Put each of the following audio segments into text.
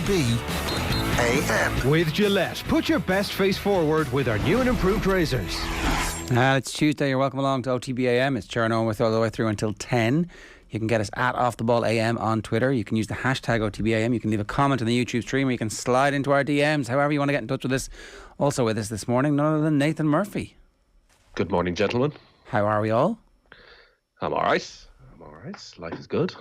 OTB AM. With Gillette, put your best face forward with our new and improved razors. It's Tuesday. You're welcome along to OTB AM. It's Sheahan with all the way through until 10. You can get us at Off The Ball AM on Twitter. You can use the hashtag OTB AM. You can leave a comment on the YouTube stream, or you can slide into our DMs. However you want to get in touch with us. Also with us this morning, none other than Nathan Murphy. Good morning, gentlemen. How are we all? I'm all right. Life is good.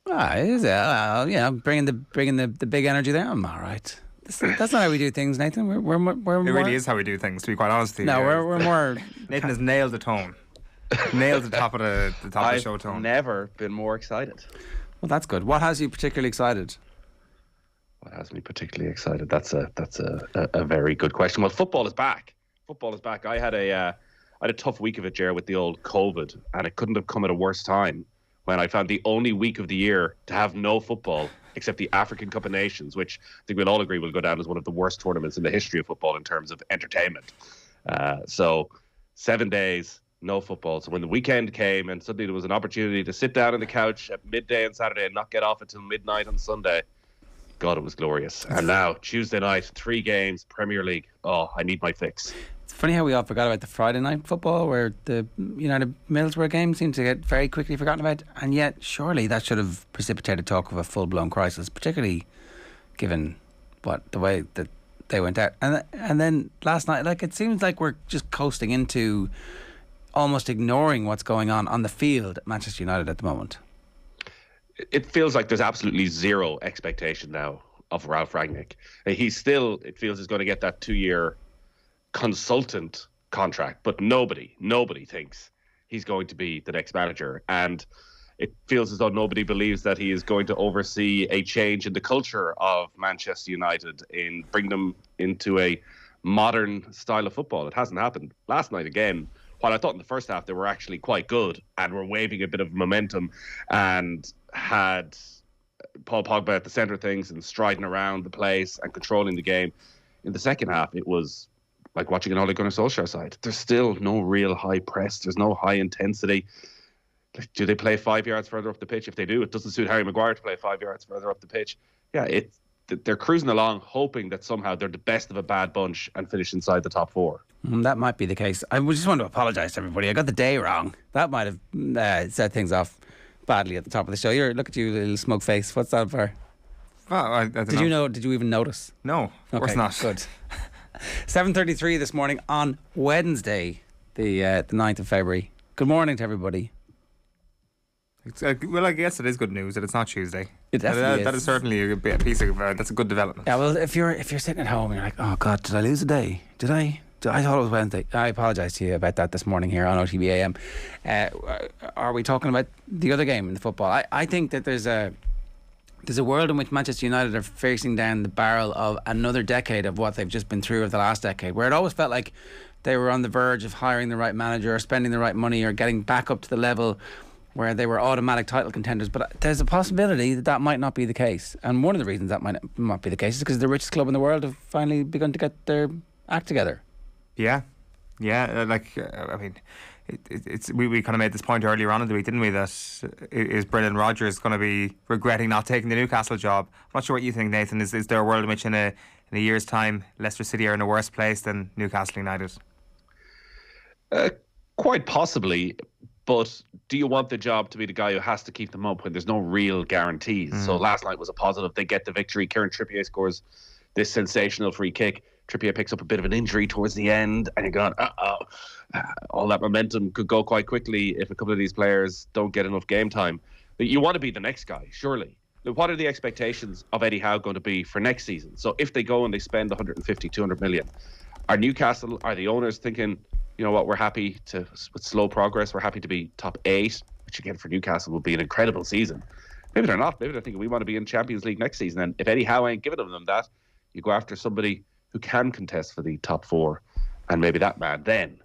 Bringing the big energy there. I'm all right. That's not how we do things, Nathan. We're it really is how we do things, to be quite honest with you. No, we're more. Nathan has nailed the tone. Nailed the top of the show tone. I've never been more excited. Well, that's good. What has you particularly excited? What has me particularly excited? That's a very good question. Well, football is back. I had a tough week of it, Ger, with the old COVID, and it couldn't have come at a worse time when I found the only week of the year to have no football except the African Cup of Nations, which I think we'll all agree will go down as one of the worst tournaments in the history of football in terms of entertainment. So 7 days, no football. So when the weekend came and suddenly there was an opportunity to sit down on the couch at midday on Saturday and not get off until midnight on Sunday, God, it was glorious. And now, Tuesday night, 3 games, Premier League. Oh, I need my fix. It's funny how we all forgot about the Friday night football, where the United Middlesbrough game seemed to get very quickly forgotten about, and yet surely that should have precipitated talk of a full-blown crisis, particularly given the way that they went out. And then last night, it seems like we're just coasting into almost ignoring what's going on the field at Manchester United at the moment. It feels like there's absolutely zero expectation now of Ralph Rangnick. It feels he's going to get that 2-year consultant contract, but nobody thinks he's going to be the next manager, and it feels as though nobody believes that he is going to oversee a change in the culture of Manchester United and bring them into a modern style of football. It hasn't happened. Last night again, while I thought in the first half they were actually quite good and were waving a bit of momentum and had Paul Pogba at the centre of things and striding around the place and controlling the game, in the second half it was like watching an Ole Gunnar Solskjaer side. There's still no real high press. There's no high intensity. Do they play 5 yards further up the pitch? If they do, it doesn't suit Harry Maguire to play 5 yards further up the pitch. Yeah, they're cruising along, hoping that somehow they're the best of a bad bunch and finish inside the top 4. That might be the case. I just want to apologise to everybody. I got the day wrong. That might have set things off badly at the top of the show. Look at you, little smug face. What's that for? Well, I don't know. Did you even notice? No, of course not. Good. 7:33 this morning on Wednesday, the 9th of February. Good morning to everybody. Well, I guess it is good news that it's not Tuesday. It definitely is. That is certainly a piece of that's a good development. Yeah, well, if you're sitting at home and you're like, oh God, did I lose a day? Did I thought it was Wednesday. I apologise to you about that this morning here on OTB AM. Are we talking about the other game in the football? I think that there's a world in which Manchester United are facing down the barrel of another decade of what they've just been through over the last decade, where it always felt like they were on the verge of hiring the right manager or spending the right money or getting back up to the level where they were automatic title contenders. But there's a possibility that might not be the case, and one of the reasons that might not be the case is because the richest club in the world have finally begun to get their act together. Yeah. I mean, we kind of made this point earlier on in the week, didn't we, that is Brendan Rodgers going to be regretting not taking the Newcastle job? I'm not sure what you think, Nathan. Is there a world in which in a year's time Leicester City are in a worse place than Newcastle United? Quite possibly, but do you want the job to be the guy who has to keep them up when there's no real guarantees? So last night was a positive. They get the victory. Kieran Trippier scores this sensational free kick. Trippier picks up a bit of an injury towards the end, and you're going, all that momentum could go quite quickly if a couple of these players don't get enough game time. You want to be the next guy, surely. What are the expectations of Eddie Howe going to be for next season? So if they go and they spend 150, 200 million, are the owners thinking, you know what, we're happy with slow progress, we're happy to be top 8, which again for Newcastle will be an incredible season. Maybe they're not. Maybe they're thinking we want to be in Champions League next season. And if Eddie Howe ain't giving them that, you go after somebody who can contest for the top 4, and maybe that man then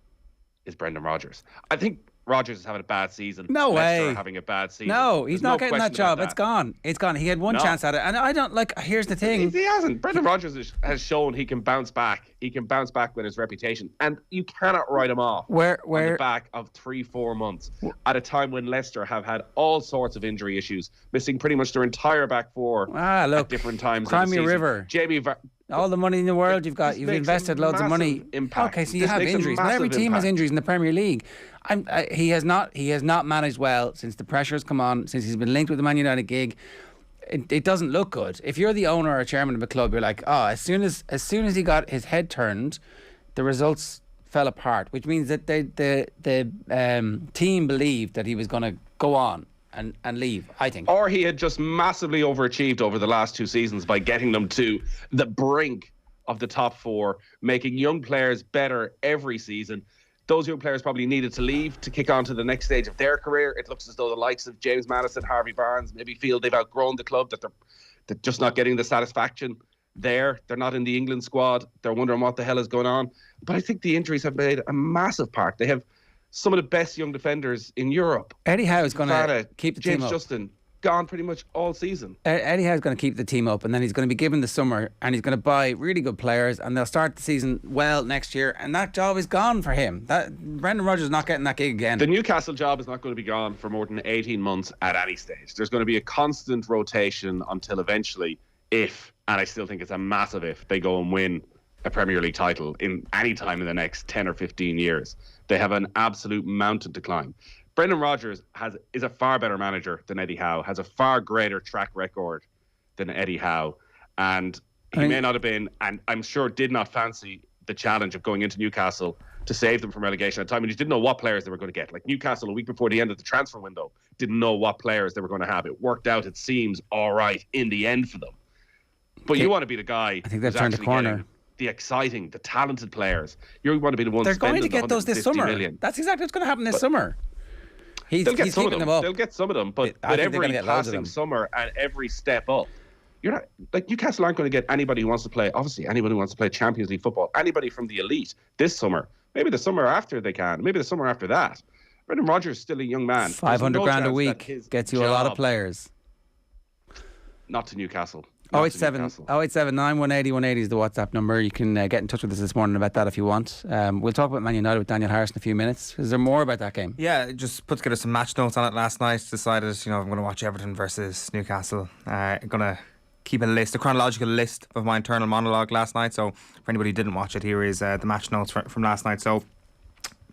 is Brendan Rodgers. I think Rodgers is having a bad season. No Leicester way. are having a bad season. No, he's There's not getting that question about job. It's gone. It's gone. He had one No. chance at it. And I don't like, here's the thing. He hasn't. Brendan Rodgers has shown he can bounce back. He can bounce back with his reputation. And you cannot write him off on the back of 3-4 months at a time when Leicester have had all sorts of injury issues, missing pretty much their entire back four at different times. Crimea River. All the money in the world you've got. You've invested loads of money. Impact. Okay, so you have injuries. But every team has injuries in the Premier League. He has not managed well since the pressure has come on, since he's been linked with the Man United gig. It doesn't look good. If you're the owner or chairman of a club, you're like, as soon as he got his head turned, the results fell apart, which means that the team believed that he was going to go on and leave, I think. Or he had just massively overachieved over the last 2 seasons by getting them to the brink of the top 4, making young players better every season. Those young players probably needed to leave to kick on to the next stage of their career. It looks as though the likes of James Maddison, Harvey Barnes maybe feel they've outgrown the club, that they're just not getting the satisfaction there. They're not in the England squad. They're wondering what the hell is going on. But I think the injuries have made a massive part. They have some of the best young defenders in Europe. Eddie Howe is going to keep the team up. James Justin, gone pretty much all season. Eddie Howe is going to keep the team up, and then he's going to be given the summer, and he's going to buy really good players, and they'll start the season well next year, and that job is gone for him. Brendan Rodgers is not getting that gig again. The Newcastle job is not going to be gone for more than 18 months at any stage. There's going to be a constant rotation until eventually, and I still think it's a massive if, they go and win a Premier League title in any time in the next 10 or 15 years. They have an absolute mountain to climb. Brendan Rodgers is a far better manager than Eddie Howe, has a far greater track record than Eddie Howe. And he may not have been, and I'm sure did not fancy the challenge of going into Newcastle to save them from relegation at a time when he didn't know what players they were going to get. Like Newcastle, a week before the end of the transfer window, didn't know what players they were going to have. It worked out, it seems, all right in the end for them. But you want to be the guy. I think they've turned the corner. The exciting, the talented players. You want to be the one. They're going to get those this summer. Million. That's exactly what's going to happen this summer. He's keeping them up. They'll get some of them, but with every passing summer and every step up, you're not like Newcastle aren't going to get anybody who wants to play. Obviously, anybody who wants to play Champions League football, anybody from the elite this summer. Maybe the summer after they can. Maybe the summer after that. Brendan Rodgers is still a young man. 500 grand a week gets you a lot of players. Not to Newcastle. 087 9180 180 is the WhatsApp number. You can get in touch with us this morning about that if you want. We'll talk about Man United with Daniel Harris in a few minutes. Is there more about that game? Yeah, just put together some match notes on it last night. Decided, I'm going to watch Everton versus Newcastle. I'm going to keep a chronological list of my internal monologue last night. So for anybody who didn't watch it, here is the match notes from last night. So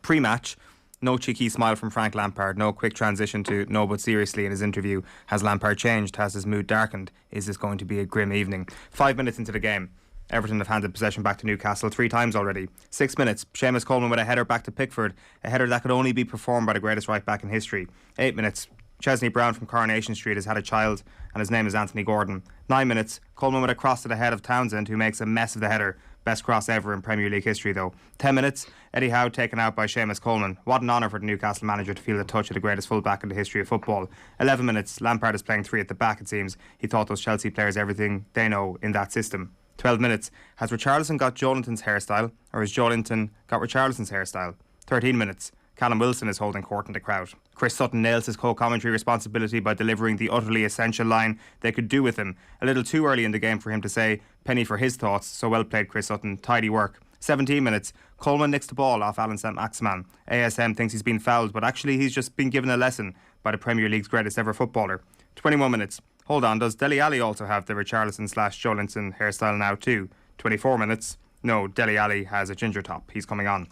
pre-match, no cheeky smile from Frank Lampard, no quick transition to no but seriously in his interview. Has Lampard changed? Has his mood darkened? Is this going to be a grim evening? 5 minutes into the game, Everton have handed possession back to Newcastle 3 times already. 6 minutes, Seamus Coleman with a header back to Pickford, a header that could only be performed by the greatest right back in history. 8 minutes, Chesney Brown from Coronation Street has had a child and his name is Anthony Gordon. 9 minutes, Coleman with a cross to the head of Townsend, who makes a mess of the header. Best cross ever in Premier League history though. 10 minutes, Eddie Howe taken out by Seamus Coleman. What an honour for the Newcastle manager to feel the touch of the greatest fullback in the history of football. 11 minutes, Lampard is playing 3 at the back it seems. He taught those Chelsea players everything they know in that system. 12 minutes, has Richarlison got Joelinton's hairstyle or has Joelinton got Richarlison's hairstyle? 13 minutes, Callum Wilson is holding court in the crowd. Chris Sutton nails his co-commentary responsibility by delivering the utterly essential line they could do with him. A little too early in the game for him to say penny for his thoughts, so well played Chris Sutton, tidy work. 17 minutes, Coleman nicks the ball off Alan Saint-Maximin. ASM thinks he's been fouled, but actually he's just been given a lesson by the Premier League's greatest ever footballer. 21 minutes, hold on, does Dele Alli also have the Richarlison/Joelinton hairstyle now too? 24 minutes, no, Dele Alli has a ginger top, he's coming on.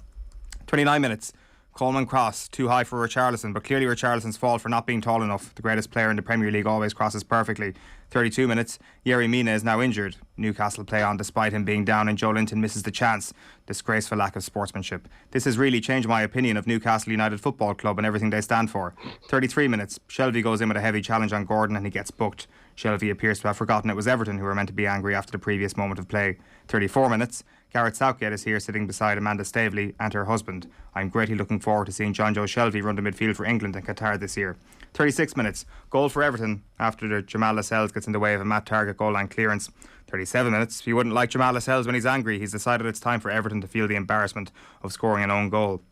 29 minutes, Coleman cross, too high for Richarlison, but clearly Richarlison's fault for not being tall enough. The greatest player in the Premier League always crosses perfectly. 32 minutes, Yerry Mina is now injured. Newcastle play on despite him being down and Joelinton misses the chance. Disgraceful lack of sportsmanship. This has really changed my opinion of Newcastle United Football Club and everything they stand for. 33 minutes, Shelvey goes in with a heavy challenge on Gordon and he gets booked. Shelvey appears to have forgotten it was Everton who were meant to be angry after the previous moment of play. 34 minutes, Gareth Southgate is here sitting beside Amanda Staveley and her husband. I'm greatly looking forward to seeing John Joe Shelvey run the midfield for England and Qatar this year. 36 minutes, goal for Everton after the Jamal Lascelles gets in the way of a Matt Targett goal line clearance. 37 minutes, you wouldn't like Jamal Lascelles when he's angry. He's decided it's time for Everton to feel the embarrassment of scoring an own goal.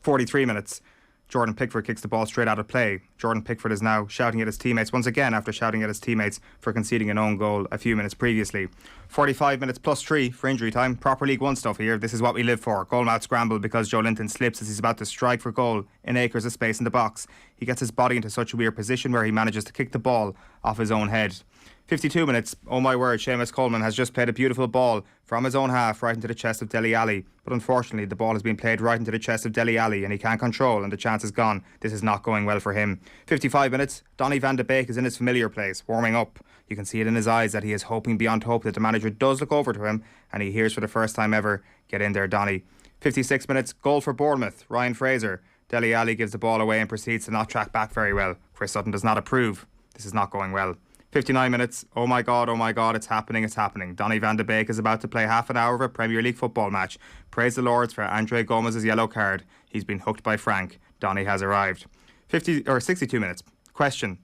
43 minutes, Jordan Pickford kicks the ball straight out of play. Jordan Pickford is now shouting at his teammates once again after shouting at his teammates for conceding an own goal a few minutes previously. 45 minutes plus 3 for injury time. Proper League One stuff here. This is what we live for. Goalmouth scramble because Joe Linton slips as he's about to strike for goal in acres of space in the box. He gets his body into such a weird position where he manages to kick the ball off his own head. 52 minutes, oh my word, Seamus Coleman has just played a beautiful ball from his own half right into the chest of Dele Alli. But unfortunately, the ball has been played right into the chest of Dele Alli and he can't control and the chance is gone. This is not going well for him. 55 minutes, Donny van de Beek is in his familiar place, warming up. You can see it in his eyes that he is hoping beyond hope that the manager does look over to him and he hears for the first time ever, get in there, Donny. 56 minutes, goal for Bournemouth, Ryan Fraser. Dele Alli gives the ball away and proceeds to not track back very well. Chris Sutton does not approve. This is not going well. 59 minutes, oh my god, it's happening. Donny van de Beek is about to play half an hour of a Premier League football match. Praise the Lords for Andre Gomez's yellow card. He's been hooked by Frank. Donny has arrived. 62 minutes. Question.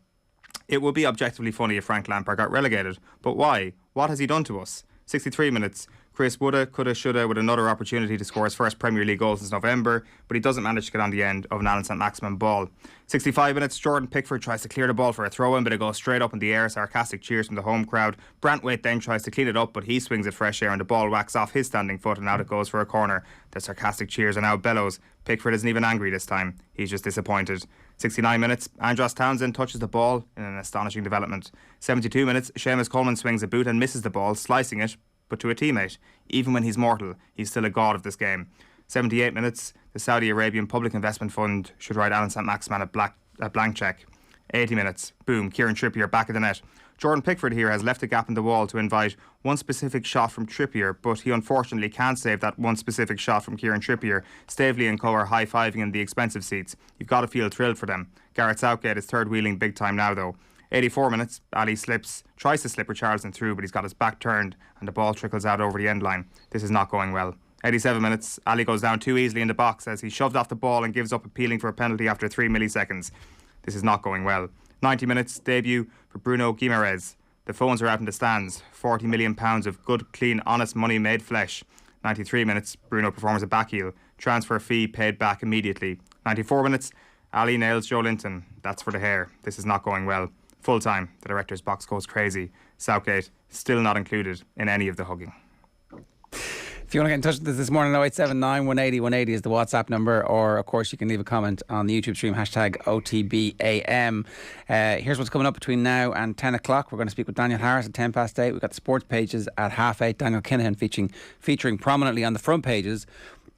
It would be objectively funny if Frank Lampard got relegated, but why? What has he done to us? 63 minutes. Chris woulda, coulda, shoulda with another opportunity to score his first Premier League goal since November, but he doesn't manage to get on the end of an Alan St Maximin ball. 65 minutes, Jordan Pickford tries to clear the ball for a throw-in, but it goes straight up in the air. Sarcastic cheers from the home crowd. Brantwaite then tries to clean it up, but he swings at fresh air and the ball whacks off his standing foot and out it goes for a corner. The sarcastic cheers are now bellows. Pickford isn't even angry this time. He's just disappointed. 69 minutes, Andros Townsend touches the ball in an astonishing development. 72 minutes, Seamus Coleman swings a boot and misses the ball, slicing it, but to a teammate. Even when he's mortal, he's still a god of this game. 78 minutes, the Saudi Arabian Public Investment Fund should write Alan St Maximin a blank cheque. 80 minutes, boom, Kieran Trippier back of the net. Jordan Pickford here has left a gap in the wall to invite one specific shot from Trippier, but he unfortunately can't save that one specific shot from Kieran Trippier. Staveley and co are high-fiving in the expensive seats. You've got to feel thrilled for them. Gareth Southgate is third-wheeling big time now though. 84 minutes, Ali tries to slip Richarlison through, but he's got his back turned and the ball trickles out over the end line. This is not going well. 87 minutes, Ali goes down too easily in the box as he's shoved off the ball and gives up appealing for a penalty after 3 milliseconds. This is not going well. 90 minutes, debut for Bruno Guimaraes. The phones are out in the stands. £40 million of good, clean, honest money made flesh. 93 minutes, Bruno performs a back heel. Transfer fee paid back immediately. 94 minutes, Ali nails Joe Linton. That's for the hair. This is not going well. Full time, the director's box goes crazy. Southgate still not included in any of the hugging. If you want to get in touch with us this morning, 0879 180 180 is the WhatsApp number, or of course you can leave a comment on the YouTube stream, hashtag OTB AM. Here's what's coming up between now and 10 o'clock. We're going to speak with Daniel Harris at 8:10. We've got the sports pages at 8:30. Daniel Kinahan featuring prominently on the front pages.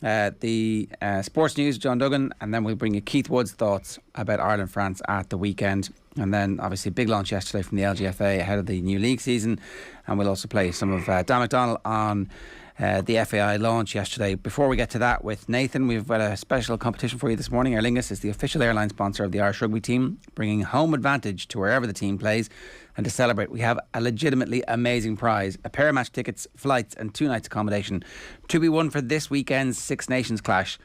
The sports news, John Duggan, and then we'll bring you Keith Wood's thoughts about Ireland-France at the weekend. And then obviously big launch yesterday from the LGFA ahead of the new league season, and we'll also play some of Dan McDonnell on the FAI launch yesterday. Before we get to that with Nathan, we've got a special competition for you this morning. Aer Lingus is the official airline sponsor of the Irish rugby team, bringing home advantage to wherever the team plays. And to celebrate, we have a legitimately amazing prize: a pair of match tickets, flights and 2 nights accommodation to be won for this weekend's Six Nations clash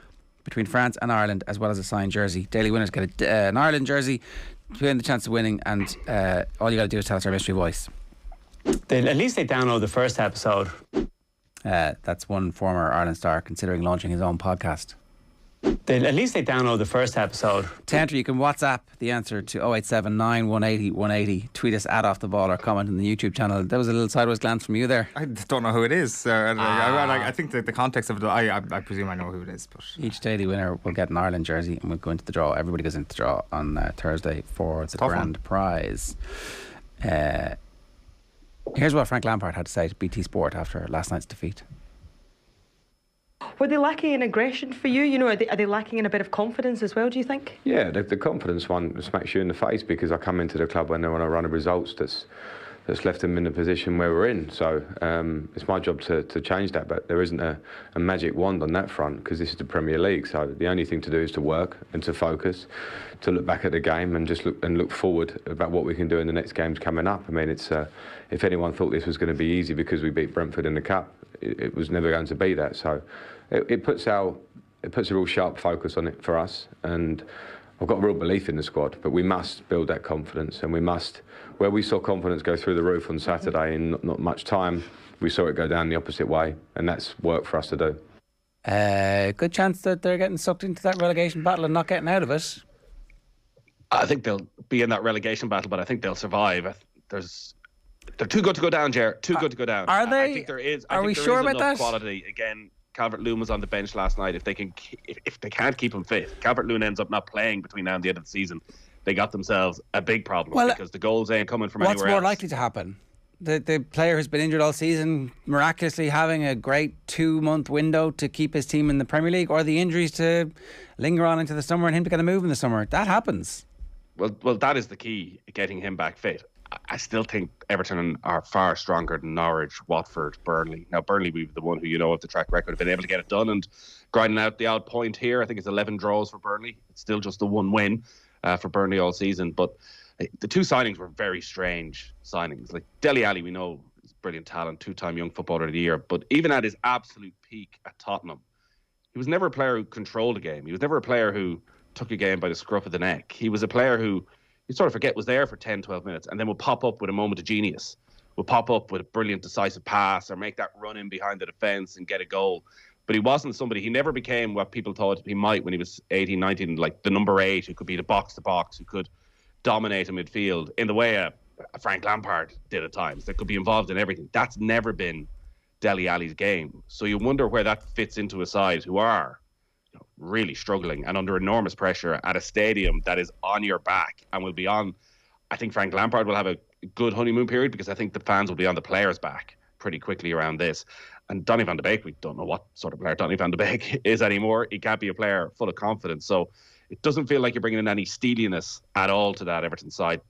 between France and Ireland, as well as a signed jersey. Daily winners get an Ireland jersey to win the chance of winning, and all you got to do is tell us our mystery voice. At least they download the first episode. That's one former Ireland star considering launching his own podcast. At least they download the first episode. To enter, you can WhatsApp the answer to 0879 180 180. Tweet us at Off The Ball or comment on the YouTube channel. There was a little sideways glance from you there. I don't know who it is. I think that the context of it, I presume I know who it is. But each daily winner will get an Ireland jersey and we'll go into the draw. Everybody goes into the draw on Thursday for the grand prize. Here's what Frank Lampard had to say to BT Sport after last night's defeat. Were they lacking in aggression for you? You know, are they lacking in a bit of confidence as well, do you think? Yeah, the confidence one smacks you in the face because I come into the club when they want to run a results that's left them in the position where we're in. So it's my job to change that, but there isn't a magic wand on that front because this is the Premier League. So the only thing to do is to work and to focus, to look back at the game and just look forward about what we can do in the next games coming up. I mean, it's if anyone thought this was going to be easy because we beat Brentford in the Cup, it was never going to be that. So it puts a real sharp focus on it for us, and I've got a real belief in the squad, but we must build that confidence, and we must, where we saw confidence go through the roof on Saturday in not much time, we saw it go down the opposite way, and that's work for us to do. Good chance that they're getting sucked into that relegation battle and not getting out of it. I think they'll be in that relegation battle, but I think they'll survive. They're too good to go down, Ger. Too good to go down. Are they? I think there is. Are we sure about that? Quality again. Calvert-Lewin was on the bench last night. If they can't keep him fit, Calvert-Lewin ends up not playing between now and the end of the season. They got themselves a big problem because the goals ain't coming from anywhere else. What's more likely to happen? The player who's been injured all season, miraculously having a great 2-month window to keep his team in the Premier League, or the injuries to linger on into the summer and him to get a move in the summer. That happens. Well, that is the key, getting him back fit. I still think Everton are far stronger than Norwich, Watford, Burnley. Now, Burnley, we've the one who of the track record, have been able to get it done and grinding out the odd point here. I think it's 11 draws for Burnley. It's still just the one win for Burnley all season. But the two signings were very strange signings. Like Dele Alli, we know is brilliant talent, 2-time Young Footballer of the Year. But even at his absolute peak at Tottenham, he was never a player who controlled a game. He was never a player who took a game by the scruff of the neck. He was a player who you sort of forget was there for 10, 12 minutes and then would pop up with a moment of genius, would pop up with a brilliant decisive pass or make that run in behind the defence and get a goal. But he wasn't somebody, he never became what people thought he might when he was 18, 19, like the number 8 who could be the box-to-box, who could dominate a midfield in the way a Frank Lampard did at times, that could be involved in everything. That's never been Dele Alli's game. So you wonder where that fits into a side who are really struggling and under enormous pressure at a stadium that is on your back and will be on. I think Frank Lampard will have a good honeymoon period because I think the fans will be on the players' back pretty quickly around this. And Donny van de Beek, we don't know what sort of player Donny van de Beek is anymore. He can't be a player full of confidence. So it doesn't feel like you're bringing in any steeliness at all to that Everton side.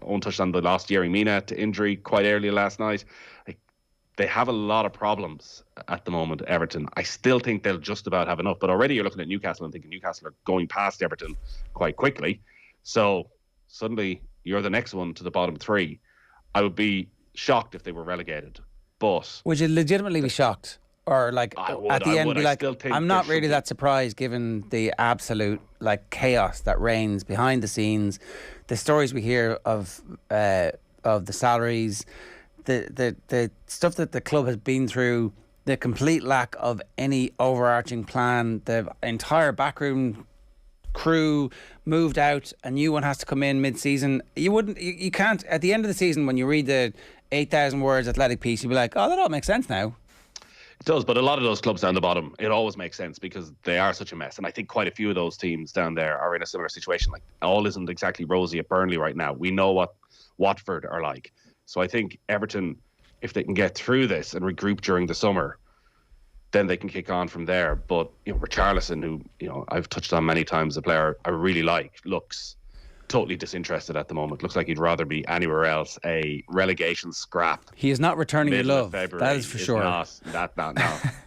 Owen touched on the lost Yerry Mina to injury quite early last night. They have a lot of problems at the moment, Everton. I still think they'll just about have enough. But already you're looking at Newcastle and thinking Newcastle are going past Everton quite quickly. So suddenly you're the next one to the bottom 3. I would be shocked if they were relegated. But would you legitimately be shocked? Or like at the end be like, I'm not really that surprised given the absolute chaos that reigns behind the scenes, the stories we hear of the salaries, the stuff that the club has been through, the complete lack of any overarching plan, the entire backroom crew moved out, a new one has to come in mid-season. You can't, at the end of the season when you read the 8,000 words athletic piece, you'll be like, oh, that all makes sense now. It does, but a lot of those clubs down the bottom, it always makes sense because they are such a mess. And I think quite a few of those teams down there are in a similar situation. Like, all isn't exactly rosy at Burnley right now. We know what Watford are like. So I think Everton, if they can get through this and regroup during the summer, then they can kick on from there. But Richarlison, who I've touched on many times, a player I really like, looks totally disinterested at the moment. Looks like he'd rather be anywhere else. A relegation scrap. He is not returning your love. That is for sure. No.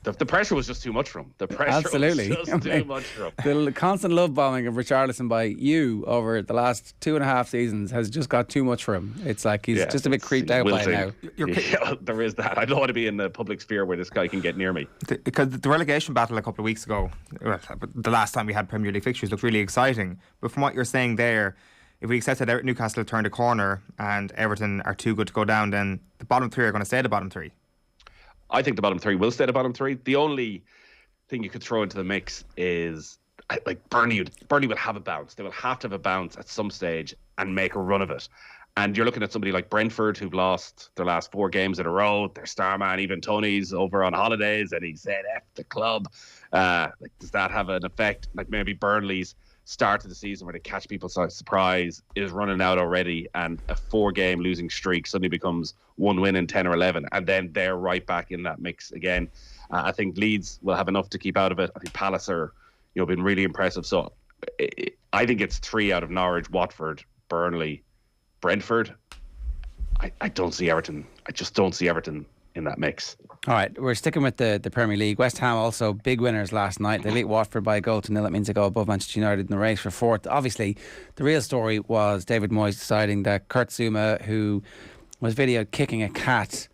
The pressure was just too much for him. The pressure was just too much for him. The constant love bombing of Richarlison by you over the last 2.5 seasons has just got too much for him. It's like he's just a bit creeped out by it now. Yeah, there is that. I don't want to be in the public sphere where this guy can get near me. Because the relegation battle a couple of weeks ago, the last time we had Premier League fixtures, looked really exciting. But from what you're saying there, if we accept that Newcastle turned a corner and Everton are too good to go down, then the bottom 3 are going to stay the bottom 3. I think the bottom 3 will stay the bottom 3. The only thing you could throw into the mix is Burnley will have a bounce. They will have to have a bounce at some stage and make a run of it. And you're looking at somebody like Brentford, who've lost their last 4 games in a row. Their star man, even Tony's over on holidays, and he said, F the club. Does that have an effect? Like maybe Burnley's start of the season where they catch people by surprise is running out already, and a 4-game losing streak suddenly becomes 1 win in 10 or 11, and then they're right back in that mix again. I think Leeds will have enough to keep out of it. I think Palace are, been really impressive. So I think it's 3 out of Norwich, Watford, Burnley, Brentford. I don't see Everton. I just don't see Everton in that mix. All right, we're sticking with the Premier League. West Ham also big winners last night. They beat Watford by a goal to nil. That means they go above Manchester United in the race for 4th. Obviously, the real story was David Moyes deciding that Kurt Zouma, who was videoed kicking a cat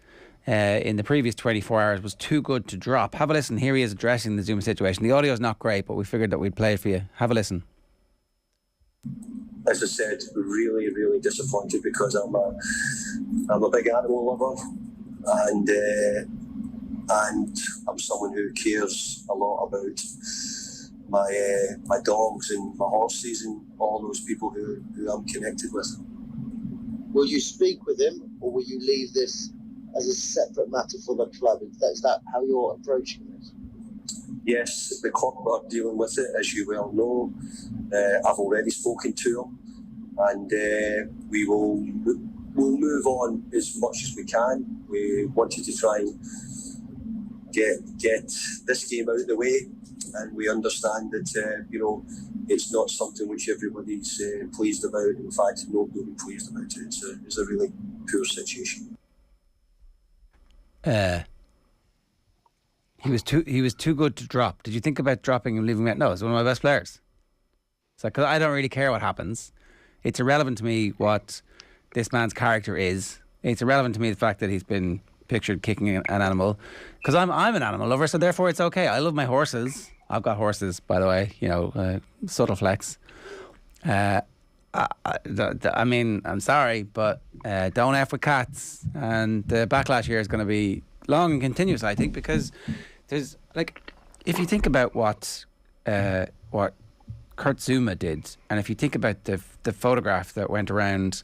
in the previous 24 hours, was too good to drop. Have a listen. Here he is addressing the Zouma situation. The audio is not great, but we figured that we'd play it for you. Have a listen. As I said, really, really disappointed because I'm a big animal lover, and and I'm someone who cares a lot about my dogs and my horses and all those people who I'm connected with. Will you speak with him, or will you leave this as a separate matter for the club? Is that how you're approaching this? Yes, the club are dealing with it, as you well know. I've already spoken to him, and we'll move on as much as we can. We wanted to try and get this game out of the way, and we understand that it's not something which everybody's pleased about. In fact, nobody will be pleased about it. It's a really poor situation. He was too good to drop. Did you think about dropping and leaving him out? No, he's one of my best players. It's like, 'cause I don't really care what happens. It's irrelevant to me what this man's character is. It's irrelevant to me the fact that he's been pictured kicking an animal, because I'm an animal lover, so therefore it's okay. I love my horses. I've got horses, by the way. Subtle flex. I mean, I'm sorry, but don't F with cats. And the backlash here is going to be long and continuous, I think, because there's if you think about what Kurt Zouma did, and if you think about the photograph that went around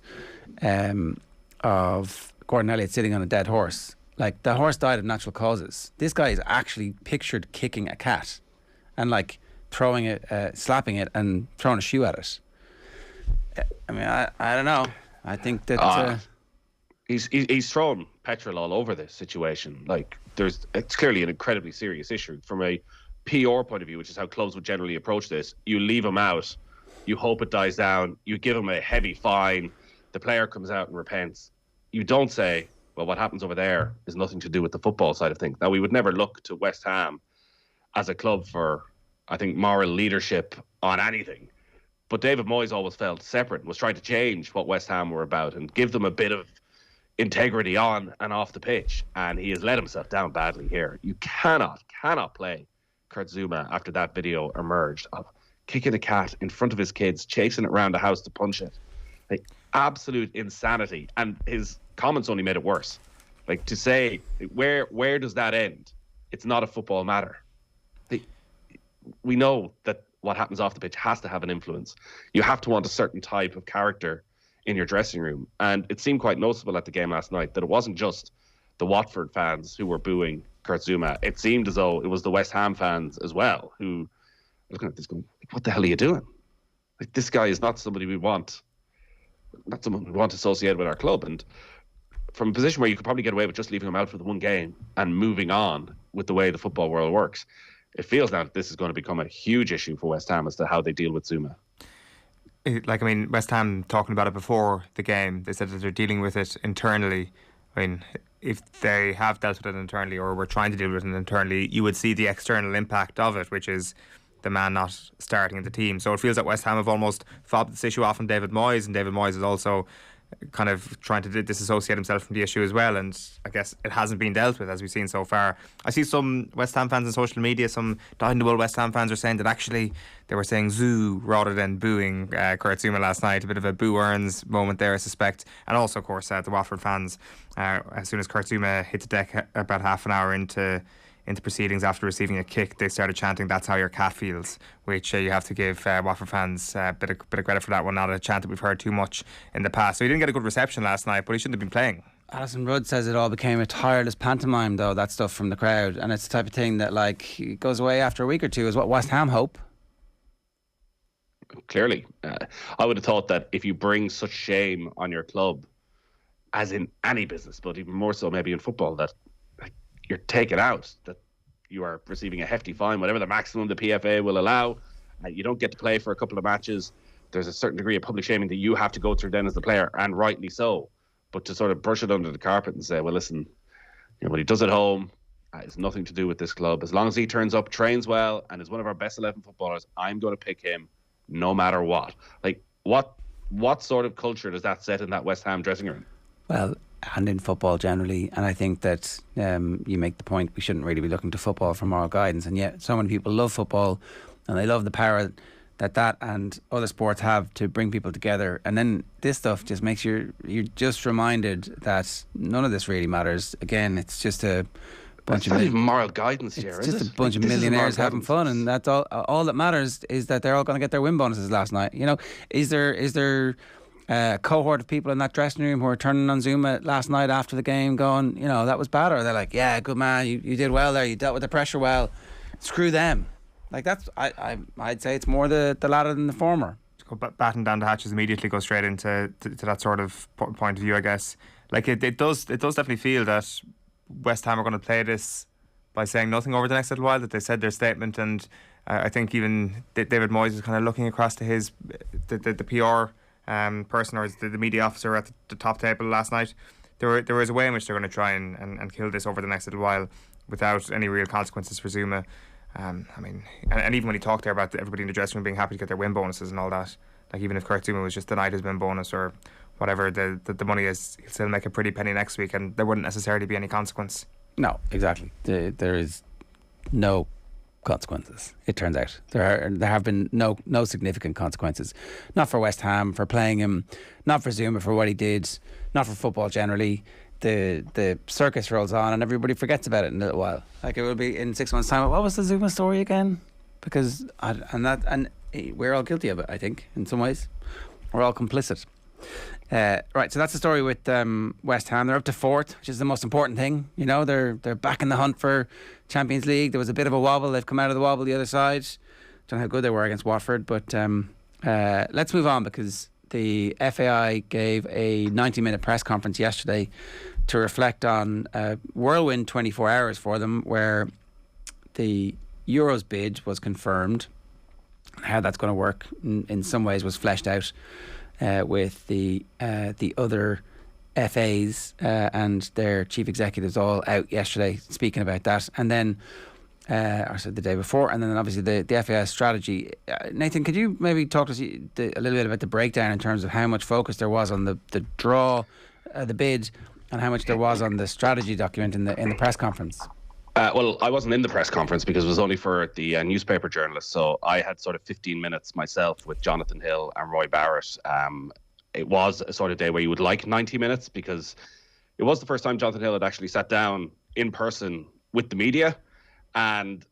of Gordon Elliott sitting on a dead horse, the horse died of natural causes. This guy is actually pictured kicking a cat and throwing it, slapping it, and throwing a shoe at it. I mean, I don't know. I think that he's thrown petrol all over this situation. It's clearly an incredibly serious issue from a PR point of view, which is how clubs would generally approach this. You leave him out, you hope it dies down, you give him a heavy fine, the player comes out and repents. You don't say, well, what happens over there is nothing to do with the football side of things. Now, we would never look to West Ham as a club for, I think, moral leadership on anything. But David Moyes always felt separate and was trying to change what West Ham were about and give them a bit of integrity on and off the pitch. And he has let himself down badly here. You cannot play Kurt Zouma after that video emerged of kicking a cat in front of his kids, chasing it around the house to punch it. Absolute insanity. And his comments only made it worse. To say, where does that end? It's not a football matter. We know that what happens off the pitch has to have an influence. You have to want a certain type of character in your dressing room. And it seemed quite noticeable at the game last night that it wasn't just the Watford fans who were booing Kurt Zouma. It seemed as though it was the West Ham fans as well who were looking at this going, what the hell are you doing? This guy is not somebody we want. Not someone we want associated with our club. And from a position where you could probably get away with just leaving him out for the one game and moving on with the way the football world works, it feels now that this is going to become a huge issue for West Ham as to how they deal with Zouma. West Ham talking about it before the game, they said that they're dealing with it internally. If they have dealt with it internally or were trying to deal with it internally, you would see the external impact of it, which is the man not starting in the team. So it feels that West Ham have almost fobbed this issue off on David Moyes, and David Moyes is also kind of trying to disassociate himself from the issue as well, and I guess it hasn't been dealt with as we've seen so far. I see some West Ham fans on social media, some dyed-in-the-wool West Ham fans are saying that actually they were saying zoo rather than booing Kurt Zouma last night. A bit of a Boo Earns moment there, I suspect. And also, of course, the Watford fans, as soon as Kurt Zouma hit the deck about half an hour into proceedings after receiving a kick, they started chanting, "That's how your cat feels," which you have to give Watford fans a bit of credit for that one. Not a chant that we've heard too much in the past. So he didn't get a good reception last night, but he shouldn't have been playing. Alison Rudd says it all became a tireless pantomime, though, that stuff from the crowd, and it's the type of thing that it goes away after a week or two, is what West Ham hope. Clearly, I would have thought that if you bring such shame on your club, as in any business, but even more so maybe in football, that you're taken out, that you are receiving a hefty fine, whatever the maximum the PFA will allow. You don't get to play for a couple of matches. There's a certain degree of public shaming that you have to go through then as the player, and rightly so. But to sort of brush it under the carpet and say, well, listen, what he does at home has nothing to do with this club. As long as he turns up, trains well, and is one of our best 11 footballers, I'm going to pick him no matter what. What sort of culture does that set in that West Ham dressing room? Well, and in football generally, and I think that you make the point, we shouldn't really be looking to football for moral guidance, and yet so many people love football and they love the power that and other sports have to bring people together, and then this stuff just makes you're just reminded that none of this really matters. Again, it's just a bunch It's not even moral guidance it's here, just is a it? bunch of This isn't millionaires moral having guidance. fun, and that's all that matters is that they're all going to get their win bonuses last night. You know, is there a cohort of people in that dressing room who are turning on Zuma last night after the game going, you know, that was bad, or they're like, yeah, good man, you did well there, you dealt with the pressure well, screw them. Like, that's I'd say it's more the latter than the former. Batten down the hatches immediately, go straight into to that sort of point of view, I guess. Like it does definitely feel that West Ham are going to play this by saying nothing over the next little while, that they said their statement, and I think even David Moyes is kind of looking across to the PR person, or the media officer at the top table last night. There is a way in which they're going to try and kill this over the next little while without any real consequences for Zuma. I mean, and even when he talked there about everybody in the dressing room being happy to get their win bonuses and all that, like even if Kurt Zuma was just denied his win bonus or whatever, the money is, he'll still make a pretty penny next week, and there wouldn't necessarily be any consequence. No, exactly. There is no consequences. It turns out there have been no significant consequences. Not for West Ham for playing him, not for Zuma for what he did, not for football generally. The circus rolls on and everybody forgets about it in a little while. Like it will be in 6 months' time. What was the Zuma story again? Because we're all guilty of it. I think in some ways we're all complicit. Right, so that's the story with West Ham. They're up to 4th, which is the most important thing. You know, they're back in the hunt for Champions League. There was a bit of a wobble. They've come out of the wobble the other side. Don't know how good they were against Watford, but let's move on, because the FAI gave a 90-minute press conference yesterday to reflect on a whirlwind 24 hours for them, where the Euros bid was confirmed. How that's going to work in some ways was fleshed out with the other FAs and their chief executives all out yesterday speaking about that, and then I said the day before, and then obviously the FAI strategy. Nathan, could you maybe talk to us a little bit about the breakdown in terms of how much focus there was on the draw, the bid, and how much there was on the strategy document in the press conference? Well, I wasn't in the press conference because it was only for the newspaper journalists. So I had sort of 15 minutes myself with Jonathan Hill and Roy Barrett. It was a sort of day where you would like 90 minutes, because it was the first time Jonathan Hill had actually sat down in person with the media. And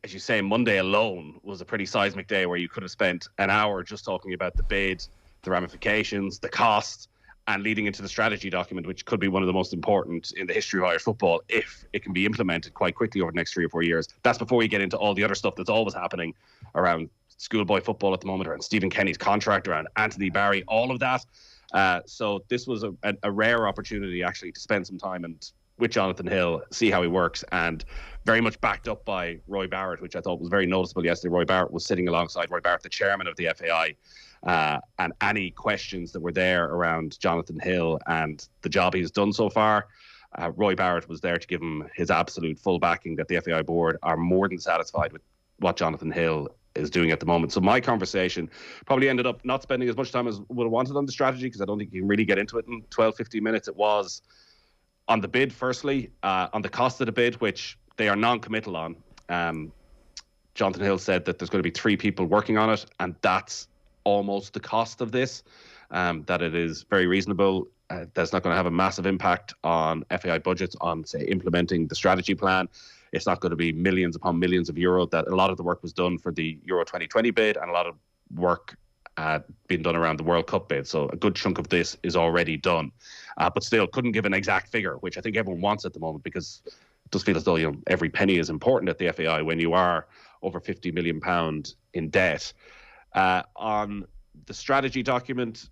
as you say, Monday alone was a pretty seismic day where you could have spent an hour just talking about the bid, the ramifications, the cost, and leading into the strategy document, which could be one of the most important in the history of Irish football if it can be implemented quite quickly over the next 3 or 4 years. That's before you get into all the other stuff that's always happening around schoolboy football at the moment, around Stephen Kenny's contract, around Anthony Barry, all of that. So this was a rare opportunity actually to spend some time with Jonathan Hill, see how he works, and very much backed up by Roy Barrett, which I thought was very noticeable yesterday. Roy Barrett was sitting alongside Roy Barrett, the chairman of the FAI, and any questions that were there around Jonathan Hill and the job he's done so far, Roy Barrett was there to give him his absolute full backing that the FAI board are more than satisfied with what Jonathan Hill is doing at the moment. So my conversation probably ended up not spending as much time as would have wanted on the strategy, because I don't think you can really get into it in 12, 15 minutes. It was on the bid, firstly, on the cost of the bid, which they are non-committal on. Jonathan Hill said that there's going to be 3 people working on it, and that's almost the cost of this, that it is very reasonable. That's not going to have a massive impact on FAI budgets on, say, implementing the strategy plan. It's not going to be millions upon millions of euro. That a lot of the work was done for the Euro 2020 bid, and a lot of work being done around the World Cup bid. So a good chunk of this is already done, but still couldn't give an exact figure, which I think everyone wants at the moment, because it does feel as though every penny is important at the FAI when you are over £50 million in debt. On the strategy document,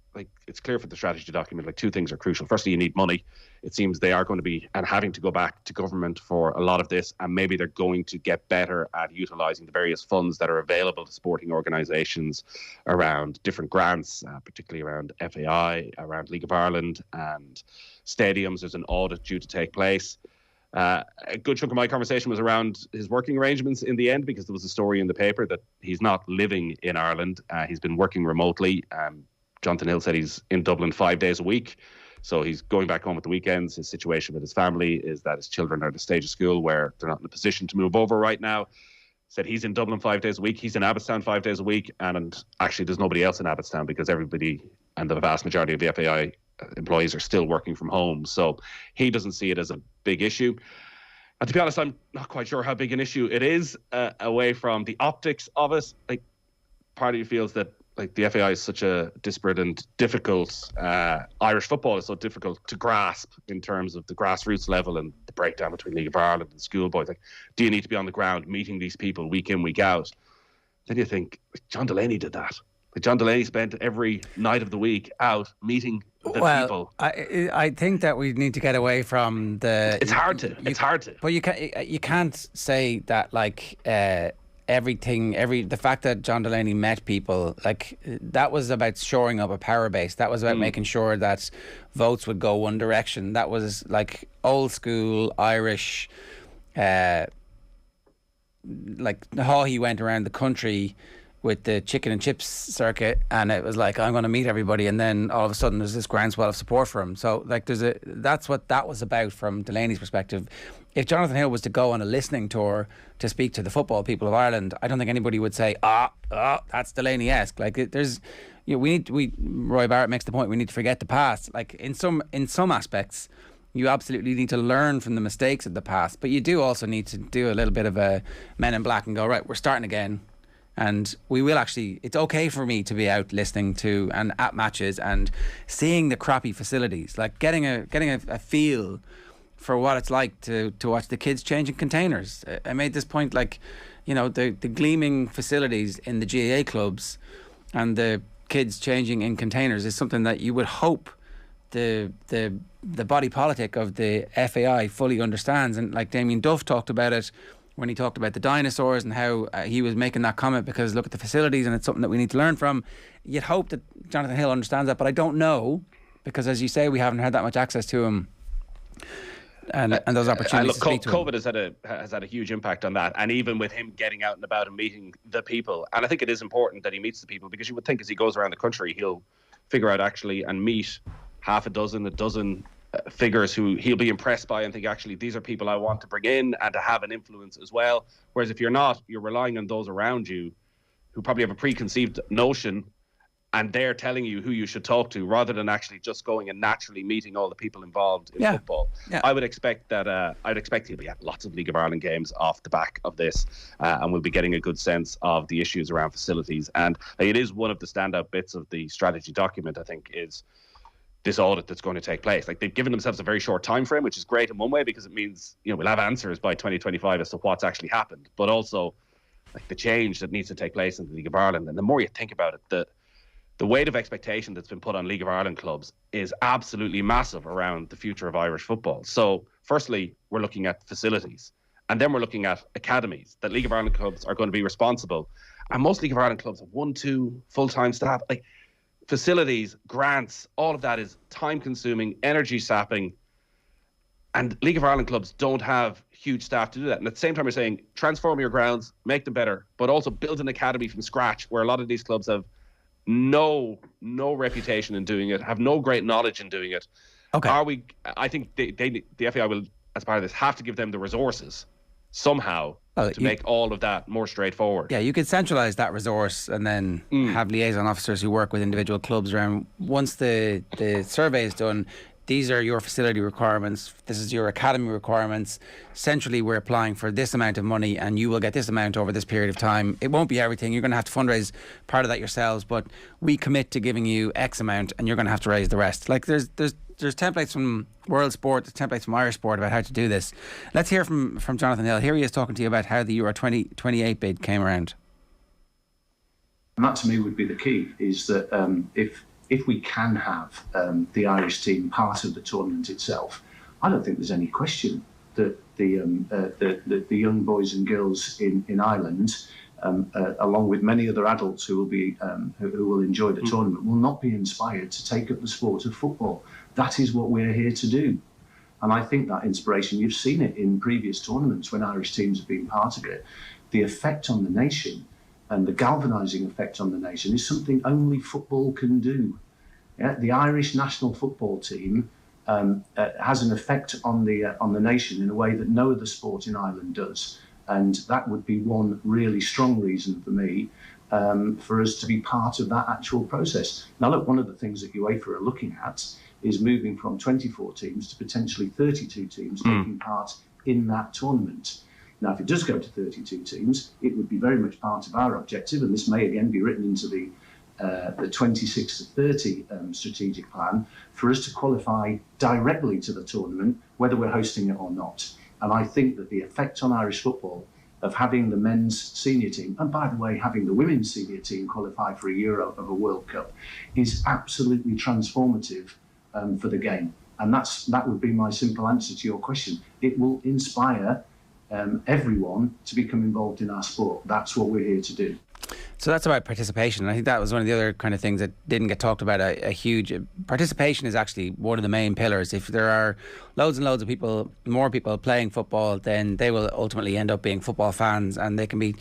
it's clear for the strategy document, 2 things are crucial. Firstly, you need money. It seems they are going to be and having to go back to government for a lot of this, and maybe they're going to get better at utilising the various funds that are available to sporting organisations around different grants, particularly around FAI, around League of Ireland and stadiums. There's an audit due to take place. A good chunk of my conversation was around his working arrangements in the end, because there was a story in the paper that he's not living in Ireland. He's been working remotely. Jonathan Hill said he's in Dublin 5 days a week. So he's going back home at the weekends. His situation with his family is that his children are at a stage of school where they're not in a position to move over right now. Said he's in Dublin 5 days a week. He's in Abbottstown 5 days a week. And actually there's nobody else in Abbottstown, because everybody and the vast majority of the FAI employees are still working from home. So he doesn't see it as a big issue. And to be honest, I'm not quite sure how big an issue it is away from the optics of it. Like, part of you feels that like the FAI is such a disparate and difficult, Irish football is so difficult to grasp in terms of the grassroots level and the breakdown between League of Ireland and schoolboys. Like, do you need to be on the ground meeting these people week in, week out? Then you think, John Delaney did that. Like, John Delaney spent every night of the week out meeting the people. I think that we need to get away from the... It's hard to. But you can't say that, like... the fact that John Delaney met people, like, that was about shoring up a power base. That was about making sure that votes would go one direction. That was like old school Irish, like how he went around the country with the chicken and chips circuit, and it was like, I'm going to meet everybody, and then all of a sudden there's this groundswell of support for him. So like that's what that was about from Delaney's perspective. If Jonathan Hill was to go on a listening tour to speak to the football people of Ireland, I don't think anybody would say, that's Delaney-esque. Like, Roy Barrett makes the point, we need to forget the past. Like, in some aspects, you absolutely need to learn from the mistakes of the past, but you do also need to do a little bit of a Men in Black and go, right, we're starting again. And we will actually, it's okay for me to be out listening to and at matches and seeing the crappy facilities, like getting a feel for what it's like to watch the kids changing containers. I made this point, like, you know, the gleaming facilities in the GAA clubs and the kids changing in containers is something that you would hope the body politic of the FAI fully understands. And like Damien Duff talked about it when he talked about the dinosaurs and how he was making that comment because look at the facilities and it's something that we need to learn from. You'd hope that Jonathan Hill understands that, but I don't know, because as you say, we haven't had that much access to him. And those opportunities. Look, COVID has had a huge impact on that, and even with him getting out and about and meeting the people, and I think it is important that he meets the people, because you would think as he goes around the country he'll figure out actually and meet a dozen figures who he'll be impressed by and think actually these are people I want to bring in and to have an influence as well. Whereas if you're not, you're relying on those around you who probably have a preconceived notion, and they're telling you who you should talk to rather than actually just going and naturally meeting all the people involved in football. Yeah. I would expect that I'd expect he'll be at lots of League of Ireland games off the back of this, and we'll be getting a good sense of the issues around facilities. And it is one of the standout bits of the strategy document, I think, is this audit that's going to take place. Like, they've given themselves a very short time frame, which is great in one way because it means, you know, we'll have answers by 2025 as to what's actually happened, but also like the change that needs to take place in the League of Ireland. And the more you think about it, the weight of expectation that's been put on League of Ireland clubs is absolutely massive around the future of Irish football. So firstly, we're looking at facilities, and then we're looking at academies that League of Ireland clubs are going to be responsible. And most League of Ireland clubs have 1-2 full-time staff. Like, facilities, grants, all of that is time consuming, energy sapping, and League of Ireland clubs don't have huge staff to do that. And at the same time, we're saying transform your grounds, make them better, but also build an academy from scratch, where a lot of these clubs have no reputation in doing it, have no great knowledge in doing it. Okay. I think the FAI will, as part of this, have to give them the resources somehow to make all of that more straightforward. Yeah, you could centralise that resource and then have liaison officers who work with individual clubs around. Once the survey is done, these are your facility requirements, this is your academy requirements. Centrally, we're applying for this amount of money and you will get this amount over this period of time. It won't be everything. You're going to have to fundraise part of that yourselves, but we commit to giving you X amount and you're going to have to raise the rest. Like, there's templates from World Sport, there's templates from Irish Sport about how to do this. Let's hear from Jonathan Hill. Here he is talking to you about how the Euro 2028 bid came around. And that to me would be the key, is that if we can have the Irish team part of the tournament itself, I don't think there's any question that the young boys and girls in Ireland, along with many other adults who will enjoy the tournament, will not be inspired to take up the sport of football. That is what we're here to do. And I think that inspiration, you've seen it in previous tournaments when Irish teams have been part of it, the effect on the nation and the galvanising effect on the nation is something only football can do. Yeah? The Irish national football team has an effect on the nation in a way that no other sport in Ireland does. And that would be one really strong reason for me for us to be part of that actual process. Now, look, one of the things that UEFA are looking at is moving from 24 teams to potentially 32 teams taking part in that tournament. Now, if it does go to 32 teams, it would be very much part of our objective, and this may again be written into the 26 to 30 strategic plan, for us to qualify directly to the tournament, whether we're hosting it or not. And I think that the effect on Irish football of having the men's senior team, and by the way, having the women's senior team qualify for a Euro of a World Cup, is absolutely transformative for the game. And that would be my simple answer to your question. It will inspire everyone to become involved in our sport. That's what we're here to do. So that's about participation. I think that was one of the other kind of things that didn't get talked about. A huge participation is actually one of the main pillars. If there are loads and loads of people, more people playing football, then they will ultimately end up being football fans, and they can be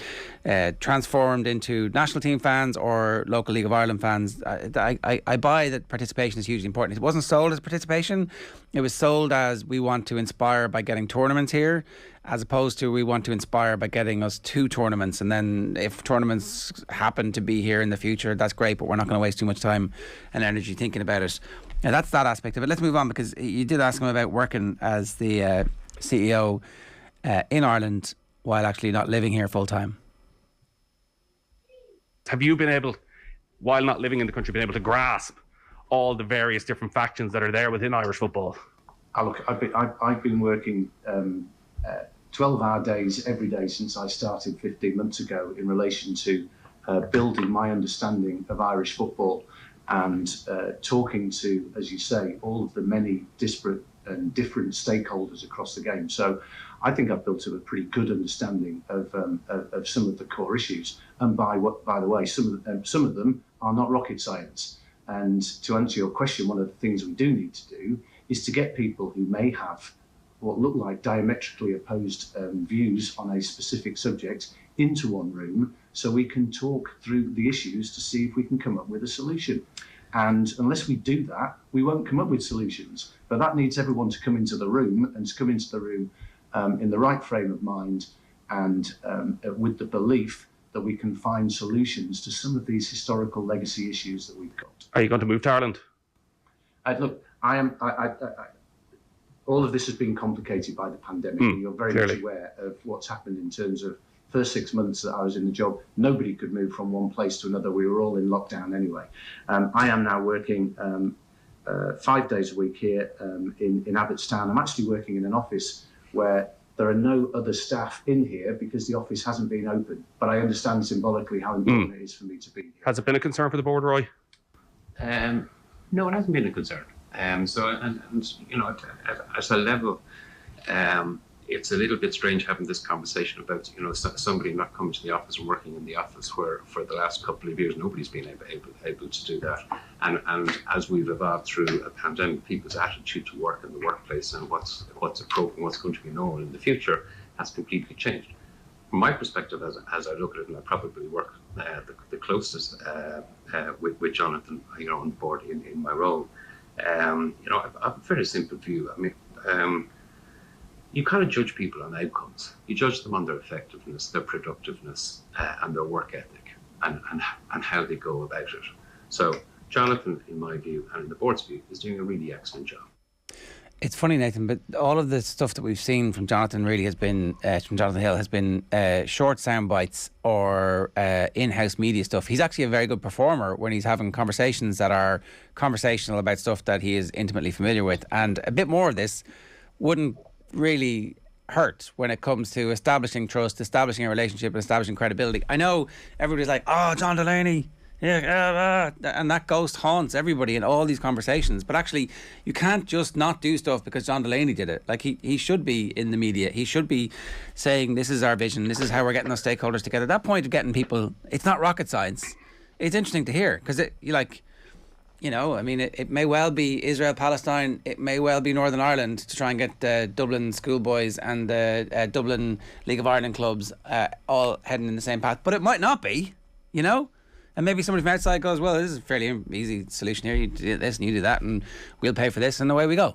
transformed into national team fans or local League of Ireland fans. I buy that participation is hugely important. It wasn't sold as participation. It was sold as we want to inspire by getting tournaments here, as opposed to we want to inspire by getting us to tournaments, and then if tournaments happen to be here in the future, that's great, but we're not going to waste too much time and energy thinking about it. Now, that's that aspect of it. Let's move on, because you did ask him about working as the CEO in Ireland while actually not living here full time. Have you been able, while not living in the country, been able to grasp all the various different factions that are there within Irish football? Look, I've been working 12-hour days every day since I started 15 months ago in relation to building my understanding of Irish football and talking to, as you say, all of the many disparate and different stakeholders across the game. So I think I've built up a pretty good understanding of some of the core issues. And by the way, some of them are not rocket science. And to answer your question, one of the things we do need to do is to get people who may have what look like diametrically opposed views on a specific subject into one room, so we can talk through the issues to see if we can come up with a solution. And unless we do that, we won't come up with solutions. But that needs everyone to come into the room, and to come into the room in the right frame of mind, and with the belief that we can find solutions to some of these historical legacy issues that we've got. Are you going to move to Ireland? Look, all of this has been complicated by the pandemic, and you're very much aware of what's happened in terms of first 6 months that I was in the job. Nobody could move from one place to another. We were all in lockdown anyway. I am now working 5 days a week here in Abbottstown. I'm actually working in an office where there are no other staff in here because the office hasn't been open. But I understand symbolically how important it is for me to be here. Has it been a concern for the board, Roy? No, it hasn't been a concern. So you know, at a level, it's a little bit strange having this conversation about, you know, somebody not coming to the office and working in the office, where for the last couple of years nobody's been able to do that. And as we've evolved through a pandemic, people's attitude to work in the workplace and what's appropriate and what's going to be known in the future has completely changed. From my perspective, as I look at it, and I probably work the closest with Jonathan, you know, on the board in my role. You know, I've a very simple view. I mean, you kind of judge people on outcomes. You judge them on their effectiveness, their productiveness, and their work ethic, and how they go about it. So Jonathan, in my view, and in the board's view, is doing a really excellent job. It's funny, Nathan, but all of the stuff that we've seen from Jonathan really has been, from Jonathan Hill, has been short sound bites or in-house media stuff. He's actually a very good performer when he's having conversations that are conversational about stuff that he is intimately familiar with. And a bit more of this wouldn't really hurt when it comes to establishing trust, establishing a relationship, and establishing credibility. I know everybody's like, oh, John Delaney, yeah, and that ghost haunts everybody in all these conversations. But actually, you can't just not do stuff because John Delaney did it. Like, he should be in the media. He should be saying, this is our vision, this is how we're getting those stakeholders together. That point of getting people, it's not rocket science. It's interesting to hear, because it may well be Israel-Palestine, it may well be Northern Ireland, to try and get Dublin schoolboys and Dublin League of Ireland clubs all heading in the same path. But it might not be, you know? And maybe somebody from outside goes, well, this is a fairly easy solution here. You do this and you do that, and we'll pay for this, and away we go.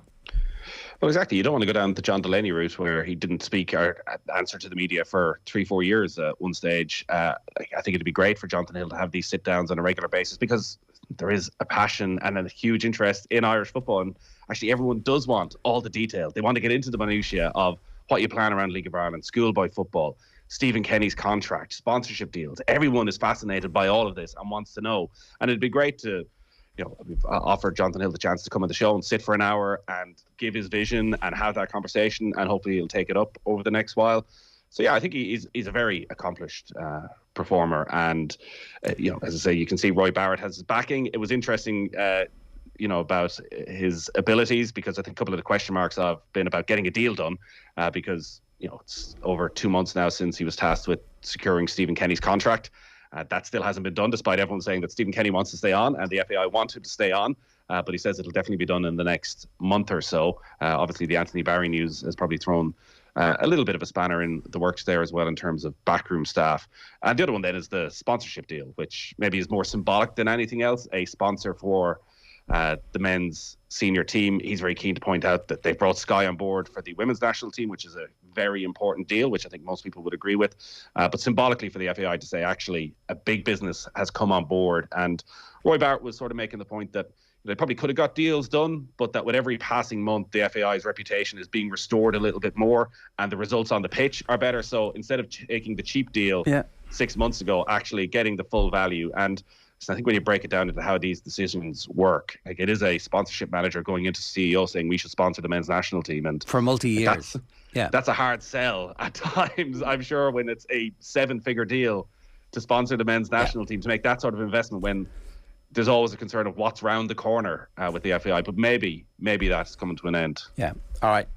Well, exactly. You don't want to go down the John Delaney route where he didn't speak or answer to the media for 3-4 years at one stage. I think it'd be great for Jonathan Hill to have these sit-downs on a regular basis, because there is a passion and a huge interest in Irish football. And actually, everyone does want all the detail. They want to get into the minutiae of what you plan around League of Ireland, schoolboy football, Stephen Kenny's contract, sponsorship deals. Everyone is fascinated by all of this and wants to know. And it'd be great to, we've offered Jonathan Hill the chance to come on the show and sit for an hour and give his vision and have that conversation, and hopefully he'll take it up over the next while. So yeah, I think he's a very accomplished performer, and as I say, you can see Roy Barrett has his backing. It was interesting, about his abilities, because I think a couple of the question marks have been about getting a deal done, because it's over 2 months now since he was tasked with securing Stephen Kenny's contract. That still hasn't been done, despite everyone saying that Stephen Kenny wants to stay on and the FAI want him to stay on. But he says it'll definitely be done in the next month or so. Obviously, the Anthony Barry news has probably thrown a little bit of a spanner in the works there as well in terms of backroom staff. And the other one then is the sponsorship deal, which maybe is more symbolic than anything else. A sponsor for the men's senior team. He's very keen to point out that they've brought Sky on board for the women's national team, which is a very important deal, which I think most people would agree with. But symbolically for the FAI to say, actually, a big business has come on board. And Roy Barrett was sort of making the point that they probably could have got deals done, but that with every passing month, the FAI's reputation is being restored a little bit more, and the results on the pitch are better. So instead of taking the cheap deal 6 months ago, actually getting the full value. And so I think when you break it down into how these decisions work, like, it is a sponsorship manager going into CEO saying we should sponsor the men's national team, and for multi-years. That's a hard sell at times, I'm sure, when it's a 7-figure deal to sponsor the men's national team, to make that sort of investment when there's always a concern of what's round the corner with the FAI. But maybe that's coming to an end. Yeah. All right.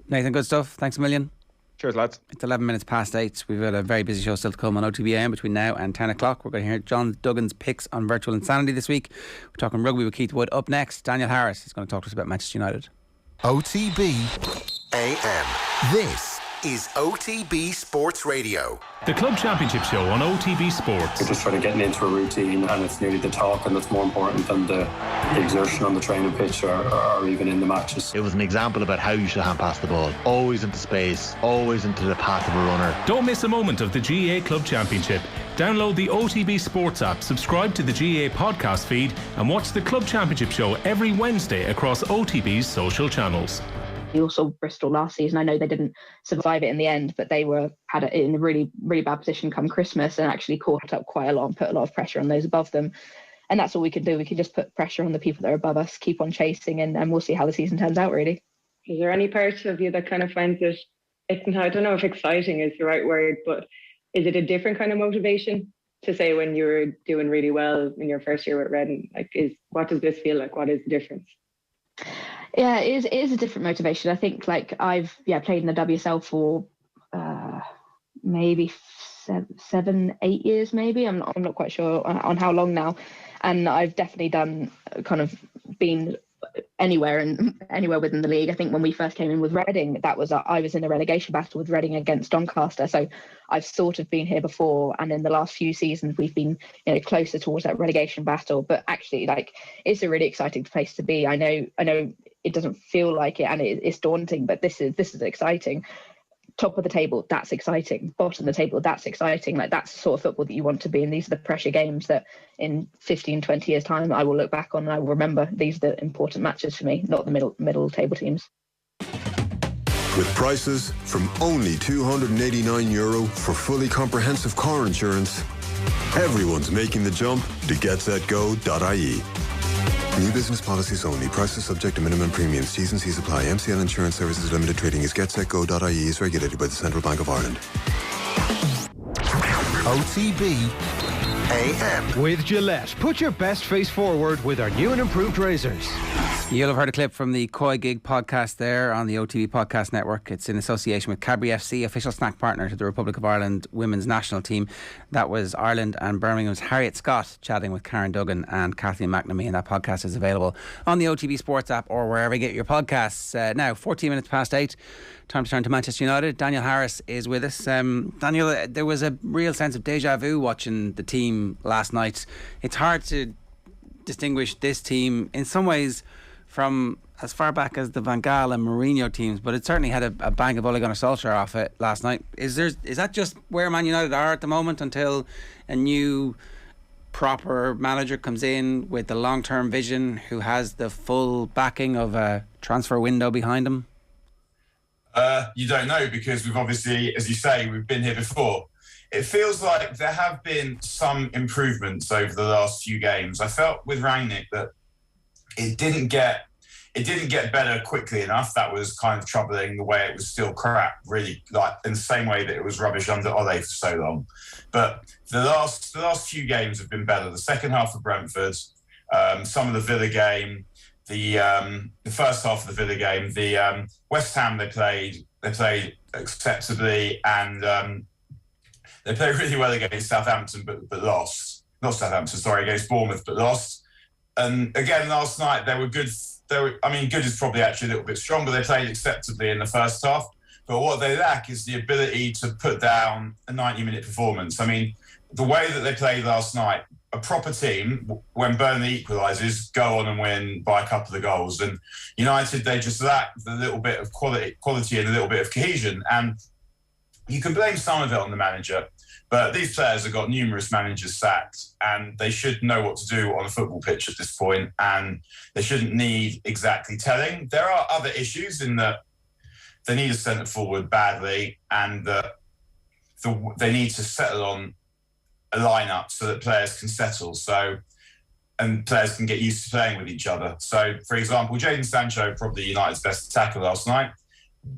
Nathan, good stuff. Thanks a million. Cheers, lads. It's 11 minutes past 8. We've got a very busy show still to come on OTB AM between now and 10 o'clock. We're going to hear John Duggan's picks on virtual insanity this week. We're talking rugby with Keith Wood. Up next, Daniel Harris is going to talk to us about Manchester United. OTB AM. This is OTB Sports Radio. The Club Championship Show on OTB Sports. You're just sort of getting into a routine, and it's nearly the talking that's more important than the exertion on the training pitch or even in the matches. It was an example about how you should hand pass the ball. Always into space, always into the path of a runner. Don't miss a moment of the GA Club Championship. Download the OTB Sports app, subscribe to the GA podcast feed, and watch the Club Championship Show every Wednesday across OTB's social channels. We all saw Bristol last season. I know they didn't survive it in the end, but they had it in a really, really bad position come Christmas and actually caught up quite a lot and put a lot of pressure on those above them. And that's all we can do. We can just put pressure on the people that are above us, keep on chasing, and we'll see how the season turns out, really. Is there any part of you that kind of finds it, I don't know if exciting is the right word, but is it a different kind of motivation to say when you were doing really well in your first year with Redden? What does this feel like? What is the difference? Yeah, it is a different motivation. I think I've played in the WSL for maybe 7-8 years, maybe. I'm not quite sure on how long now, and I've definitely done been anywhere within the league. I think when we first came in with Reading, I was in a relegation battle with Reading against Doncaster, so I've sort of been here before, and in the last few seasons we've been closer towards that relegation battle. But actually, it's a really exciting place to be. I know it doesn't feel like it, and it's daunting, but this is exciting. Top of the table, that's exciting. Bottom of the table, that's exciting. That's the sort of football that you want to be in. These are the pressure games that in 15, 20 years' time I will look back on and I will remember. These are the important matches for me, not the middle table teams. With prices from only €289 for fully comprehensive car insurance, everyone's making the jump to getsetgo.ie. New business policies only. Prices subject to minimum premiums. T's and C's apply. MCL Insurance Services Limited Trading is getsetgo.ie is regulated by the Central Bank of Ireland. OTB AM. With Gillette, put your best face forward with our new and improved razors. You'll have heard a clip from the Koi Gig podcast there on the OTB Podcast Network. It's in association with Cadbury FC, official snack partner to the Republic of Ireland women's national team. That was Ireland and Birmingham's Harriet Scott chatting with Karen Duggan and Kathleen McNamee, and that podcast is available on the OTB Sports app or wherever you get your podcasts. Now, 14 minutes past 8, time to turn to Manchester United. Daniel Harris is with us. Daniel, there was a real sense of deja vu watching the team last night. It's hard to distinguish this team in some ways from as far back as the Van Gaal and Mourinho teams, but it certainly had a bang of Ole Gunnar Solskjaer off it last night. Is that just where Man United are at the moment until a new proper manager comes in with the long-term vision, who has the full backing of a transfer window behind him? You don't know, because we've obviously, as you say, we've been here before. It feels like there have been some improvements over the last few games. I felt with Rangnick that it didn't get better quickly enough. That was kind of troubling, the way it was still crap, really, like in the same way that it was rubbish under Ole for so long. But the last few games have been better. The second half of Brentford, some of the Villa game, the first half of the Villa game, the West Ham they played acceptably, and they played really well against Southampton, but lost. Not Southampton, sorry, against Bournemouth, but lost. And again, last night they were good. Good is probably actually a little bit strong, but they played acceptably in the first half. But what they lack is the ability to put down a 90-minute performance. I mean, the way that they played last night, a proper team, when Burnley equalises, go on and win by a couple of goals. And United, they just lack a little bit of quality and a little bit of cohesion. And you can blame some of it on the manager, but these players have got numerous managers sacked, and they should know what to do on a football pitch at this point, and they shouldn't need exactly telling. There are other issues in that they need a centre forward badly, and that they need to settle on a lineup so that players can settle, and players can get used to playing with each other. So, for example, Jadon Sancho, probably United's best attacker last night.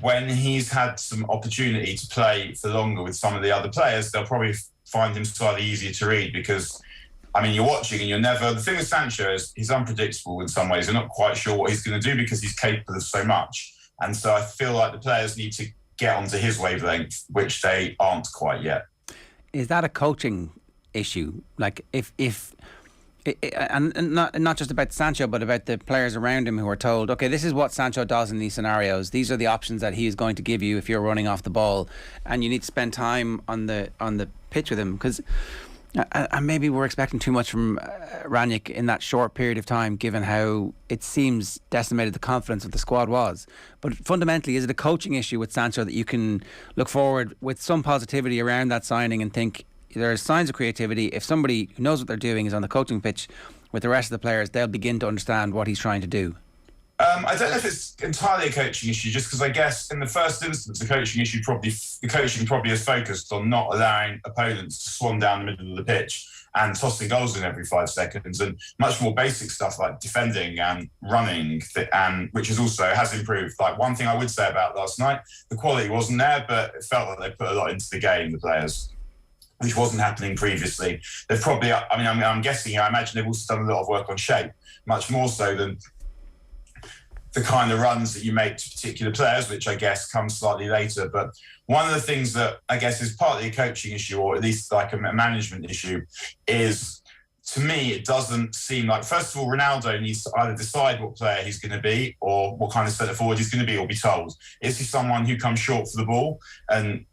When he's had some opportunity to play for longer with some of the other players, they'll probably find him slightly easier to read, because, I mean, you're watching and you're never... The thing with Sancho is he's unpredictable in some ways. You're not quite sure what he's going to do because he's capable of so much. And so I feel like the players need to get onto his wavelength, which they aren't quite yet. Is that a coaching issue? Like, and not just about Sancho, but about the players around him who are told, okay, this is what Sancho does in these scenarios. These are the options that he is going to give you if you're running off the ball, and you need to spend time on the pitch with him. Because and maybe we're expecting too much from Rangnick in that short period of time, given how it seems decimated the confidence of the squad was. But fundamentally, is it a coaching issue with Sancho that you can look forward with some positivity around that signing and think, there are signs of creativity? If somebody who knows what they're doing is on the coaching pitch with the rest of the players, they'll begin to understand what he's trying to do. I don't know if it's entirely a coaching issue, just because I guess in the first instance, the coaching probably is focused on not allowing opponents to swan down the middle of the pitch and tossing goals in every 5 seconds, and much more basic stuff like defending and running, and which has improved. Like, one thing I would say about last night, the quality wasn't there, but it felt like they put a lot into the game, the players, which wasn't happening previously. They've probably, I'm guessing, I imagine they've also done a lot of work on shape, much more so than the kind of runs that you make to particular players, which I guess comes slightly later. But one of the things that I guess is partly a coaching issue, or at least like a management issue, is, to me, it doesn't seem like, first of all, Ronaldo needs to either decide what player he's going to be or what kind of centre forward he's going to be, or be told. Is he someone who comes short for the ball and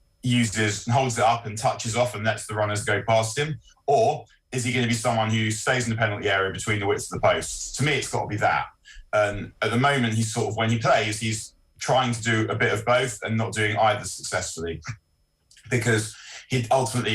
holds it up and touches off and lets the runners go past him? Or is he going to be someone who stays in the penalty area between the widths of the posts? To me, it's got to be that. And at the moment, he's sort of, when he plays, he's trying to do a bit of both and not doing either successfully, because he ultimately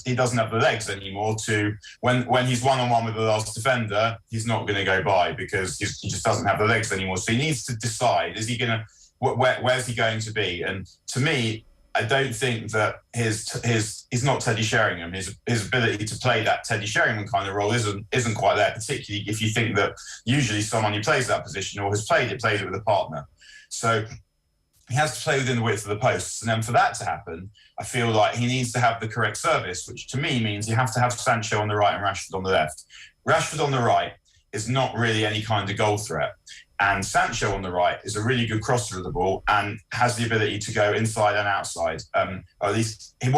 he doesn't have the legs anymore to, when he's one-on-one with the last defender, he's not going to go by, because he just doesn't have the legs anymore. So he needs to decide, is he going to, where's he going to be? And to me, I don't think that he's not Teddy Sheringham. His ability to play that Teddy Sheringham kind of role isn't quite there, particularly if you think that usually someone who plays that position or has played it with a partner. So he has to play within the width of the posts. And then for that to happen, I feel like he needs to have the correct service, which to me means you have to have Sancho on the right and Rashford on the left. Rashford on the right is not really any kind of goal threat. And Sancho on the right is a really good crosser of the ball and has the ability to go inside and outside. Or at least he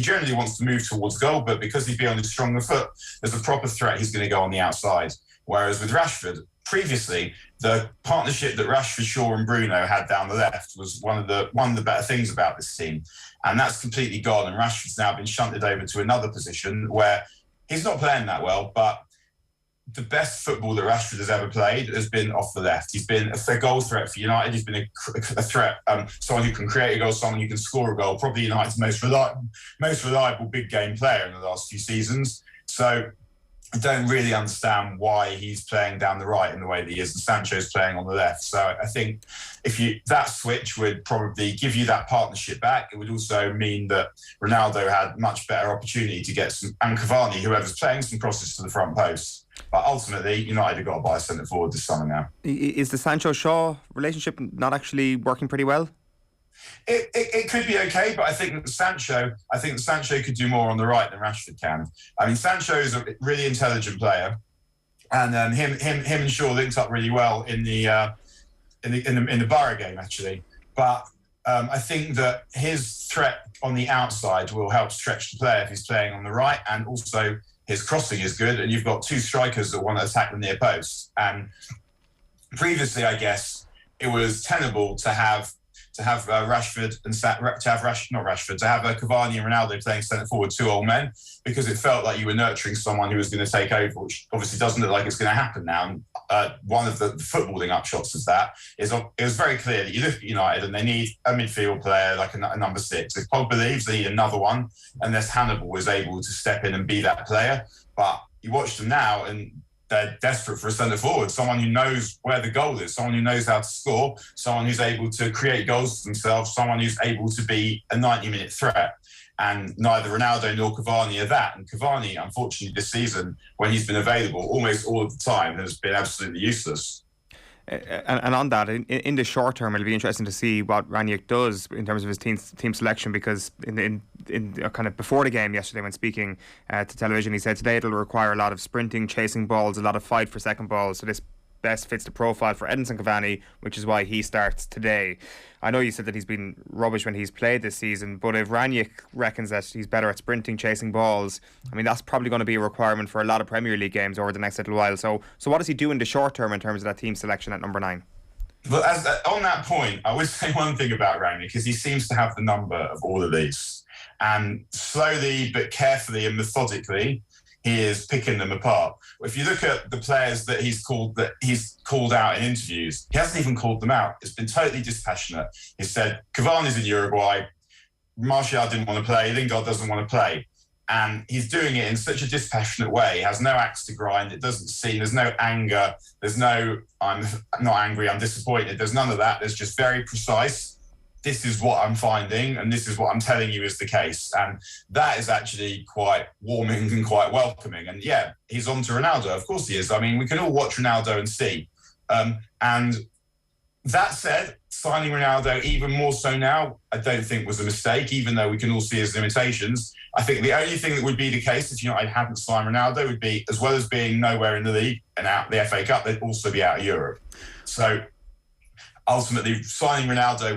generally wants to move towards goal, but because he's beyond his stronger foot, there's a proper threat he's going to go on the outside. Whereas with Rashford, previously, the partnership that Rashford, Shaw and Bruno had down the left was one of the better things about this team. And that's completely gone. And Rashford's now been shunted over to another position where he's not playing that well, but the best football that Rashford has ever played has been off the left. He's been a goal threat for United. He's been a threat, someone who can create a goal, someone who can score a goal, probably United's most reliable big game player in the last few seasons. So I don't really understand why he's playing down the right in the way that he is, and Sancho's playing on the left. So I think that switch would probably give you that partnership back. It would also mean that Ronaldo had much better opportunity to get and Cavani, whoever's playing, some crosses to the front post. But ultimately, United have got to buy a centre forward this summer now. Is the Sancho-Shaw relationship not actually working pretty well? It could be okay, but I think that Sancho could do more on the right than Rashford can. I mean, Sancho is a really intelligent player, and him and Shaw linked up really well in the Borough game actually. But I think that his threat on the outside will help stretch the player if he's playing on the right, and also his crossing is good. And you've got two strikers that want to attack the near post. And previously, I guess it was tenable to have Rashford and to have Cavani and Ronaldo playing centre forward, two old men, because it felt like you were nurturing someone who was going to take over, which obviously doesn't look like it's going to happen now. One of the footballing upshots of that is it was very clear that you look at United and they need a midfield player like a number 6. If Pogba leaves, they need another one, unless Hannibal was able to step in and be that player. But you watch them now and they're desperate for a centre forward, someone who knows where the goal is, someone who knows how to score, someone who's able to create goals for themselves, someone who's able to be a 90-minute threat. And neither Ronaldo nor Cavani are that. And Cavani, unfortunately, this season, when he's been available almost all of the time, has been absolutely useless. And on that, in the short term, it'll be interesting to see what Rangnick does in terms of his team selection, because in kind of before the game yesterday, when speaking to television, he said today it'll require a lot of sprinting, chasing balls, a lot of fight for second balls. So this best fits the profile for Edinson Cavani, which is why he starts today. I know you said that he's been rubbish when he's played this season, but if Rangnick reckons that he's better at sprinting, chasing balls, I mean, that's probably going to be a requirement for a lot of Premier League games over the next little while. So what does he do in the short term in terms of that team selection at number 9? But on that point, I would say one thing about Rooney, because he seems to have the number of all of these. And slowly but carefully and methodically, he is picking them apart. If you look at the players that he's called out in interviews, he hasn't even called them out. It's been totally dispassionate. He said, Cavani's in Uruguay, Martial didn't want to play, Lingard doesn't want to play. And he's doing it in such a dispassionate way. He has no axe to grind. It doesn't seem, there's no anger. There's no, I'm not angry, I'm disappointed. There's none of that. There's just very precise. This is what I'm finding, and this is what I'm telling you is the case. And that is actually quite warming and quite welcoming. And yeah, he's on to Ronaldo. Of course he is. I mean, we can all watch Ronaldo and see. And that said, signing Ronaldo even more so now, I don't think was a mistake, even though we can all see his limitations. I think the only thing that would be the case if United hadn't signed Ronaldo would be, as well as being nowhere in the league and out the FA Cup, they'd also be out of Europe. So ultimately, signing Ronaldo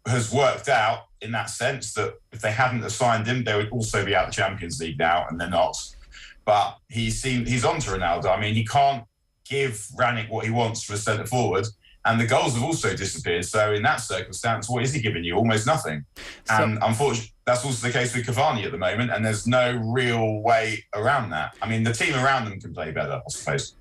has worked out in that sense that if they hadn't signed him, they would also be out of the Champions League now, and they're not. But he's on to Ronaldo. I mean, he can't give Rangnick what he wants for a centre forward, and the goals have also disappeared. So in that circumstance, what is he giving you? Almost nothing. And unfortunately, that's also the case with Cavani at the moment, and there's no real way around that. I mean, the team around them can play better, I suppose.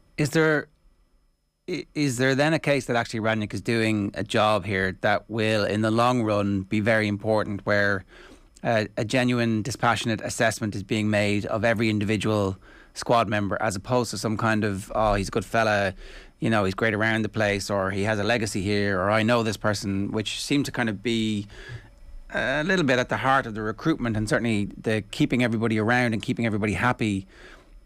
Is there then a case that actually Rangnick is doing a job here that will, in the long run, be very important, where a genuine, dispassionate assessment is being made of every individual squad member, as opposed to some kind of, oh, he's a good fella, you know, he's great around the place, or he has a legacy here, or I know this person, which seem to kind of be a little bit at the heart of the recruitment, and certainly the keeping everybody around and keeping everybody happy.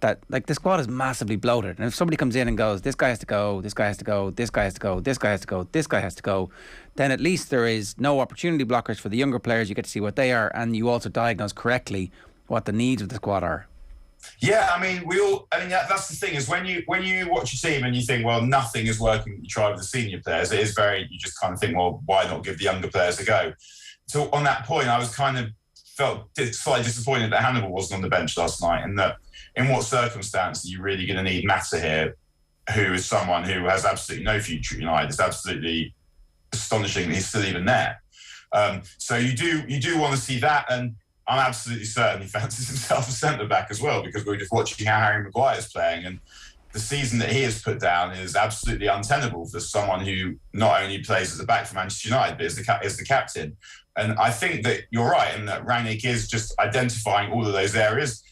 That, like, the squad is massively bloated, and if somebody comes in and goes, this guy has to go, this guy has to go, this guy has to go, this guy has to go, this guy has to go, then at least there is no opportunity blockers for the younger players. You get to see what they are, and you also diagnose correctly what the needs of the squad are. Yeah, I mean, that's the thing, is when you watch a team and you think, well, nothing is working, you try with the senior players, you just kind of think, well, why not give the younger players a go? So on that point, I was felt slightly disappointed that Hannibal wasn't on the bench last night, and that in what circumstance are you really going to need Mata here, who is someone who has absolutely no future at United? It's absolutely astonishing that he's still even there. So you do want to see that, and I'm absolutely certain he fancies himself a centre-back as well, because we're just watching how Harry Maguire's playing, and the season that he has put down is absolutely untenable for someone who not only plays as a back for Manchester United, but is the captain. And I think that you're right in that Rangnick is just identifying all of those areas.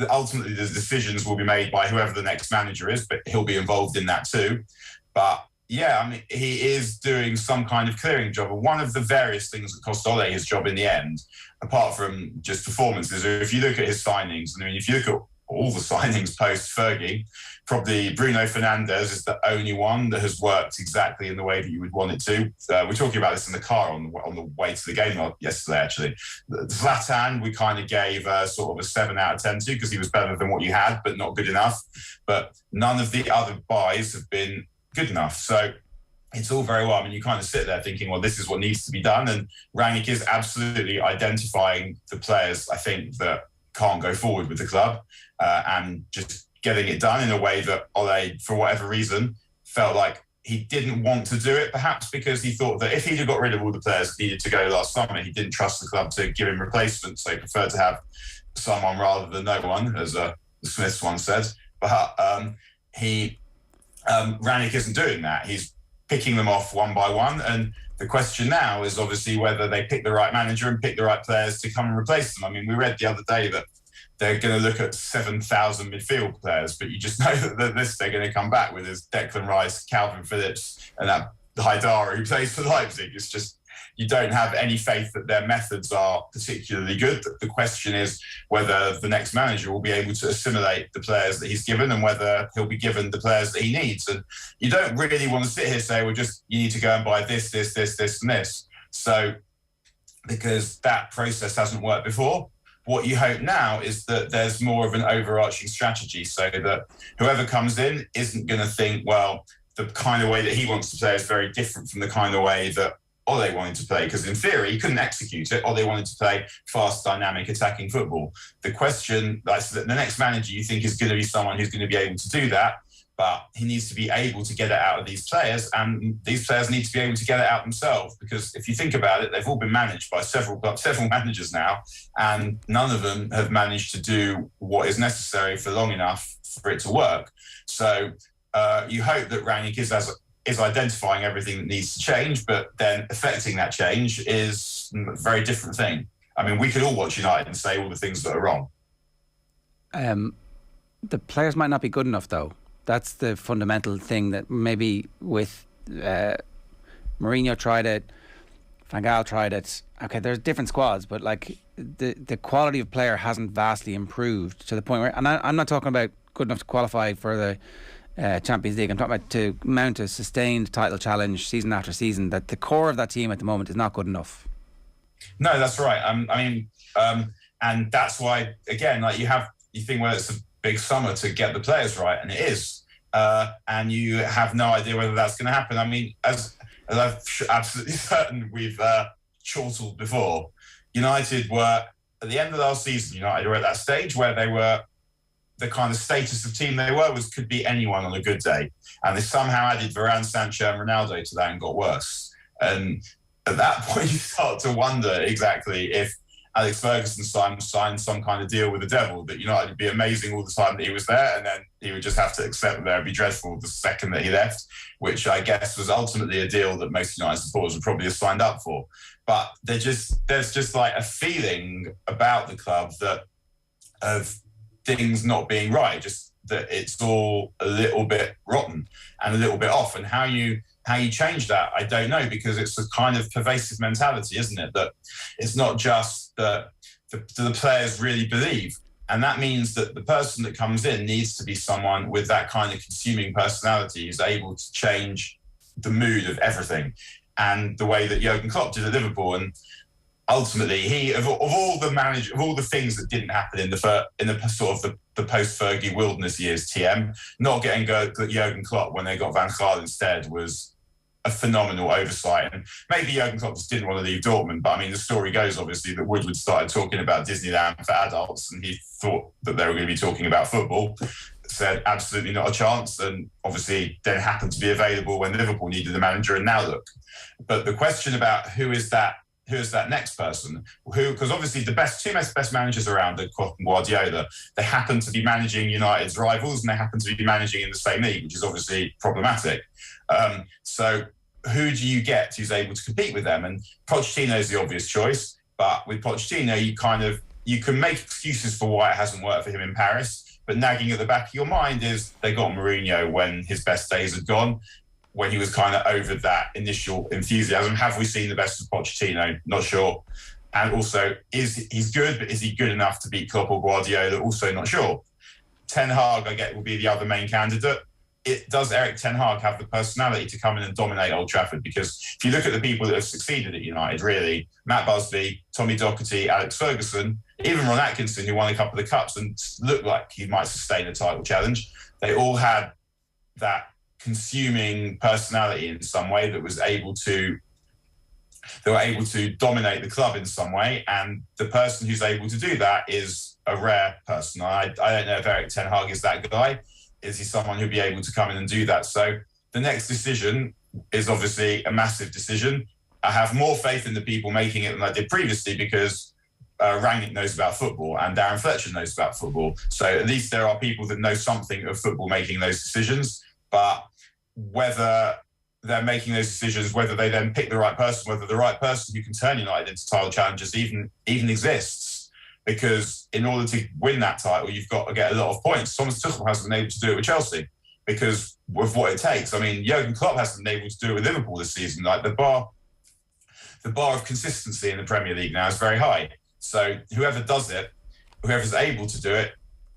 ultimately the decisions will be made by whoever the next manager is, but he'll be involved in that too. But yeah, I mean, he is doing some kind of clearing job. And one of the various things that cost Ole his job in the end, apart from just performances, if you look at his signings, I mean, if you look at all the signings post-Fergie, probably Bruno Fernandes is the only one that has worked exactly in the way that you would want it to. We're talking about this in the car on the way to the game yesterday, actually. Zlatan, we kind of gave sort of a 7 out of 10 to, because he was better than what you had, but not good enough. But none of the other buys have been good enough. So it's all very well. I mean, you kind of sit there thinking, well, this is what needs to be done. And Rangnick is absolutely identifying the players, I think, that can't go forward with the club, and just getting it done in a way that Ole, for whatever reason, felt like he didn't want to do it, perhaps because he thought that if he'd have got rid of all the players that needed to go last summer, he didn't trust the club to give him replacements, so he preferred to have someone rather than no one, as the Smiths once said. But Rangnick isn't doing that. He's picking them off one by one, and the question now is obviously whether they pick the right manager and pick the right players to come and replace them. I mean, we read the other day that they're going to look at 7,000 midfield players, but you just know that the list they're going to come back with is Declan Rice, Calvin Phillips, and that Haidara who plays for Leipzig. It's just, you don't have any faith that their methods are particularly good. The question is whether the next manager will be able to assimilate the players that he's given, and whether he'll be given the players that he needs. And you don't really want to sit here and say, well, just you need to go and buy this, and this. So, because that process hasn't worked before, what you hope now is that there's more of an overarching strategy, so that whoever comes in isn't going to think, well, the kind of way that he wants to play is very different from the kind of way that Ole wanted to play, because in theory he couldn't execute it. Ole wanted to play fast, dynamic, attacking football. The question, the next manager you think is going to be someone who's going to be able to do that, but he needs to be able to get it out of these players, and these players need to be able to get it out themselves, because if you think about it, they've all been managed by several managers now, and none of them have managed to do what is necessary for long enough for it to work. So you hope that Rangnick is identifying everything that needs to change, but then affecting that change is a very different thing. I mean, we could all watch United and say all the things that are wrong. The players might not be good enough, though. That's the fundamental thing, that maybe with Mourinho tried it, Van Gaal tried it. Okay, there's different squads, but like the quality of player hasn't vastly improved to the point where, and I'm not talking about good enough to qualify for the Champions League. I'm talking about to mount a sustained title challenge season after season, that the core of that team at the moment is not good enough. No, that's right. And that's why, again, like you think, well, it's a big summer to get the players right, and it is. And you have no idea whether that's going to happen. I mean, as I'm absolutely certain we've chortled before, United were, at the end of last season, United were at that stage where they were, the kind of status of team they were could be anyone on a good day. And they somehow added Varane, Sancho and Ronaldo to that and got worse. And at that point, you start to wonder exactly if Alex Ferguson signed some kind of deal with the devil, that United would be amazing all the time that he was there, and then he would just have to accept that they would be dreadful the second that he left, which I guess was ultimately a deal that most United supporters would probably have signed up for. But there's just like a feeling about the club that of things not being right, just that it's all a little bit rotten and a little bit off. And how you change that, I don't know, because it's a kind of pervasive mentality, isn't it? That it's not just that the players really believe. And that means that the person that comes in needs to be someone with that kind of consuming personality who's able to change the mood of everything. And the way that Jurgen Klopp did at Liverpool. And ultimately, he of all the things that didn't happen in the sort of the post-Fergie wilderness years, TM, not getting Jurgen Klopp when they got Van Gaal instead was a phenomenal oversight. And maybe Jurgen Klopp just didn't want to leave Dortmund, but I mean, the story goes obviously that Woodward started talking about Disneyland for adults, and he thought that they were going to be talking about football. Said absolutely not a chance, and obviously then happened to be available when Liverpool needed a manager, and now look. But the question about who is that next person? Because obviously the two best managers around are Klopp and Guardiola. They happen to be managing United's rivals, and they happen to be managing in the same league, which is obviously problematic. So who do you get who's able to compete with them? And Pochettino is the obvious choice, but with Pochettino, you can make excuses for why it hasn't worked for him in Paris, but nagging at the back of your mind is they got Mourinho when his best days had gone, when he was kind of over that initial enthusiasm. Have we seen the best of Pochettino? Not sure. And also, he's good, but is he good enough to beat Klopp or Guardiola? Also not sure. Ten Hag, I get, will be the other main candidate. Does Eric Ten Hag have the personality to come in and dominate Old Trafford? Because if you look at the people that have succeeded at United, really, Matt Busby, Tommy Docherty, Alex Ferguson, even Ron Atkinson, who won a couple of cups and looked like he might sustain a title challenge, they all had that consuming personality in some way that was able to dominate the club in some way. And the person who's able to do that is a rare person. I don't know if Eric Ten Hag is that guy. Is he someone who'll be able to come in and do that? So the next decision is obviously a massive decision. I have more faith in the people making it than I did previously because Rangnick knows about football and Darren Fletcher knows about football. So at least there are people that know something of football making those decisions. But whether they're making those decisions, whether they then pick the right person, whether the right person who can turn United into title challengers even exists. Because in order to win that title, you've got to get a lot of points. Thomas Tuchel hasn't been able to do it with Chelsea because of what it takes. I mean, Jurgen Klopp hasn't been able to do it with Liverpool this season. Like the bar of consistency in the Premier League now is very high. So whoever does it, whoever's able to do it,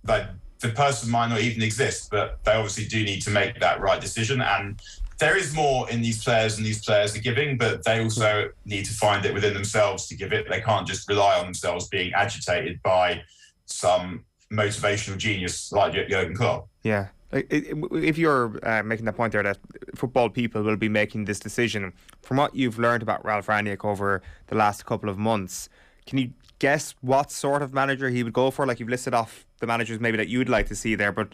like the person might not even exist, but they obviously do need to make that right decision. And there is more in these players than these players are giving, but they also need to find it within themselves to give it. They can't just rely on themselves being agitated by some motivational genius like Jurgen Klopp. Yeah. If you're making the point there that football people will be making this decision, from what you've learned about Ralph Rangnick over the last couple of months, can you guess what sort of manager he would go for? Like, you've listed off the managers maybe that you'd like to see there, but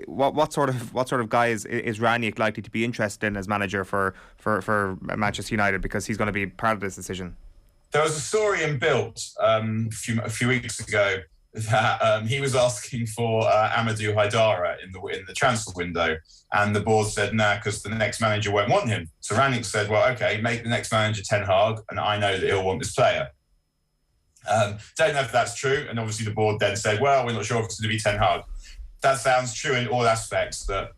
what sort of guy is Rangnick likely to be interested in as manager for Manchester United, because he's going to be part of this decision? There was a story in Bild a few weeks ago that he was asking for Amadou Haidara in the transfer window, and the board said no, because the next manager won't want him. So Rangnick said, well, okay, make the next manager Ten Hag, and I know that he'll want this player. Don't know if that's true, and obviously the board then said, well, we're not sure if it's going to be Ten Hag. That sounds true in all aspects, that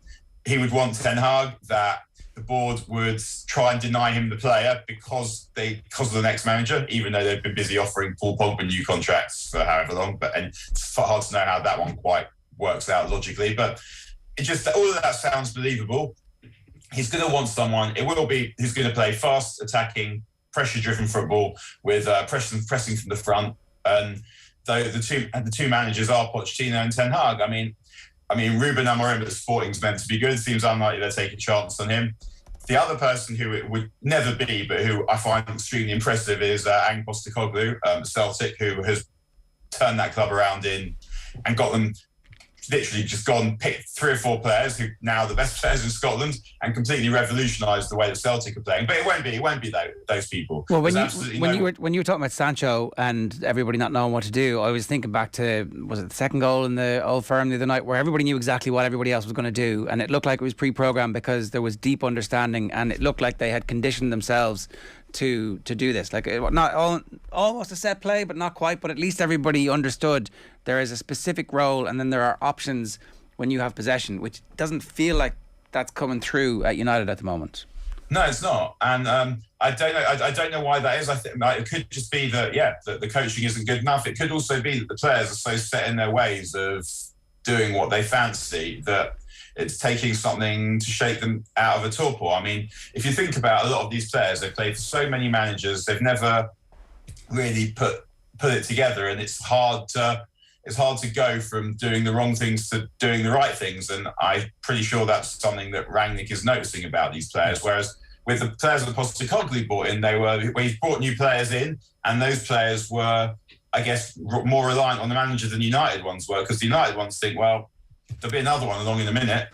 he would want Ten Hag, that the board would try and deny him the player because of the next manager, even though they've been busy offering Paul Pogba new contracts for however long. And it's hard to know how that one quite works out logically. But it just, all of that sounds believable. He's going to want someone. It will be who's going to play fast, attacking, pressure-driven football with pressing from the front. And the two managers are Pochettino and Ten Hag. I mean, Ruben Amorim at Sporting's meant to be good. It seems unlikely they'll take a chance on him. The other person who it would never be, but who I find extremely impressive, is Ange Postecoglou, Celtic, who has turned that club around and got them literally just gone picked 3 or 4 players who now are the best players in Scotland and completely revolutionised the way that Celtic are playing. But it won't be those people. Well, when you were talking about Sancho and everybody not knowing what to do, I was thinking back to, was it the second goal in the Old Firm the other night, where everybody knew exactly what everybody else was going to do, and it looked like it was pre-programmed because there was deep understanding, and it looked like they had conditioned themselves to do this. Like, not almost a set play, but not quite. But at least everybody understood there is a specific role, and then there are options when you have possession, which doesn't feel like that's coming through at United at the moment. No, it's not, and I don't know why that is. I think it could just be that the coaching isn't good enough. It could also be that the players are so set in their ways of doing what they fancy that it's taking something to shake them out of a torpor. I mean, if you think about a lot of these players, they've played for so many managers, they've never really put it together, and it's hard to go from doing the wrong things to doing the right things. And I'm pretty sure that's something that Rangnick is noticing about these players. Whereas with the players that Postecoglou brought in, he's brought new players in, and those players were, I guess, more reliant on the manager than United ones were, because the United ones think, well, there'll be another one along in a minute.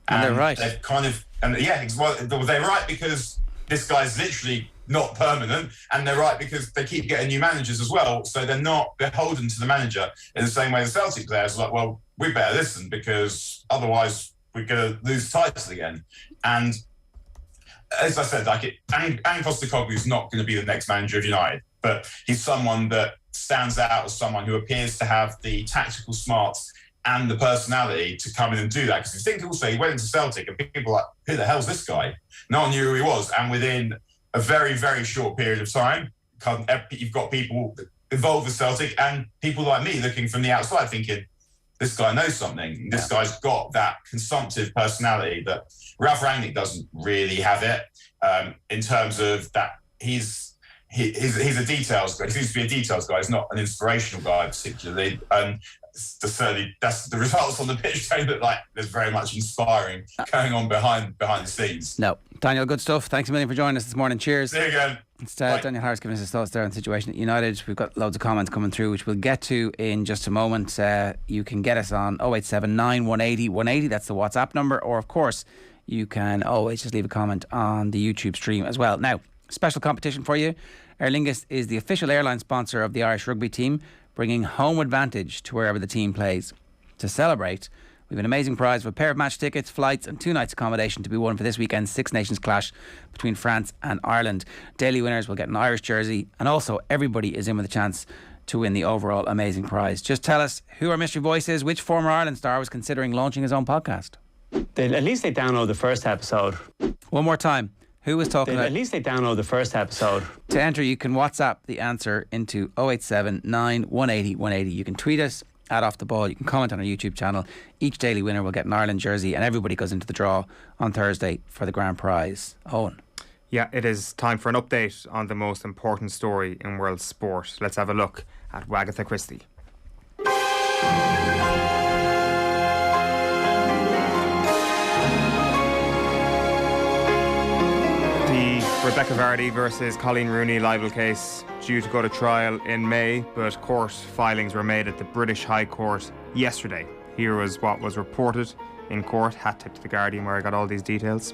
And they're right. They're they're right because this guy's literally not permanent, and they're right because they keep getting new managers as well, so they're not beholden to the manager in the same way the Celtic players are like, well, we better listen because otherwise we're going to lose titles again. And as I said, Ange Postecoglou is not going to be the next manager of United, but he's someone that stands out as someone who appears to have the tactical smarts and the personality to come in and do that. Because you think also he went into Celtic and people were like, who the hell's this guy? No one knew who he was. And within a very, very short period of time, you've got people involved with Celtic and people like me looking from the outside thinking, this guy knows something. This guy's got that consumptive personality that Ralph Rangnick doesn't really have it, in terms of that he's a details guy. He seems to be a details guy. He's not an inspirational guy particularly. Certainly, that's the results on the pitch don't look like there's very much inspiring going on behind the scenes. No. Daniel, good stuff. Thanks a million for joining us this morning. Cheers. See you again. It's Daniel Harris giving us his thoughts there on the situation at United. We've got loads of comments coming through, which we'll get to in just a moment. You can get us on 0879 180 180. That's the WhatsApp number. Or, of course, you can always just leave a comment on the YouTube stream as well. Now, special competition for you. Aer Lingus is the official airline sponsor of the Irish rugby team, bringing home advantage to wherever the team plays. To celebrate, we have an amazing prize of a pair of match tickets, flights and 2 nights accommodation to be won for this weekend's Six Nations clash between France and Ireland. Daily winners will get an Irish jersey, and also everybody is in with a chance to win the overall amazing prize. Just tell us who our mystery voice is, which former Ireland star was considering launching his own podcast. At least they download the first episode. One more time. Who was talking about? At least they download the first episode. To enter, you can WhatsApp the answer into 0879 180 180. You can tweet us at Off The Ball. You can comment on our YouTube channel. Each daily winner will get an Ireland jersey, and everybody goes into the draw on Thursday for the grand prize. Eoin. Yeah, it is time for an update on the most important story in world sport. Let's have a look at Wagatha Christie. Rebecca Vardy versus Colleen Rooney libel case due to go to trial in May, but court filings were made at the British High Court yesterday. Here was what was reported in court. Hat tip to The Guardian, where I got all these details.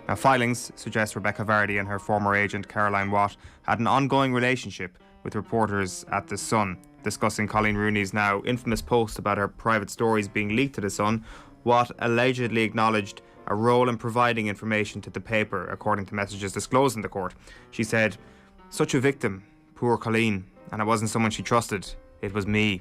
Now, filings suggest Rebecca Vardy and her former agent Caroline Watt had an ongoing relationship with reporters at The Sun. Discussing Colleen Rooney's now infamous post about her private stories being leaked to The Sun, Watt allegedly acknowledged a role in providing information to the paper, according to messages disclosed in the court. She said, "Such a victim, poor Colleen, and it wasn't someone she trusted, it was me."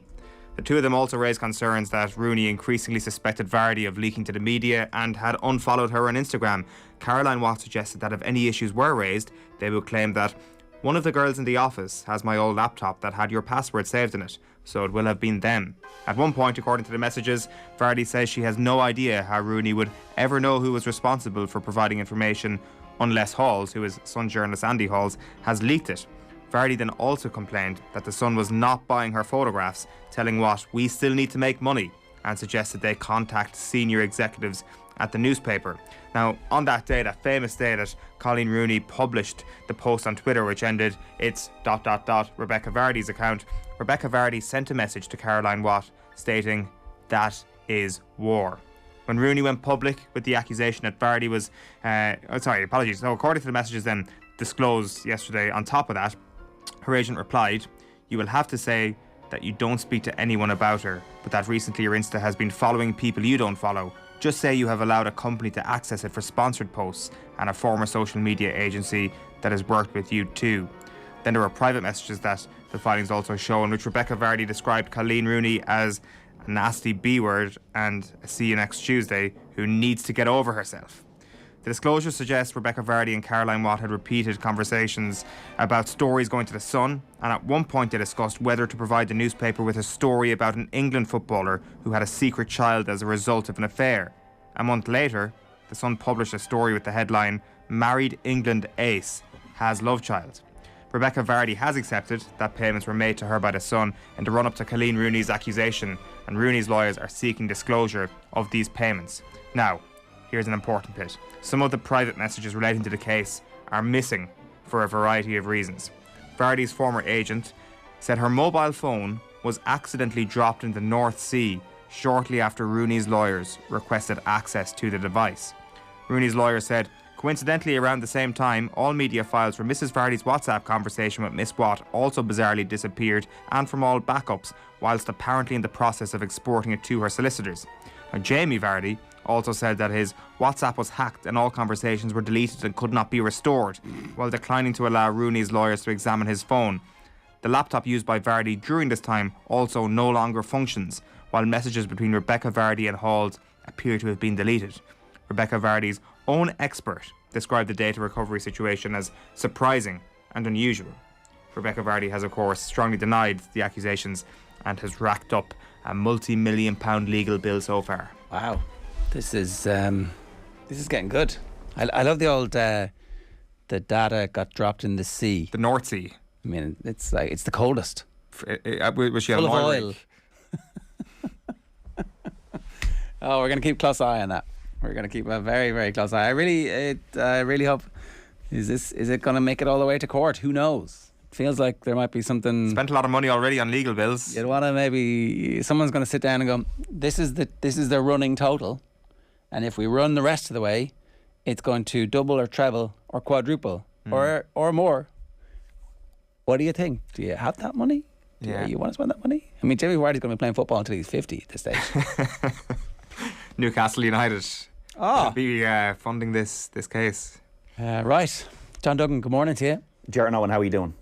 The two of them also raised concerns that Rooney increasingly suspected Vardy of leaking to the media and had unfollowed her on Instagram. Caroline Watt suggested that if any issues were raised, they would claim that one of the girls in the office has my old laptop that had your password saved in it, so it will have been them. At one point, according to the messages, Vardy says she has no idea how Rooney would ever know who was responsible for providing information unless Halls, who is Sun journalist Andy Halls, has leaked it. Vardy then also complained that the Sun was not buying her photographs, telling Watt, "We still need to make money," and suggested they contact senior executives at the newspaper. Now, on that day, that famous day that Colleen Rooney published the post on Twitter, which ended, "It's ... Rebecca Vardy's account," Rebecca Vardy sent a message to Caroline Watt stating, "That is war." When Rooney went public with the accusation that Vardy was... So according to the messages then disclosed yesterday, on top of that, her agent replied, "You will have to say that you don't speak to anyone about her, but that recently your Insta has been following people you don't follow. Just say you have allowed a company to access it for sponsored posts and a former social media agency that has worked with you too." Then there were private messages that the filings also show, in which Rebecca Vardy described Colleen Rooney as a nasty B-word and a "see you next Tuesday" who needs to get over herself. The disclosure suggests Rebecca Vardy and Caroline Watt had repeated conversations about stories going to The Sun, and at one point they discussed whether to provide the newspaper with a story about an England footballer who had a secret child as a result of an affair. A month later, The Sun published a story with the headline, "Married England Ace Has Love Child." Rebecca Vardy has accepted that payments were made to her by The Sun in the run-up to Colleen Rooney's accusation, and Rooney's lawyers are seeking disclosure of these payments. Now, here's an important bit. Some of the private messages relating to the case are missing for a variety of reasons. Vardy's former agent said her mobile phone was accidentally dropped in the North Sea shortly after Rooney's lawyers requested access to the device. Rooney's lawyer said, coincidentally around the same time, all media files from Mrs. Vardy's WhatsApp conversation with Miss Watt also bizarrely disappeared, and from all backups, whilst apparently in the process of exporting it to her solicitors. Now, Jamie Vardy also said that his WhatsApp was hacked and all conversations were deleted and could not be restored, while declining to allow Rooney's lawyers to examine his phone. The laptop used by Vardy during this time also no longer functions, while messages between Rebecca Vardy and Halls appear to have been deleted. Rebecca Vardy's own expert described the data recovery situation as surprising and unusual. Rebecca Vardy has, of course, strongly denied the accusations and has racked up a multi-million-pound legal bill so far. Wow, this is getting good. I love the old the data got dropped in the sea, the North Sea. I mean, it's the coldest. Was she full of oil? Oh, we're going to keep close eye on that. We're going to keep a very, very close eye. I really hope. Is it going to make it all the way to court? Who knows? It feels like there might be something. Spent a lot of money already on legal bills. You'd want to maybe someone's going to sit down and go, this is the running total, and if we run the rest of the way, it's going to double or treble or quadruple or more. What do you think? Do you have that money? Yeah. You want to spend that money? I mean, Jamie Vardy's going to be playing football until he's 50 at this stage. Newcastle United. Oh. Will be funding this case. Right. John Duggan, good morning to you. Jared Owen, how are you doing?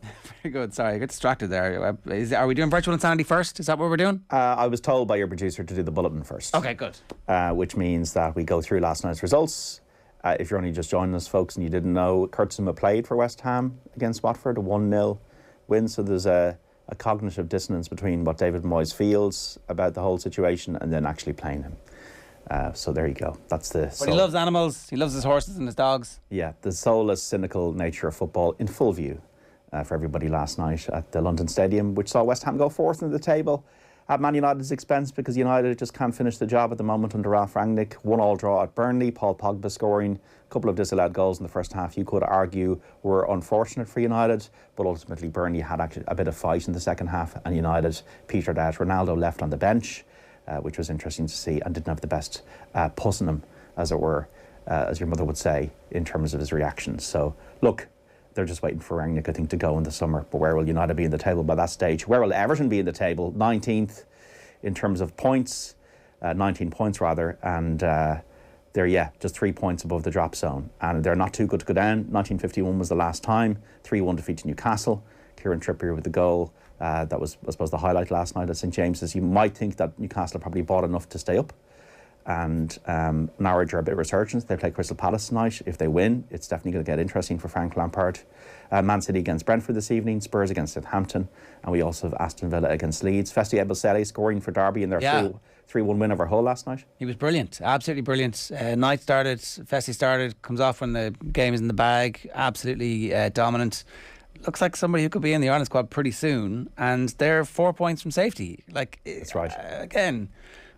Very good. Sorry, I got distracted there. Are we doing virtual insanity first? Is that what we're doing? I was told by your producer to do the bulletin first. Okay, good. Which means that we go through last night's results. If you're only just joining us, folks, and you didn't know, Kurt Zouma played for West Ham against Watford, a 1-0 win. So there's a cognitive dissonance between what David Moyes feels about the whole situation and then actually playing him. So there you go. That's the. But he loves animals. He loves his horses and his dogs. Yeah, the soulless, cynical nature of football in full view for everybody last night at the London Stadium, which saw West Ham go fourth in the table at Man United's expense because United just can't finish the job at the moment under Ralph Rangnick. 1-1 draw at Burnley. Paul Pogba scoring a couple of disallowed goals in the first half. You could argue were unfortunate for United, but ultimately Burnley had actually a bit of fight in the second half, and United petered out. Ronaldo left on the bench. Which was interesting to see, and didn't have the best puss in him, as it were, as your mother would say, in terms of his reactions. So, look, they're just waiting for Rangnick, I think, to go in the summer. But where will United be in the table by that stage? Where will Everton be in the table? 19th in terms of points, 19 points rather, and they're, just 3 points above the drop zone. And they're not too good to go down. 1951 was the last time, 3-1 defeat to Newcastle. Kieran Trippier with the goal. That was, I suppose, the highlight last night at St James's. You might think that Newcastle probably bought enough to stay up. And Norwich are a bit of resurgence. They play Crystal Palace tonight. If they win, it's definitely going to get interesting for Frank Lampard. Man City against Brentford this evening. Spurs against Southampton. And we also have Aston Villa against Leeds. Festi Ebosele scoring for Derby in their 3-1 win over Hull last night. He was brilliant. Absolutely brilliant. Night started. Festi started. Comes off when the game is in the bag. Absolutely dominant. Looks like somebody who could be in the Ireland squad pretty soon, and they're 4 points from safety. That's right. Again,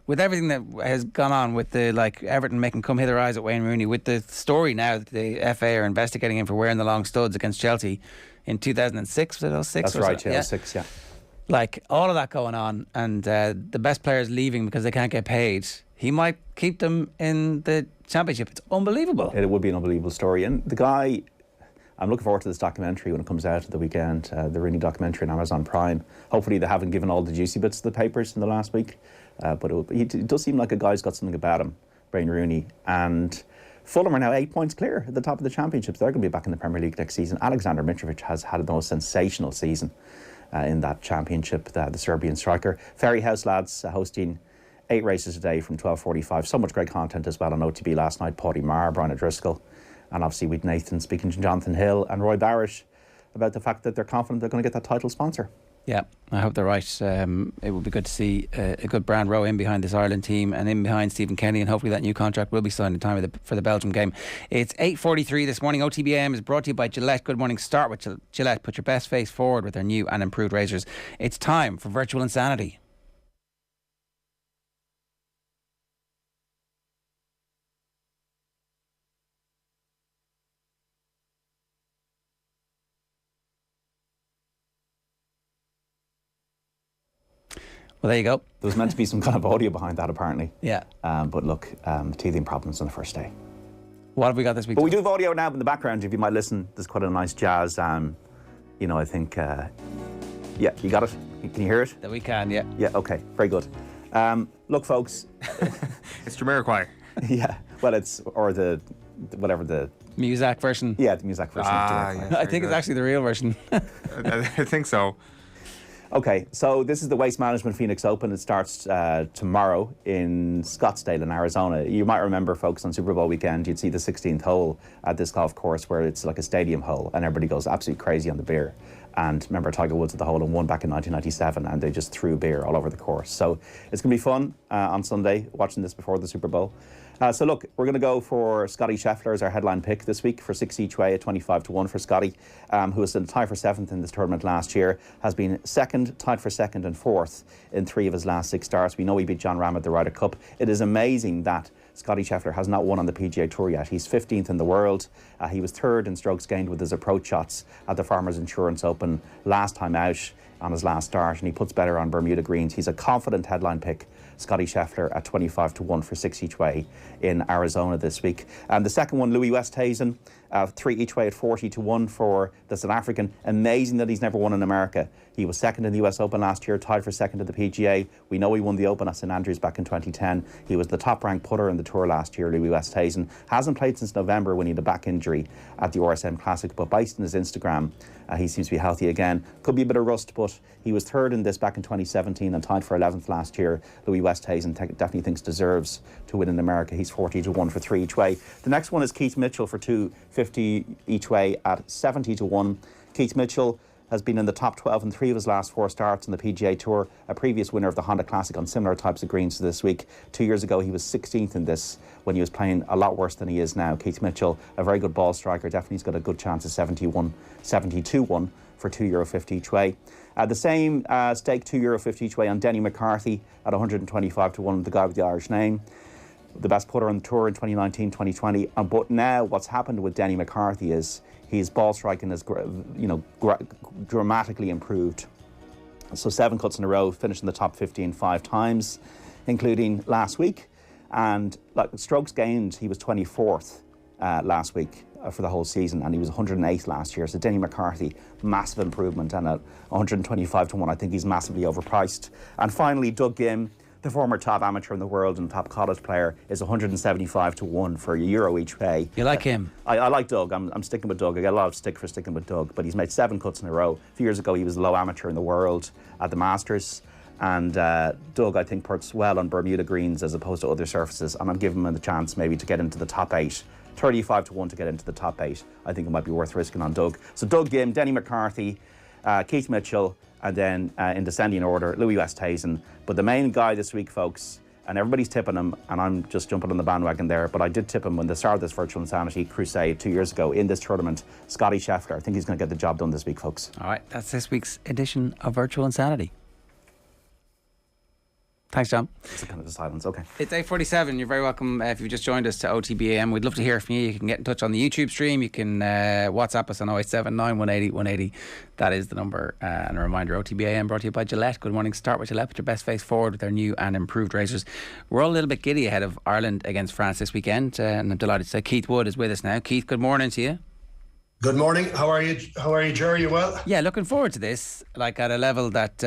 with everything that has gone on with the Everton making come hither eyes at Wayne Rooney, with the story now that the FA are investigating him for wearing the long studs against Chelsea in 2006. Was it 06? That's right, 06, yeah. All of that going on, and the best players leaving because they can't get paid. He might keep them in the Championship. It's unbelievable. It would be an unbelievable story, and the guy. I'm looking forward to this documentary when it comes out at the weekend, the Rooney documentary on Amazon Prime. Hopefully they haven't given all the juicy bits to the papers in the last week, but it does seem like a guy's got something about him, Wayne Rooney. And Fulham are now 8 points clear at the top of the Championship. They're going to be back in the Premier League next season. Alexander Mitrovic has had the most sensational season in that Championship, the Serbian striker. Ferry House lads hosting 8 races a day from 12:45. So much great content as well on OTB last night. Paddy Marr, Brian O'Driscoll. And obviously with Nathan speaking to Jonathan Hill and Roy Barrett about the fact that they're confident they're going to get that title sponsor. Yeah, I hope they're right. It would be good to see a good brand row in behind this Ireland team and in behind Stephen Kenny, and hopefully that new contract will be signed in time for the Belgium game. It's 8:43 this morning. OTBAM is brought to you by Gillette. Good morning. Start with Gillette. Put your best face forward with their new and improved razors. It's time for Virtual Insanity. Well, there you go. There was meant to be some kind of audio behind that, apparently. Yeah. But look, teething problems on the first day. What have we got this week? But we do have audio now in the background. If you might listen, there's quite a nice jazz. I think. Yeah, you got it. Can you hear it? That we can. Yeah. Yeah. Okay. Very good. Look, folks. It's Jamiroquai. Yeah. Well, the Muzak version. Yeah, the Muzak version. Yeah, I think it's actually the real version. I think so. Okay, so this is the Waste Management Phoenix Open. It starts tomorrow in Scottsdale in Arizona. You might remember, folks, on Super Bowl weekend, you'd see the 16th hole at this golf course where it's like a stadium hole and everybody goes absolutely crazy on the beer. And remember Tiger Woods at the hole and won back in 1997, and they just threw beer all over the course. So it's going to be fun on Sunday, watching this before the Super Bowl. So look, we're going to go for Scotty Scheffler as our headline pick this week for 6 each way at 25-1 for Scotty, who was in the tie for 7th in this tournament last year, has been second, tied for 2nd and 4th in 3 of his last 6 starts. We know he beat John Ram at the Ryder Cup. It is amazing that Scotty Scheffler has not won on the PGA Tour yet. He's 15th in the world. He was 3rd in strokes gained with his approach shots at the Farmers Insurance Open last time out on his last start, and he puts better on Bermuda greens. He's a confident headline pick, Scotty Scheffler at 25-1 for 6 each way in Arizona this week. And the second one, Louis Westhuizen, 3 each way at 40-1 for the South African. Amazing that he's never won in America. He was 2nd in the US Open last year, tied for 2nd at the PGA. We know he won the Open at St Andrews back in 2010. He was the top-ranked putter in the Tour last year, Louis Westhuizen. Hasn't played since November when he had a back injury at the RSM Classic, but based on his Instagram, he seems to be healthy again. Could be a bit of rust, but he was 3rd in this back in 2017 and tied for 11th last year. Louis Westhuizen definitely thinks deserves to win in America. He's 40-1 for 3 each way. The next one is Keith Mitchell for 250 each way at 70-1. Keith Mitchell has been in the top 12 in 3 of his last 4 starts on the PGA Tour, a previous winner of the Honda Classic on similar types of greens to this week. 2 years ago, he was 16th in this when he was playing a lot worse than he is now. Keith Mitchell, a very good ball striker, definitely has got a good chance of 72-1 for €2.50 each way. The same stake, €2.50 each way on Denny McCarthy at 125-1, the guy with the Irish name. The best putter on the tour in 2019, 2020. But now what's happened with Denny McCarthy is his ball striking has dramatically improved. So 7 cuts in a row, finished in the top 15 5 times, including last week. And like strokes gained, he was 24th last week for the whole season, and he was 108th last year. So Denny McCarthy, massive improvement, and at 125-1, I think he's massively overpriced. And finally, Duggan, the former top amateur in the world and top college player, is 175-1 for €1 each way. You like him? I like Doug. I'm sticking with Doug. I get a lot of stick for sticking with Doug, but he's made 7 cuts in a row. A few years ago, he was the low amateur in the world at the Masters. And Doug, I think, perks well on Bermuda greens as opposed to other surfaces. And I'm giving him the chance maybe to get into the top 8. 35-1 to get into the top 8. I think it might be worth risking on Doug. So Doug Gim, Denny McCarthy, Keith Mitchell, and then in descending order, Louis Westhuizen. But the main guy this week, folks, and everybody's tipping him, and I'm just jumping on the bandwagon there, but I did tip him when they started this Virtual Insanity crusade 2 years ago in this tournament, Scotty Scheffler. I think he's going to get the job done this week, folks. All right, that's this week's edition of Virtual Insanity. Thanks, John. It's a kind of a silence, okay. It's 8:47. You're very welcome if you've just joined us to OTB AM. We'd love to hear from you. You can get in touch on the YouTube stream. You can WhatsApp us on 0879 180 180. That is the number. And a reminder, OTB AM brought to you by Gillette. Good morning. Start with Gillette. Put your best face forward with their new and improved razors. We're all a little bit giddy ahead of Ireland against France this weekend. And I'm delighted to say Keith Wood is with us now. Keith, good morning to you. Good morning. How are you, Jerry? You well? Yeah, looking forward to this. Like at a level that,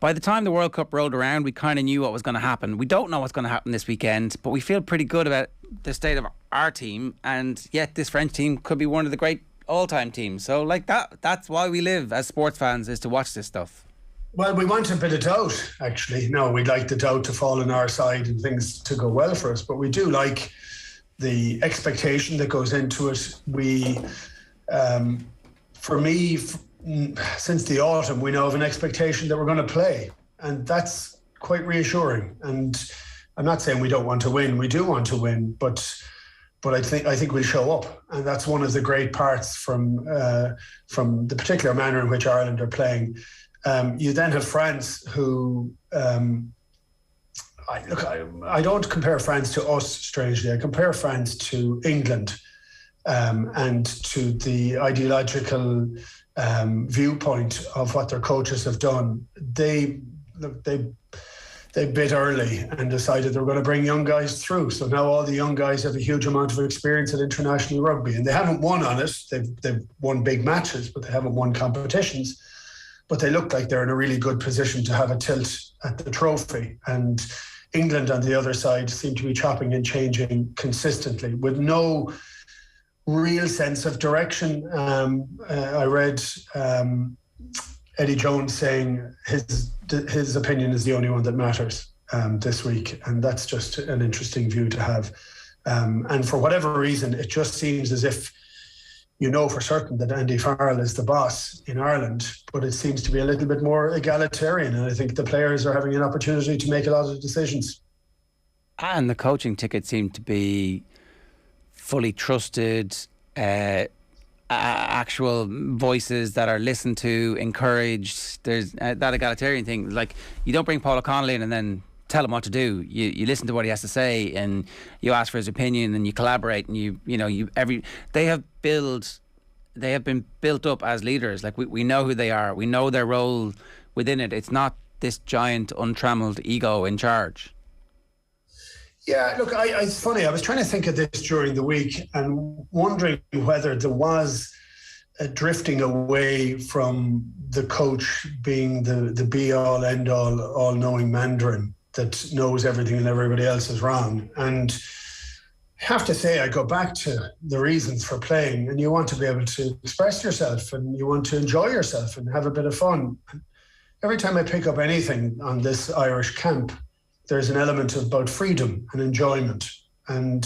by the time the World Cup rolled around, we kind of knew what was going to happen. We don't know what's going to happen this weekend, but we feel pretty good about the state of our team. And yet this French team could be one of the great all-time teams. So like that's why we live as sports fans, is to watch this stuff. Well, we want a bit of doubt, actually. No, we'd like the doubt to fall on our side and things to go well for us. But we do like the expectation that goes into it. For me, since the autumn, we now have an expectation that we're going to play, and that's quite reassuring. And I'm not saying we don't want to win; we do want to win, but I think we'll show up, and that's one of the great parts from the particular manner in which Ireland are playing. You then have France, who I don't compare France to us. Strangely, I compare France to England, and to the ideological viewpoint of what their coaches have done. They bit early and decided they were going to bring young guys through. So now all the young guys have a huge amount of experience at international rugby, and they haven't won on it. They've won big matches, but they haven't won competitions. But they look like they're in a really good position to have a tilt at the trophy. And England on the other side seem to be chopping and changing consistently with no real sense of direction. I read Eddie Jones saying his opinion is the only one that matters this week, and that's just an interesting view to have. And for whatever reason, it just seems as if you know for certain that Andy Farrell is the boss in Ireland, but it seems to be a little bit more egalitarian, and I think the players are having an opportunity to make a lot of decisions. And the coaching tickets seem to be fully trusted, actual voices that are listened to, encouraged. There's that egalitarian thing. Like, you don't bring Paul O'Connell in and then tell him what to do. You listen to what he has to say, and you ask for his opinion, and you collaborate, and they have been built up as leaders. Like, we know who they are. We know their role within it. It's not this giant untrammeled ego in charge. Yeah, look, it's funny. I was trying to think of this during the week and wondering whether there was a drifting away from the coach being the be-all, end-all, all-knowing Mandarin that knows everything and everybody else is wrong. And I have to say, I go back to the reasons for playing, and you want to be able to express yourself, and you want to enjoy yourself and have a bit of fun. Every time I pick up anything on this Irish camp, there's an element about freedom and enjoyment. And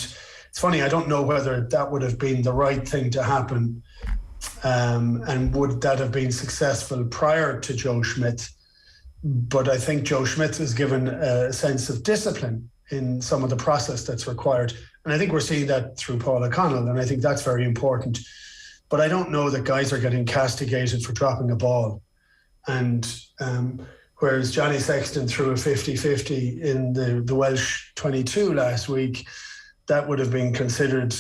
it's funny, I don't know whether that would have been the right thing to happen, and would that have been successful prior to Joe Schmidt. But I think Joe Schmidt is given a sense of discipline in some of the process that's required. And I think we're seeing that through Paul O'Connell, and I think that's very important. But I don't know that guys are getting castigated for dropping a ball. And whereas Johnny Sexton threw a 50-50 in the Welsh 22 last week, that would have been considered,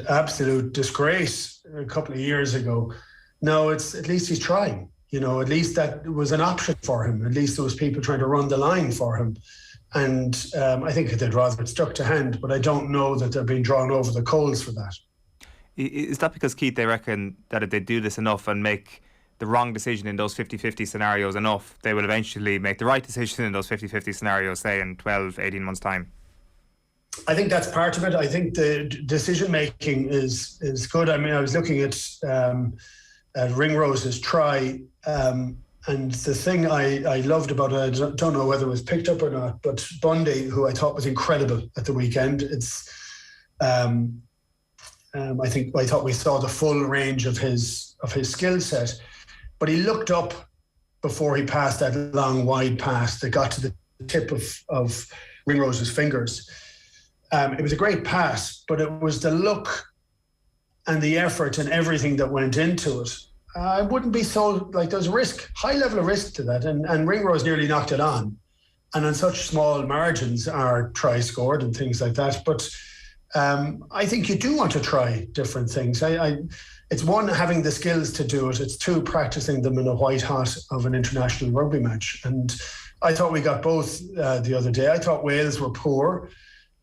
absolute disgrace a couple of years ago. No, it's at least he's trying. At least that was an option for him. At least there was people trying to run the line for him. And I think they'd rather it stuck to hand, but I don't know that they're being drawn over the coals for that. Is that because, Keith, they reckon that if they do this enough and make the wrong decision in those 50-50 scenarios enough, they will eventually make the right decision in those 50-50 scenarios, say in 12, 18 months' time? I think that's part of it. I think the decision-making is good. I mean, I was looking at Ringrose's try, and the thing I loved about it, I don't know whether it was picked up or not, but Bundy, who I thought was incredible at the weekend, I thought we saw the full range of his skill set. But he looked up before he passed that long, wide pass that got to the tip of Ringrose's fingers. It was a great pass, but it was the look and the effort and everything that went into it. I wouldn't be so, there's a risk, high level of risk to that. And Ringrose nearly knocked it on. And on such small margins are tries scored and things like that. But I think you do want to try different things. It's one, having the skills to do it. It's two, practicing them in a white hot of an international rugby match. And I thought we got both the other day. I thought Wales were poor,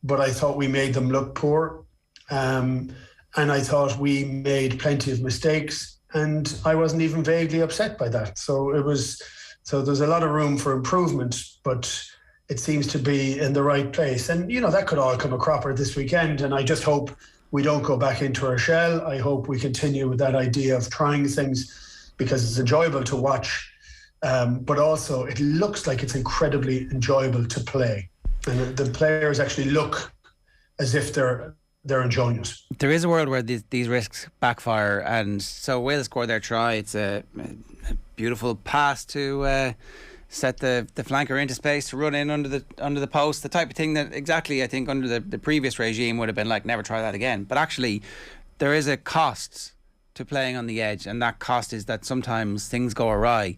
but I thought we made them look poor. And I thought we made plenty of mistakes, and I wasn't even vaguely upset by that. So there's a lot of room for improvement, but it seems to be in the right place. And, that could all come a cropper this weekend. And I just hope we don't go back into our shell. I hope we continue with that idea of trying things, because it's enjoyable to watch. But also it looks like it's incredibly enjoyable to play. And the players actually look as if they're enjoying it. There is a world where these risks backfire, and so Wales scored their try. It's a beautiful pass to set the flanker into space to run in under the post, the type of thing that exactly I think under the previous regime would have been like, never try that again. But actually there is a cost to playing on the edge, and that cost is that sometimes things go awry.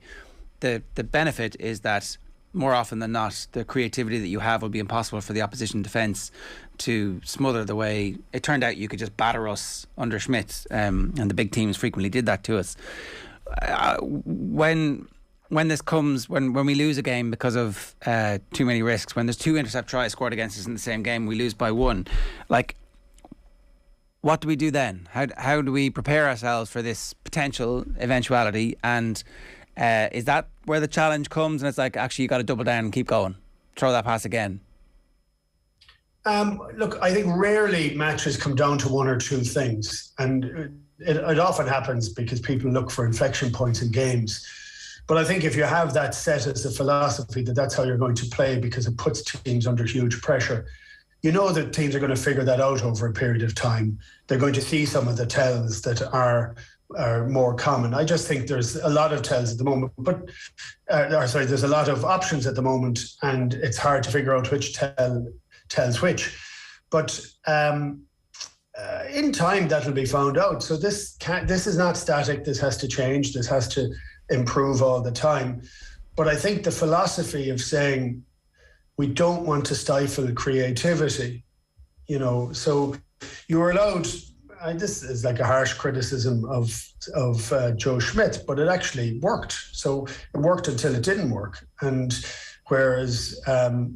The benefit is that more often than not the creativity that you have will be impossible for the opposition defence to smother the way it turned out. You could just batter us under Schmidt, and the big teams frequently did that to us. When this comes, when we lose a game because of too many risks, when there's 2 intercept tries scored against us in the same game, we lose by 1. What do we do then? How do we prepare ourselves for this potential eventuality? And is that where the challenge comes? And it's like, actually, you got to double down and keep going. Throw that pass again. Look, I think rarely matches come down to one or two things, and it often happens because people look for inflection points in games. But I think if you have that set as a philosophy that that's how you're going to play because it puts teams under huge pressure, you know that teams are going to figure that out over a period of time. They're going to see some of the tells that are more common. I just think there's a lot of tells at the moment, but there's a lot of options at the moment, and it's hard to figure out which tells which. But in time, that'll be found out. So this is not static. This has to change. This has to improve all the time. But I think the philosophy of saying we don't want to stifle creativity, so you were allowed. This is like a harsh criticism of Joe Schmidt, but it actually worked. So it worked until it didn't work. And whereas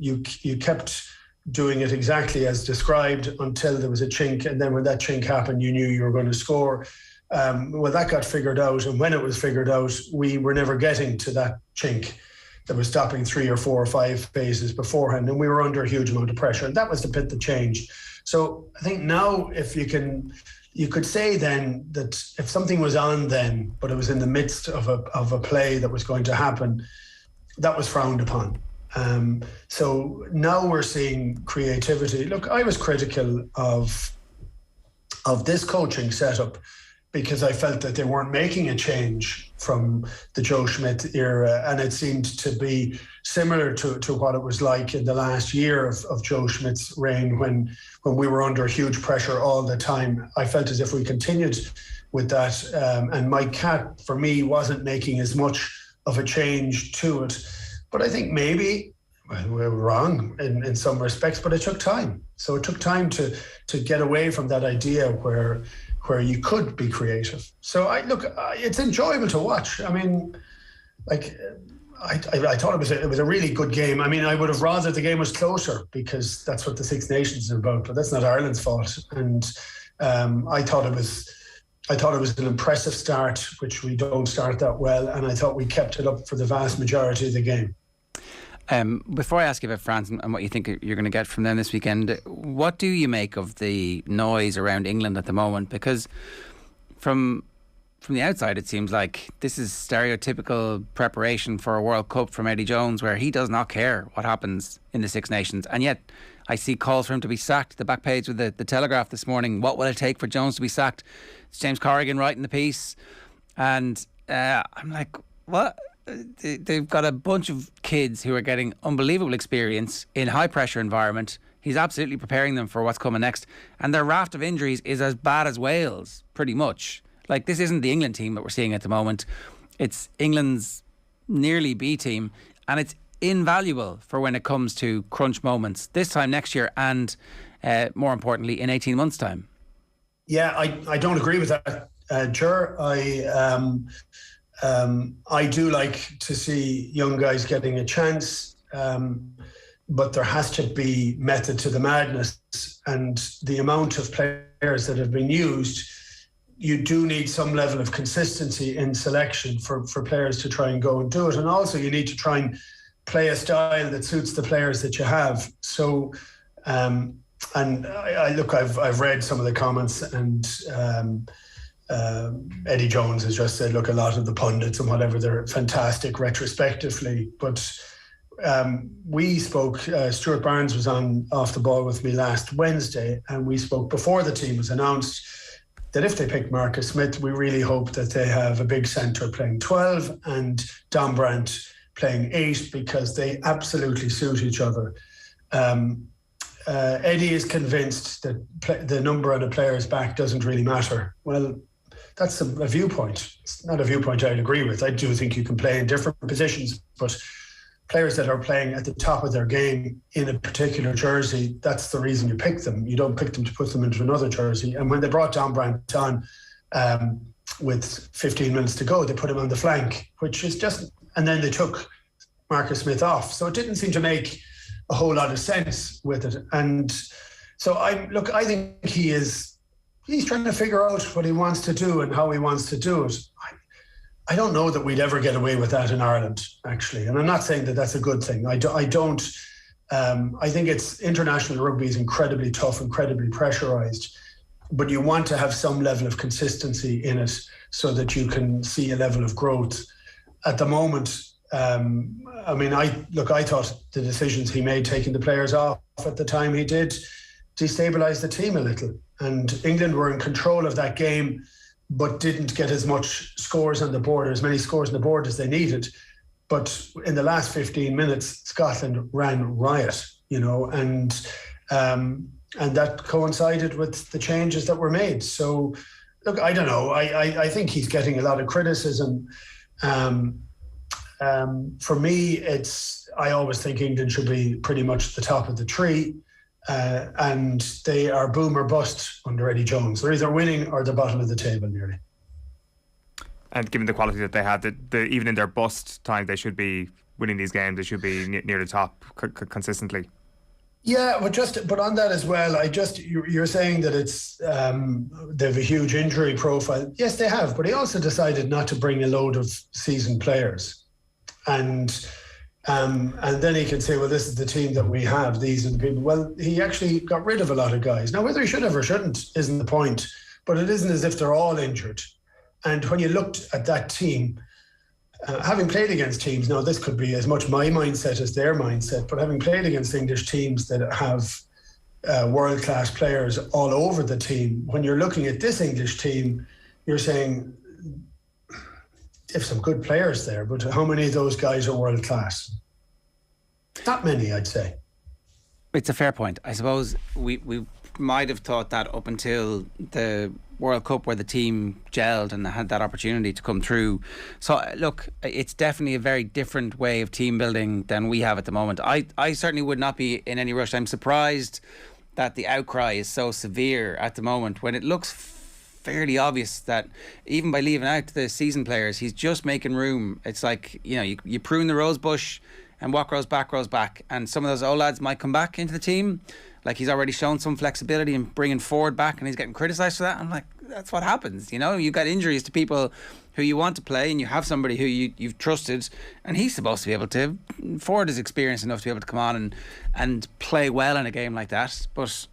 you kept doing it exactly as described until there was a chink, and then when that chink happened, you knew you were going to score. Well, that got figured out, and when it was figured out, we were never getting to that chink that was stopping 3 or 4 or 5 phases beforehand, and we were under a huge amount of pressure, and that was the bit that changed. So I think now, if you could say then that if something was on then, but it was in the midst of a play that was going to happen, that was frowned upon. So now we're seeing creativity. Look, I was critical of this coaching setup because I felt that they weren't making a change from the Joe Schmidt era, and it seemed to be similar to what it was like in the last year of Joe Schmidt's reign when we were under huge pressure all the time. I felt as if we continued with that, and Mike Catt, for me, wasn't making as much of a change to it. But I think maybe we were wrong in some respects, but it took time. So it took time to get away from that idea where you could be creative. So it's enjoyable to watch. I mean, like I thought it was a really good game. I mean, I would have rather the game was closer because that's what the Six Nations is about, but that's not Ireland's fault. And I thought it was an impressive start, which we don't start that well, and I thought we kept it up for the vast majority of the game. Before I ask you about France and what you think you're going to get from them this weekend, what do you make of the noise around England at the moment? Because from the outside, it seems like this is stereotypical preparation for a World Cup from Eddie Jones, where he does not care what happens in the Six Nations. And yet I see calls for him to be sacked. The back page with the Telegraph this morning, what will it take for Jones to be sacked? It's James Corrigan writing the piece. And I'm like, what? They've got a bunch of kids who are getting unbelievable experience in high pressure environment. He's absolutely preparing them for what's coming next, and their raft of injuries is as bad as Wales, pretty much. Like, this isn't the England team that we're seeing at the moment. It's England's nearly B team, and it's invaluable for when it comes to crunch moments this time next year, and more importantly in 18 months time. Yeah, I don't agree with that, Ger. I do like to see young guys getting a chance, but there has to be method to the madness, and the amount of players that have been used, you do need some level of consistency in selection for players to try and go and do it. And also you need to try and play a style that suits the players that you have. So, and I've read some of the comments, and Eddie Jones has just said, look, a lot of the pundits and whatever, they're fantastic retrospectively, but we spoke, Stuart Barnes was on Off the Ball with me last Wednesday, and we spoke before the team was announced that if they pick Marcus Smith, we really hope that they have a big centre playing 12 and Don Brandt playing 8, because they absolutely suit each other. Eddie is convinced that the number on a player's back doesn't really matter. Well, that's a viewpoint. It's not a viewpoint I'd agree with. I do think you can play in different positions, but players that are playing at the top of their game in a particular jersey, that's the reason you pick them. You don't pick them to put them into another jersey. And when they brought Don Brandt on with 15 minutes to go, they put him on the flank, which is just... And then they took Marcus Smith off. So it didn't seem to make a whole lot of sense with it. And so I think he's trying to figure out what he wants to do and how he wants to do it. I don't know that we'd ever get away with that in Ireland, actually. And I'm not saying that that's a good thing. I don't. I think international rugby is incredibly tough, incredibly pressurised. but you want to have some level of consistency in it so that you can see a level of growth. At the moment, I thought the decisions he made, taking the players off at the time he did, destabilised the team a little. And England were in control of that game, but didn't get as much scores on the board, or as many scores on the board as they needed. But in the last 15 minutes, Scotland ran riot, and that coincided with the changes that were made. So, look, I don't know. I think he's getting a lot of criticism. For me, I always think England should be pretty much at the top of the tree, and they are boom or bust under Eddie Jones. They're either winning or the bottom of the table nearly. And given the quality that they had, even in their bust time, they should be winning these games. They should be near the top consistently. Yeah, but on that as well, you're saying that it's they have a huge injury profile. Yes, they have, but he also decided not to bring a load of seasoned players, and then he can say, well, this is the team that we have. These are the people. Well, he actually got rid of a lot of guys. Now, whether he should have or shouldn't isn't the point, but it isn't as if they're all injured. And when you looked at that team, having played against teams, now this could be as much my mindset as their mindset, but having played against English teams that have world-class players all over the team, when you're looking at this English team, you're saying, if some good players there, but how many of those guys are world-class? Not many, I'd say. It's a fair point. I suppose we might have thought that up until the World Cup, where the team gelled and had that opportunity to come through. So look, it's definitely a very different way of team building than we have at the moment. I certainly would not be in any rush. I'm surprised that the outcry is so severe at the moment, when it looks fairly obvious that even by leaving out the seasoned players, he's just making room. It's like, you prune the rose bush, and what grows back, and some of those old lads might come back into the team. Like, he's already shown some flexibility in bringing forward back, and he's getting criticised for that. I'm like, that's what happens. You've got injuries to people who you want to play, and you have somebody who you've trusted, and he's supposed to be able to, Ford is experienced enough to be able to come on and play well in a game like that. But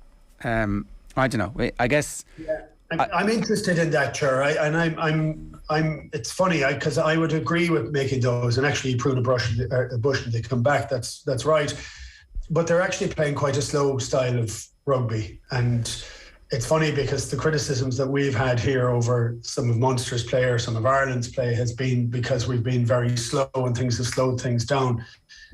I don't know. I guess. Yeah. I'm interested in that, Chair, I'm. It's funny because I would agree with making those, and actually prune a bush and they come back. That's right. But they're actually playing quite a slow style of rugby. And it's funny because the criticisms that we've had here over some of Munster's play or some of Ireland's play has been because we've been very slow and things have slowed things down.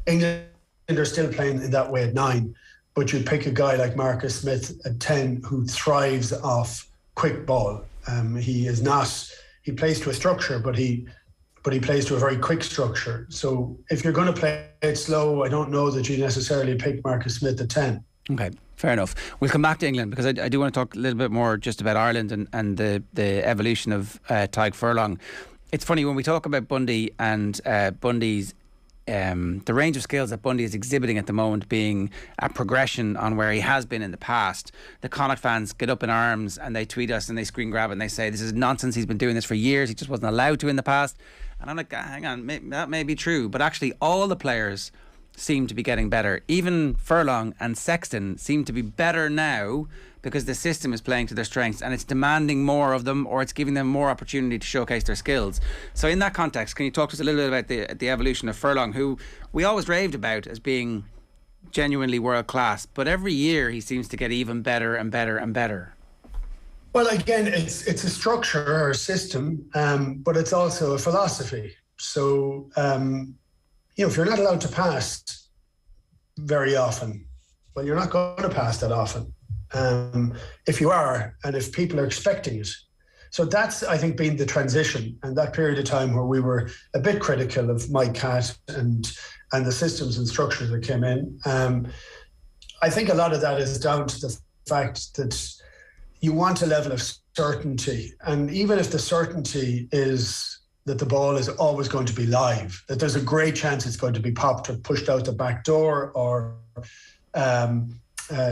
England are still playing in that way at 9, but you pick a guy like Marcus Smith at 10 who thrives off quick ball. He plays to a structure, but he plays to a very quick structure. So if you're going to play it slow, I don't know that you necessarily pick Marcus Smith at 10. Okay, fair enough. We'll come back to England because I do want to talk a little bit more just about Ireland and the evolution of Tadhg Furlong. It's funny when we talk about Bundy and Bundy's the range of skills that Bundy is exhibiting at the moment being a progression on where he has been in the past. The Connacht fans get up in arms and they tweet us and they screen grab it and they say this is nonsense, he's been doing this for years, he just wasn't allowed to in the past. And I'm like, hang on, that may be true, but actually all the players seem to be getting better. Even Furlong and Sexton seem to be better now because the system is playing to their strengths and it's demanding more of them, or it's giving them more opportunity to showcase their skills. So in that context, can you talk to us a little bit about the evolution of Furlong, who we always raved about as being genuinely world class, but every year he seems to get even better and better and better? Well, again, it's a structure or a system, but it's also a philosophy. So if you're not allowed to pass very often, well, you're not going to pass that often. If you are, and if people are expecting it. So that's, I think, been the transition and that period of time where we were a bit critical of Mike Catt and the systems and structures that came in. I think a lot of that is down to the fact that you want a level of certainty. And even if the certainty is that the ball is always going to be live, that there's a great chance it's going to be popped or pushed out the back door or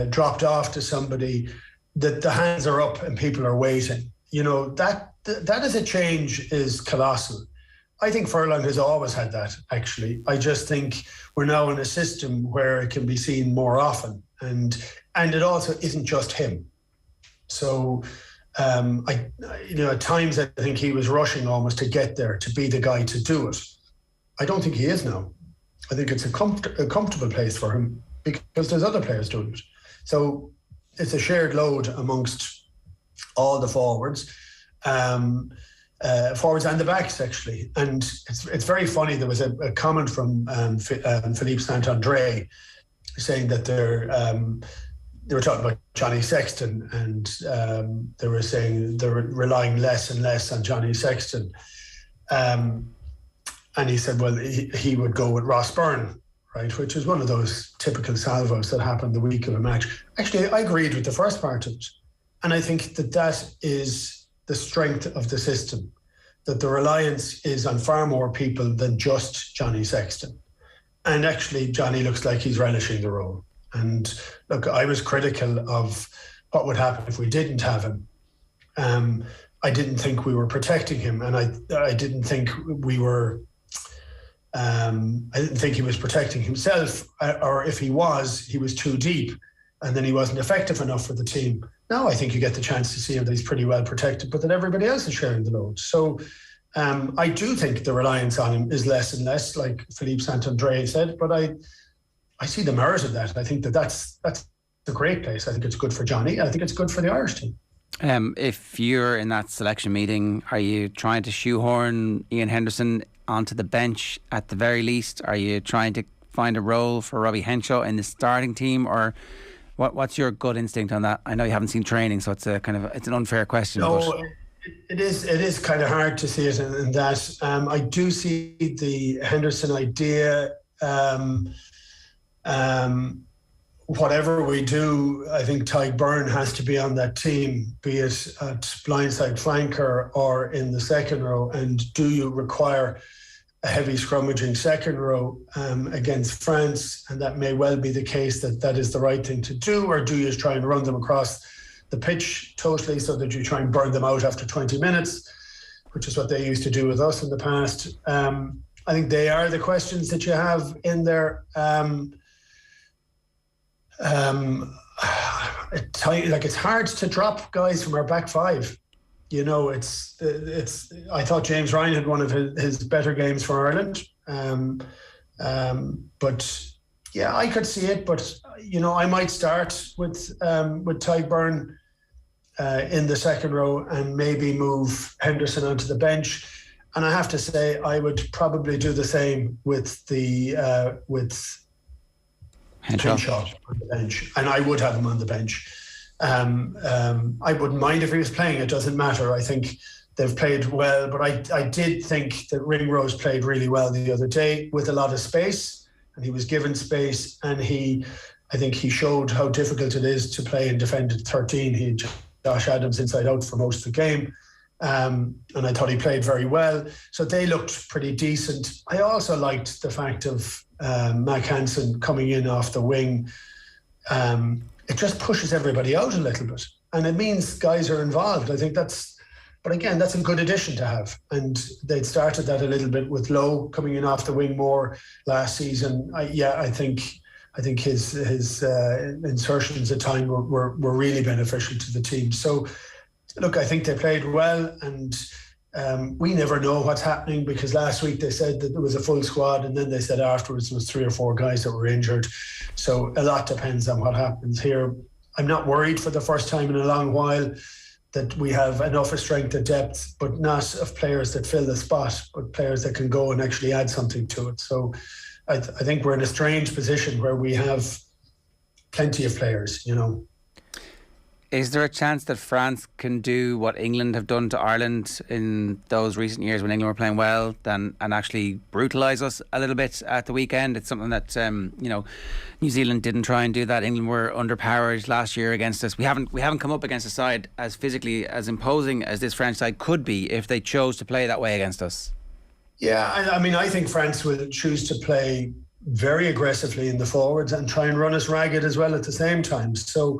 dropped off to somebody, that the hands are up and people are waiting. That as a change is colossal. I think Furlong has always had that, actually. I just think we're now in a system where it can be seen more often. And it also isn't just him. So at times I think he was rushing almost to get there, to be the guy to do it. I don't think he is now. I think it's a comfortable place for him because there's other players doing it. So it's a shared load amongst all the forwards. Forwards and the backs, actually. And it's very funny. There was a comment from Philippe Saint-André saying that they were talking about Johnny Sexton, and they were saying they're relying less and less on Johnny Sexton. And he said, well, he would go with Ross Byrne, right, which is one of those typical salvos that happen the week of a match. Actually, I agreed with the first part of it. And I think that is the strength of the system, that the reliance is on far more people than just Johnny Sexton. And actually, Johnny looks like he's relishing the role. And look, I was critical of what would happen if we didn't have him. I didn't think we were protecting him, and I didn't think we were. I didn't think he was protecting himself, or if he was too deep, and then he wasn't effective enough for the team. Now I think you get the chance to see him that he's pretty well protected, but that everybody else is sharing the load. So I do think the reliance on him is less and less, like Philippe Saint-André said, but I see the merit of that. I think that's a great place. I think it's good for Johnny. I think it's good for the Irish team. If you're in that selection meeting, are you trying to shoehorn Ian Henderson onto the bench at the very least? Are you trying to find a role for Robbie Henshaw in the starting team, or what's your gut instinct on that? I know you haven't seen training, so it's an unfair question. No, it is kind of hard to see it in that. I do see the Henderson idea. Whatever we do, I think Tyg Byrne has to be on that team, be it at blindside flanker or in the second row. And do you require a heavy scrummaging second row against France? And that may well be the case, that is the right thing to do. Or do you try and run them across the pitch totally so that you try and burn them out after 20 minutes, which is what they used to do with us in the past. I think they are the questions that you have in there. It's hard to drop guys from our back five. It's. I thought James Ryan had one of his better games for Ireland. But yeah, I could see it. But I might start with Tyg Byrne in the second row and maybe move Henderson onto the bench. And I have to say, I would probably do the same with Henshaw on the bench, and I would have him on the bench. I wouldn't mind if he was playing. It doesn't matter. I think they've played well, but I did think that Ringrose played really well the other day with a lot of space, and he was given space, and I think he showed how difficult it is to play in defended 13. He had Josh Adams inside out for most of the game. And I thought he played very well. So they looked pretty decent. I also liked the fact of Mac Hansen coming in off the wing. It just pushes everybody out a little bit. And it means guys are involved. I think that's a good addition to have. And they'd started that a little bit with Lowe coming in off the wing more last season. I think his insertions at time were really beneficial to the team. So look, I think they played well, and we never know what's happening, because last week they said that there was a full squad, and then they said afterwards there was 3 or 4 guys that were injured. So a lot depends on what happens here. I'm not worried for the first time in a long while that we have enough of strength and depth, but not of players that fill the spot, but players that can go and actually add something to it. So I think we're in a strange position where we have plenty of players, Is there a chance that France can do what England have done to Ireland in those recent years when England were playing well, and actually brutalise us a little bit at the weekend? It's something that New Zealand didn't try and do that. England were underpowered last year against us. We haven't come up against a side as physically as imposing as this French side could be if they chose to play that way against us. Yeah, I think France will choose to play very aggressively in the forwards and try and run us ragged as well at the same time. So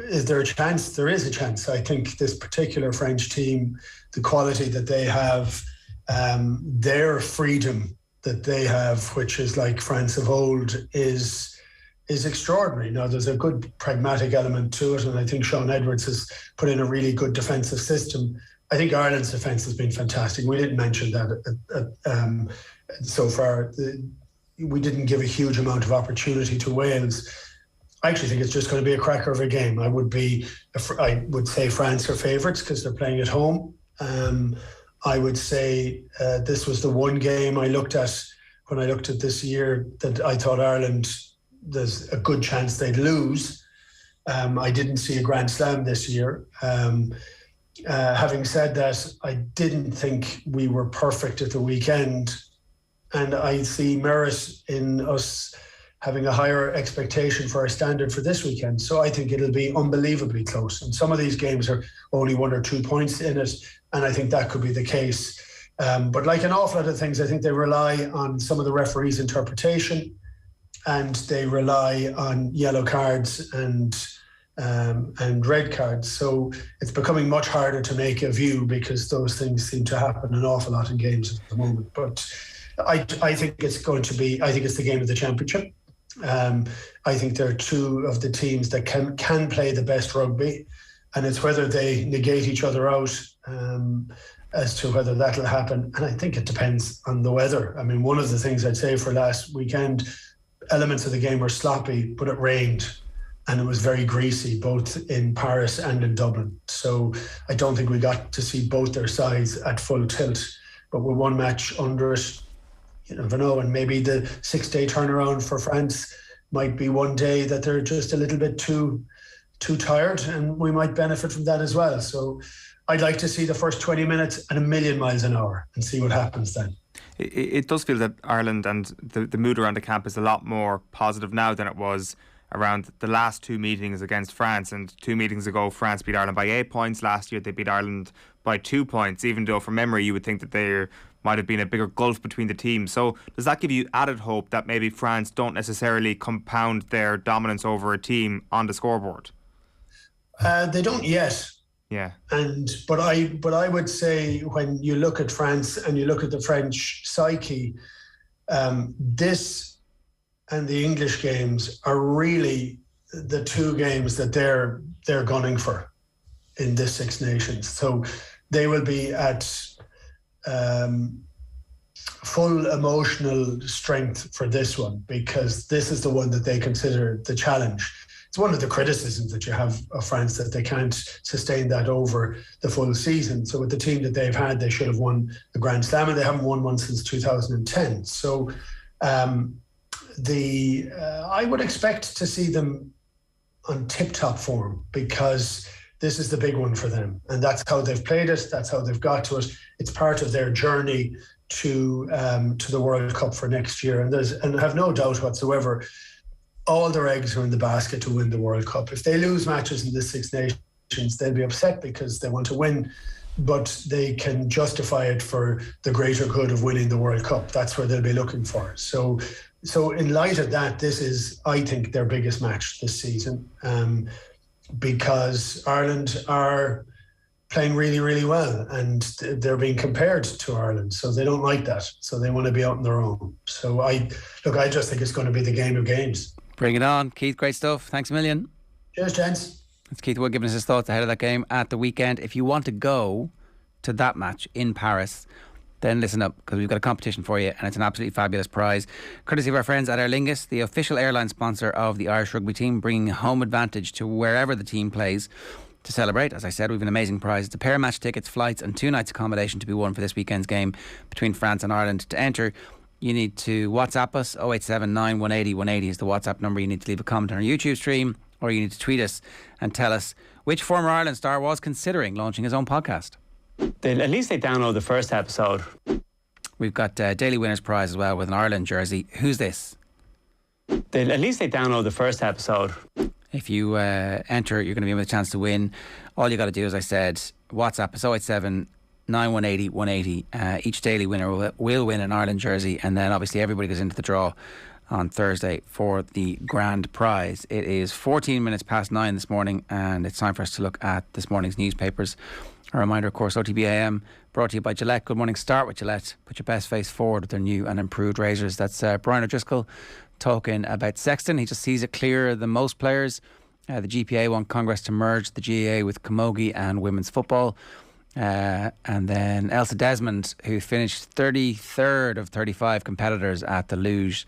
is there a chance? There is a chance. I think this particular French team, the quality that they have, their freedom that they have, which is like France of old, is is extraordinary. Now, there's a good pragmatic element to it, and I think Sean Edwards has put in a really good defensive system. I think Ireland's defence has been fantastic. We didn't mention that so far. We didn't give a huge amount of opportunity to Wales. I actually think it's just going to be a cracker of a game. I would say France are favourites because they're playing at home. I would say this was the one game I looked at when I looked at this year that I thought Ireland, there's a good chance they'd lose. I didn't see a Grand Slam this year. Having said that, I didn't think we were perfect at the weekend, and I see merit in us having a higher expectation for our standard for this weekend. So I think it'll be unbelievably close. And some of these games are only 1 or 2 points in it, and I think that could be the case. But like an awful lot of things, I think they rely on some of the referees' interpretation, and they rely on yellow cards and red cards. So it's becoming much harder to make a view because those things seem to happen an awful lot in games at the moment. But I think it's the game of the championship. I think there are two of the teams that can play the best rugby, and it's whether they negate each other out as to whether that'll happen. And I think it depends on the weather. I mean, one of the things I'd say for last weekend, elements of the game were sloppy, but it rained and it was very greasy, both in Paris and in Dublin. So I don't think we got to see both their sides at full tilt. But with one match under it, you never know. And maybe the 6-day turnaround for France might be one day that they're just a little bit too tired, and we might benefit from that as well. So I'd like to see the first 20 minutes at 1,000,000 miles an hour and see what happens then. It does feel that Ireland and the mood around the camp is a lot more positive now than it was around the last 2 meetings against France. And 2 meetings ago, France beat Ireland by 8 points. Last year, they beat Ireland by 2 points, even though from memory you would think that there might have been a bigger gulf between the teams. So does that give you added hope that maybe France don't necessarily compound their dominance over a team on the scoreboard? They don't yet. Yeah. But I would say when you look at France and you look at the French psyche, this and the English games are really the 2 games that they're gunning for in this Six Nations. So they will be at full emotional strength for this one, because this is the one that they consider the challenge. It's one of the criticisms that you have of France, that they can't sustain that over the full season. So with the team that they've had, they should have won the Grand Slam, and they haven't won one since 2010. So I would expect to see them on tip-top form, because this is the big one for them. And that's how they've played it. That's how they've got to it. It's part of their journey to the World Cup for next year. And I have no doubt whatsoever, all their eggs are in the basket to win the World Cup. If they lose matches in the Six Nations, they'll be upset because they want to win, but they can justify it for the greater good of winning the World Cup. That's where they'll be looking for. So in light of that, this is, I think, their biggest match this season, because Ireland are playing really, really well, and they're being compared to Ireland, so they don't like that. So they want to be out on their own. So I just think it's going to be the game of games. Bring it on, Keith. Great stuff. Thanks a million. Cheers, gents. That's Keith Wood giving us his thoughts ahead of that game at the weekend. If you want to go to that match in Paris, then listen up, because we've got a competition for you, and it's an absolutely fabulous prize, courtesy of our friends at Aer Lingus, the official airline sponsor of the Irish rugby team, bringing home advantage to wherever the team plays. To celebrate, as I said, we've an amazing prize. It's a pair of match tickets, flights and 2 nights accommodation to be won for this weekend's game between France and Ireland. To enter, you need to WhatsApp us. 0879 180 180 is the WhatsApp number. You need to leave a comment on our YouTube stream, or you need to tweet us and tell us which former Ireland star was considering launching his own podcast. At least they download the first episode. We've got Daily Winners Prize as well with an Ireland jersey. Who's this? At least they download the first episode. If you enter, you're going to be with a chance to win. All you got to do, as I said, WhatsApp us 087 9180 180. Each daily winner will win an Ireland jersey, and then obviously everybody goes into the draw on Thursday for the grand prize. It is 14 minutes past 9 this morning, and it's time for us to look at this morning's newspapers. A reminder, of course, OTB AM brought to you by Gillette. Good morning. Start with Gillette. Put your best face forward with their new and improved razors. That's Brian O'Driscoll talking about Sexton. He just sees it clearer than most players. The GPA want Congress to merge the GAA with camogie and women's football. And then Elsa Desmond, who finished 33rd of 35 competitors at the Luge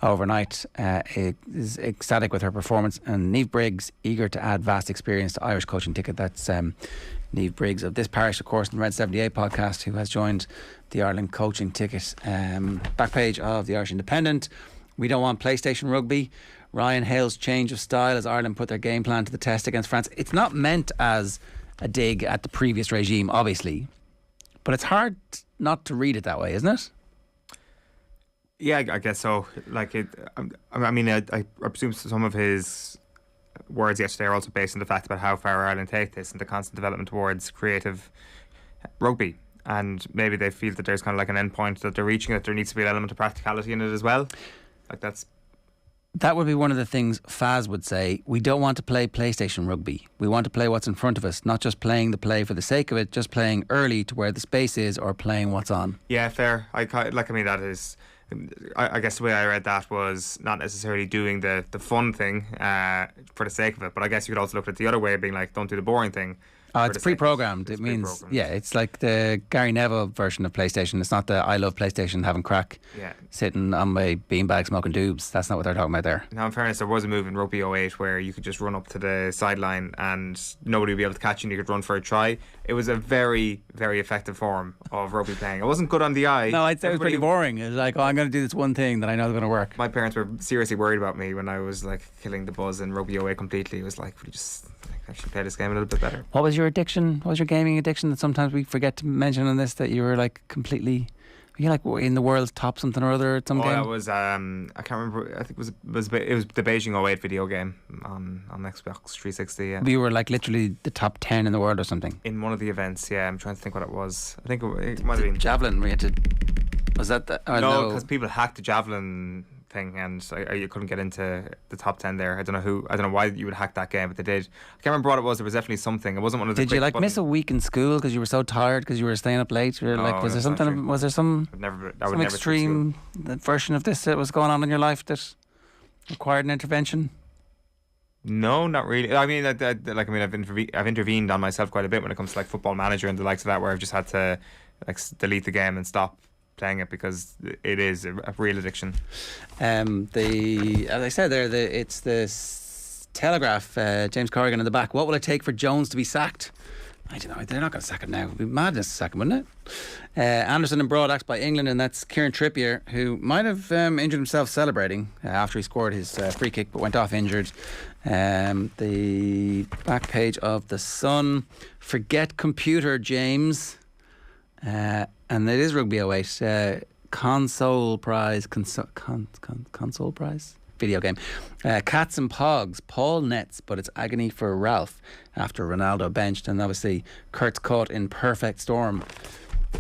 overnight, is ecstatic with her performance. And Niamh Briggs, eager to add vast experience to Irish coaching ticket. That's Niamh Briggs of This Parish, of course, in the Red 78 podcast, who has joined the Ireland coaching ticket. Back page of the Irish Independent. We don't want PlayStation rugby. Ryan hails change of style as Ireland put their game plan to the test against France. It's not meant as a dig at the previous regime, obviously, but it's hard not to read it that way, isn't it? Yeah, I guess so. Like I presume some of his words yesterday are also based on the fact about how far Ireland take this and the constant development towards creative rugby. And maybe they feel that there's kind of like an end point that they're reaching, that there needs to be an element of practicality in it as well. Like that would be one of the things Faz would say. We don't want to play PlayStation rugby. We want to play what's in front of us, not just playing the play for the sake of it, just playing early to where the space is or playing what's on. Yeah, fair. That is... I guess the way I read that was not necessarily doing the fun thing for the sake of it, but I guess you could also look at it the other way, being like, don't do the boring thing. It's pre-programmed. It means, it's like the Gary Neville version of PlayStation. It's not the I love PlayStation having crack, sitting on my beanbag smoking doobs. That's not what they're talking about there. Now, in fairness, there was a move in Rugby 08 where you could just run up to the sideline and nobody would be able to catch you and you could run for a try. It was a very, very effective form of rugby playing. It wasn't good on the eye. No, I'd say it was pretty boring. It was like, I'm going to do this one thing that I know is going to work. My parents were seriously worried about me when I was like killing the buzz in Rugby 08 completely. It was like, would you just actually play this game a little bit better? What was your addiction? What was your gaming addiction that sometimes we forget to mention on this, that you were like completely... Were you like in the world's top something or other at some game? That was I can't remember. I think it was the Beijing 08 video game on Xbox 360. Yeah. But you were like literally the top 10 in the world or something. In one of the events, yeah. I'm trying to think what it was. I think it might have been javelin. We had to. Was that the? No, because people hacked the javelin thing, and you couldn't get into the top 10 there. I don't know why you would hack that game, but they did. I can't remember what it was. There was definitely something. It wasn't one of the. Did you like miss a week in school because you were so tired because you were staying up late? No, like, was there something? Was there some extreme version of this that was going on in your life that required an intervention? No, not really. I mean, I've intervened on myself quite a bit when it comes to like Football Manager and the likes of that, where I've just had to like delete the game and stop playing it because it is a real addiction. As I said there, it's the Telegraph. James Corrigan in the back. What will it take for Jones to be sacked? I don't know. They're not going to sack him now. It would be madness to sack him, wouldn't it? Anderson and Broad axed by England, and that's Kieran Trippier, who might have injured himself celebrating after he scored his free kick, but went off injured. The back page of The Sun. Forget computer, James. And it is Rugby 08. Console prize. Console prize? Video game. Cats and Pogs. Paul nets, but it's agony for Ralph after Ronaldo benched. And obviously, Kurt's caught in perfect storm.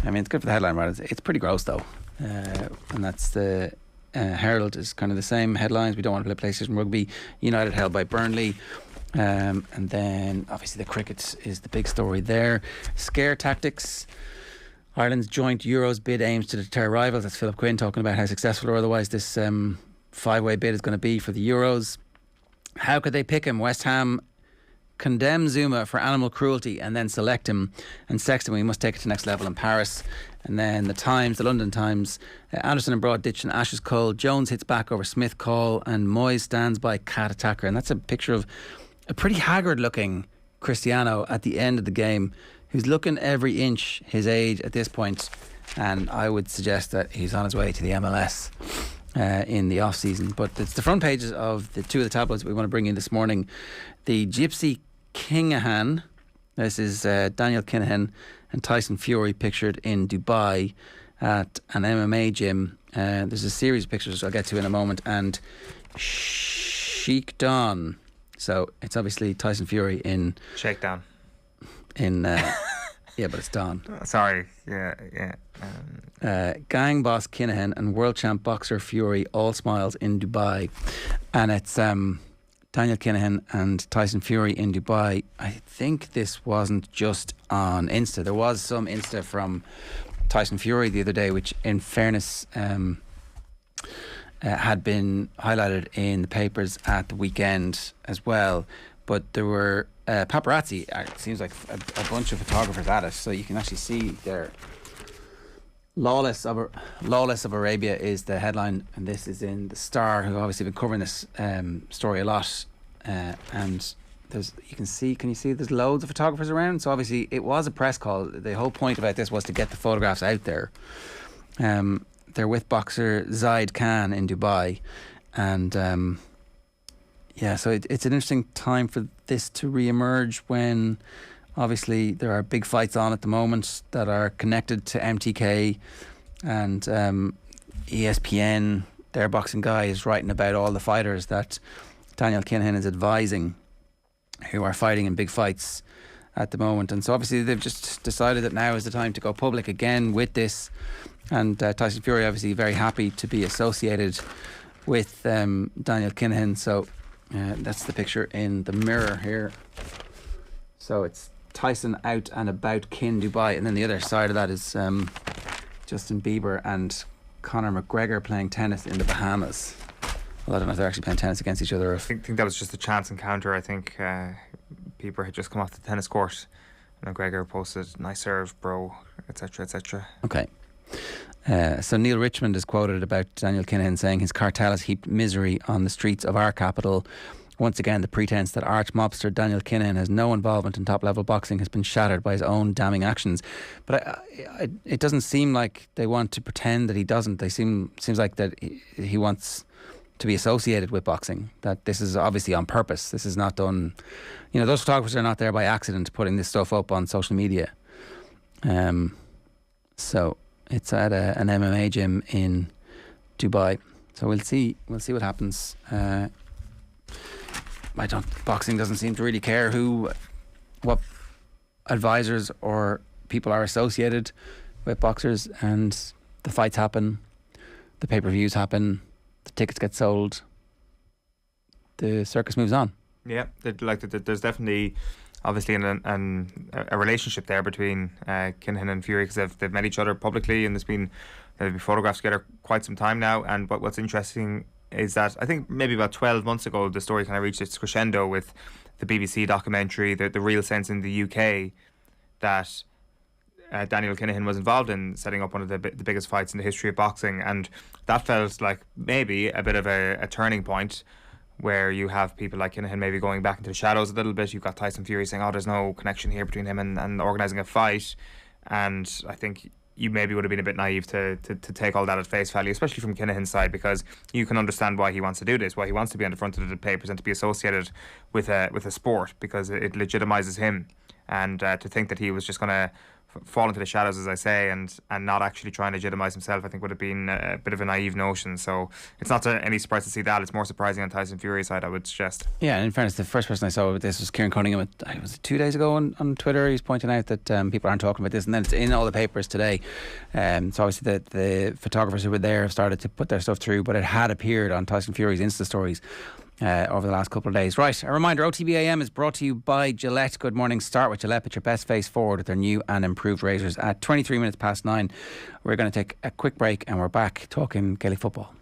I mean, it's good for the headline, right? It's pretty gross, though. And that's the Herald is kind of the same headlines. We don't want to play PlayStation rugby. United held by Burnley. And then, obviously, the cricket is the big story there. Scare tactics. Ireland's joint Euros bid aims to deter rivals. That's Philip Quinn talking about how successful or otherwise this five-way bid is going to be for the Euros. How could they pick him? West Ham condemn Zuma for animal cruelty and then select him, and Sexton, we must take it to the next level in Paris. And then the London Times, Anderson and Broad ditch and Ashes Cole, Jones hits back over Smith call, and Moyes stands by cat attacker. And that's a picture of a pretty haggard looking Cristiano at the end of the game, who's looking every inch his age at this point, and I would suggest that he's on his way to the MLS in the off season. But it's the front pages of the two of the tabloids that we want to bring in this morning. The Gypsy Kinahan, this is Daniel Kinahan and Tyson Fury pictured in Dubai at an MMA gym. There's a series of pictures I'll get to in a moment, and Sheik Don. So it's obviously Tyson Fury in Shakedown. Yeah, but it's Don. Sorry. Yeah. Gang boss Kinahan and world champ boxer Fury all smiles in Dubai, and it's Daniel Kinahan and Tyson Fury in Dubai. I think this wasn't just on Insta. There was some Insta from Tyson Fury the other day, which in fairness had been highlighted in the papers at the weekend as well. But there were paparazzi, it seems like a bunch of photographers at it, so you can actually see there. Lawless of Arabia is the headline, and this is in the Star, who obviously been covering this story a lot. And can you see there's loads of photographers around. So obviously it was a press call. The whole point about this was to get the photographs out there. They're with boxer Zaid Khan in Dubai, and so it's an interesting time for this to re-emerge when obviously there are big fights on at the moment that are connected to MTK, and ESPN, their boxing guy, is writing about all the fighters that Daniel Kinahan is advising who are fighting in big fights at the moment. And so obviously they've just decided that now is the time to go public again with this. And Tyson Fury obviously very happy to be associated with Daniel Kinahan. So that's the picture in the Mirror here. So it's Tyson out and about Kin Dubai, and then the other side of that is Justin Bieber and Conor McGregor playing tennis in the Bahamas. Well, I don't know if they're actually playing tennis against each other. I think that was just a chance encounter. I think Bieber had just come off the tennis court, and McGregor posted "nice serve, bro," etc., etc. Okay. So Neil Richmond is quoted about Daniel Kinahan saying his cartel has heaped misery on the streets of our capital. Once again, the pretense that arch mobster Daniel Kinahan has no involvement in top-level boxing has been shattered by his own damning actions. But it doesn't seem like they want to pretend that he doesn't. Seems like that he wants to be associated with boxing. That this is obviously on purpose. This is not done. Those photographers are not there by accident putting this stuff up on social media. So it's at an MMA gym in Dubai. So we'll see what happens. Boxing doesn't seem to really care what advisors or people are associated with boxers, and the fights happen, the pay-per-views happen, the tickets get sold, the circus moves on. Yeah, there's definitely obviously a relationship there between Kinahan and Fury, because they've met each other publicly, and they've been photographed together quite some time now. And what's interesting is that I think maybe about 12 months ago the story kind of reached its crescendo with the BBC documentary, the real sense in the UK that Daniel Kinahan was involved in setting up one of the biggest fights in the history of boxing, and that felt like maybe a bit of a turning point, where you have people like Kinahan maybe going back into the shadows a little bit. You've got Tyson Fury saying, there's no connection here between him and organising a fight, and I think you maybe would have been a bit naive to take all that at face value, especially from Kinahan's side, because you can understand why he wants to do this, why he wants to be on the front of the papers and to be associated with a sport, because it legitimises him. And to think that he was just going to fall into the shadows, as I say, and not actually try and legitimise himself, I think would have been a bit of a naive notion. So it's not any surprise to see that. It's more surprising on Tyson Fury's side, I would suggest. Yeah, and in fairness, the first person I saw with this was Kieran Cunningham. It was 2 days ago on Twitter. He's pointing out that people aren't talking about this, and then it's in all the papers today. So obviously the photographers who were there have started to put their stuff through, but it had appeared on Tyson Fury's Insta stories over the last couple of days. Right, a reminder, OTB AM is brought to you by Gillette. Good morning. Start with Gillette. Put your best face forward with their new and improved razors. At 23 minutes past 9, we're going to take a quick break, and we're back talking Gaelic football.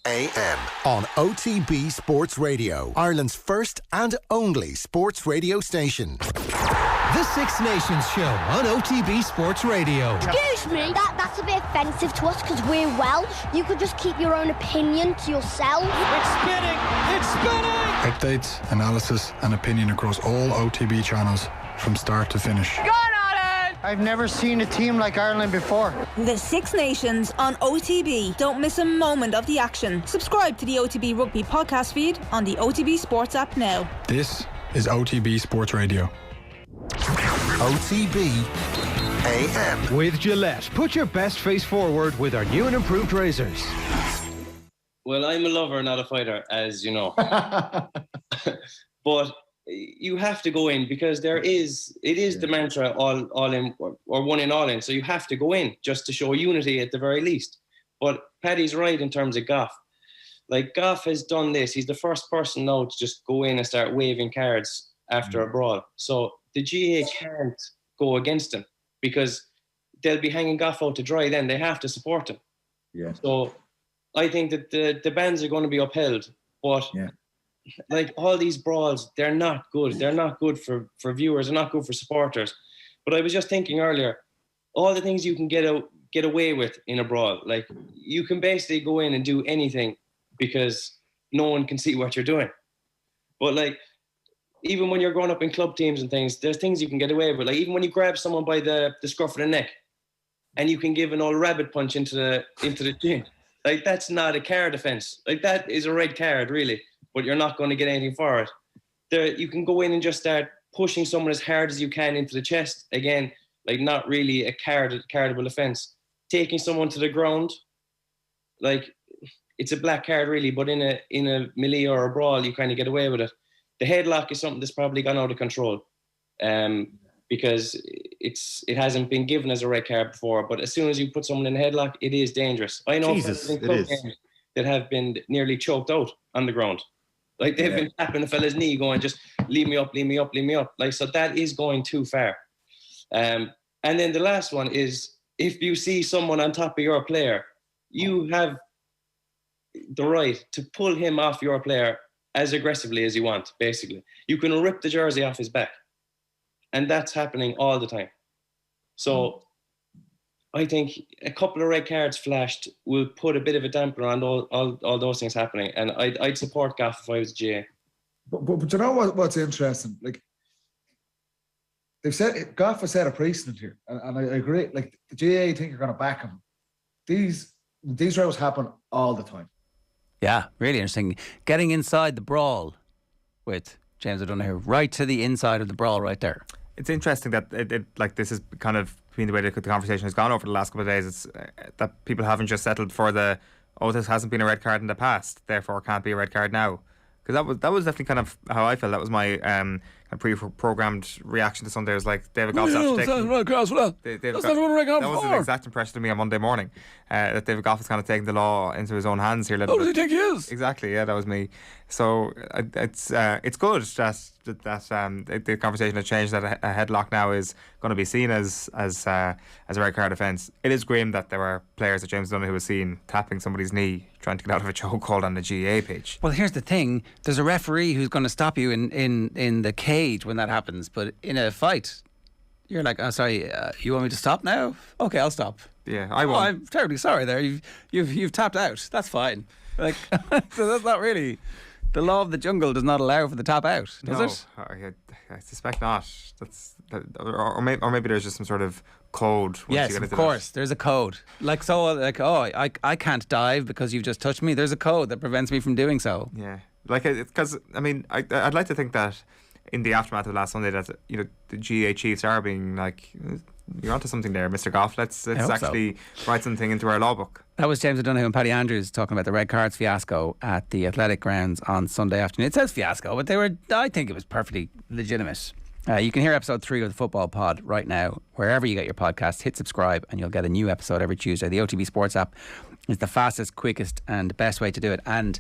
AM on OTB Sports Radio, Ireland's first and only sports radio station. The Six Nations Show on OTB Sports Radio. Excuse me, that's a bit offensive to us because we're Welsh. You could just keep your own opinion to yourself. It's spinning! It's spinning! Updates, analysis and opinion across all OTB channels from start to finish. Good on it! I've never seen a team like Ireland before. The Six Nations on OTB. Don't miss a moment of the action. Subscribe to the OTB Rugby podcast feed on the OTB Sports app now. This is OTB Sports Radio. OTB AM. With Gillette, put your best face forward with our new and improved razors. Well, I'm a lover, not a fighter, as you know. But you have to go in because it is the mantra all in or one in all in. So you have to go in just to show unity at the very least. But Paddy's right in terms of Goff. Like, Goff has done this. He's the first person now to just go in and start waving cards after a brawl. So the GA can't go against him because they'll be hanging Goff out to dry then. They have to support him. Yeah. So I think that the bans are going to be upheld. But like, all these brawls, they're not good. They're not good for viewers. They're not good for supporters. But I was just thinking earlier, all the things you can get away with in a brawl, like, you can basically go in and do anything because no one can see what you're doing. But like, even when you're growing up in club teams and things, there's things you can get away with. Like, even when you grab someone by the scruff of the neck and you can give an old rabbit punch into the chin, like, that's not a card offence. Like, that is a red card, really, but you're not going to get anything for it. There, you can go in and just start pushing someone as hard as you can into the chest. Again, like, not really a cardable offence. Taking someone to the ground, like, it's a black card, really, but in a melee or a brawl, you kind of get away with it. The headlock is something that's probably gone out of control, because it hasn't been given as a red card before. But as soon as you put someone in a headlock, it is dangerous. I know fellas in club games that have been nearly choked out on the ground. Like, they've been tapping the fella's knee, going, just leave me up, leave me up, leave me up. Like, so that is going too far. And then the last one is, if you see someone on top of your player, you have the right to pull him off your player as aggressively as you want, basically. You can rip the jersey off his back. And that's happening all the time. So I think a couple of red cards flashed will put a bit of a damper on all those things happening. And I'd support Goff if I was GA. But you know what's interesting? Like, they've said, Goff has set a precedent here. And I agree. Like, the GA think you're going to back him. These rows happen all the time. Yeah, really interesting. Getting inside the brawl with James O'Donoghue, right to the inside of the brawl right there. It's interesting that like, this is kind of been the way the conversation has gone over the last couple of days. It's that people haven't just settled for this hasn't been a red card in the past, therefore can't be a red card now. Because that was definitely kind of how I felt. That was my pre-programmed reaction to Sunday. It was like, David Goff's after taking... That was an exact impression of me on Monday morning. That David Goff is kind of taking the law into his own hands here a little bit. Who does he think he is? Exactly, yeah, that was me. So it's good that the conversation has changed, that a headlock now is going to be seen as a red card offence. It is grim that there were players that James O'Donoghue was seen tapping somebody's knee, trying to get out of a chokehold on the GA pitch. Well, here's the thing. There's a referee who's going to stop you in the cage when that happens. But in a fight, you're like, oh, sorry, you want me to stop now? Okay, I'll stop. Yeah, I won't. Oh, I'm terribly sorry there. You've tapped out. That's fine. Like, so that's not really... The law of the jungle does not allow for the tap out, does it? I suspect not. Or maybe there's just some sort of code. Yes, of course. There's a code. Like, so, like, oh, I can't dive because you've just touched me. There's a code that prevents me from doing so. Yeah, like, because I mean, I'd like to think that in the aftermath of last Sunday, that the GA chiefs are being like, you're onto something there, Mr. Goff. Let's actually write something into our law book. That was James O'Donoghue and Paddy Andrews talking about the red cards fiasco at the Athletic Grounds on Sunday afternoon. It says fiasco, but I think it was perfectly legitimate. You can hear episode 3 of the Football Pod right now, wherever you get your podcast. Hit subscribe and you'll get a new episode every Tuesday. The OTB Sports app is the fastest, quickest and best way to do it. And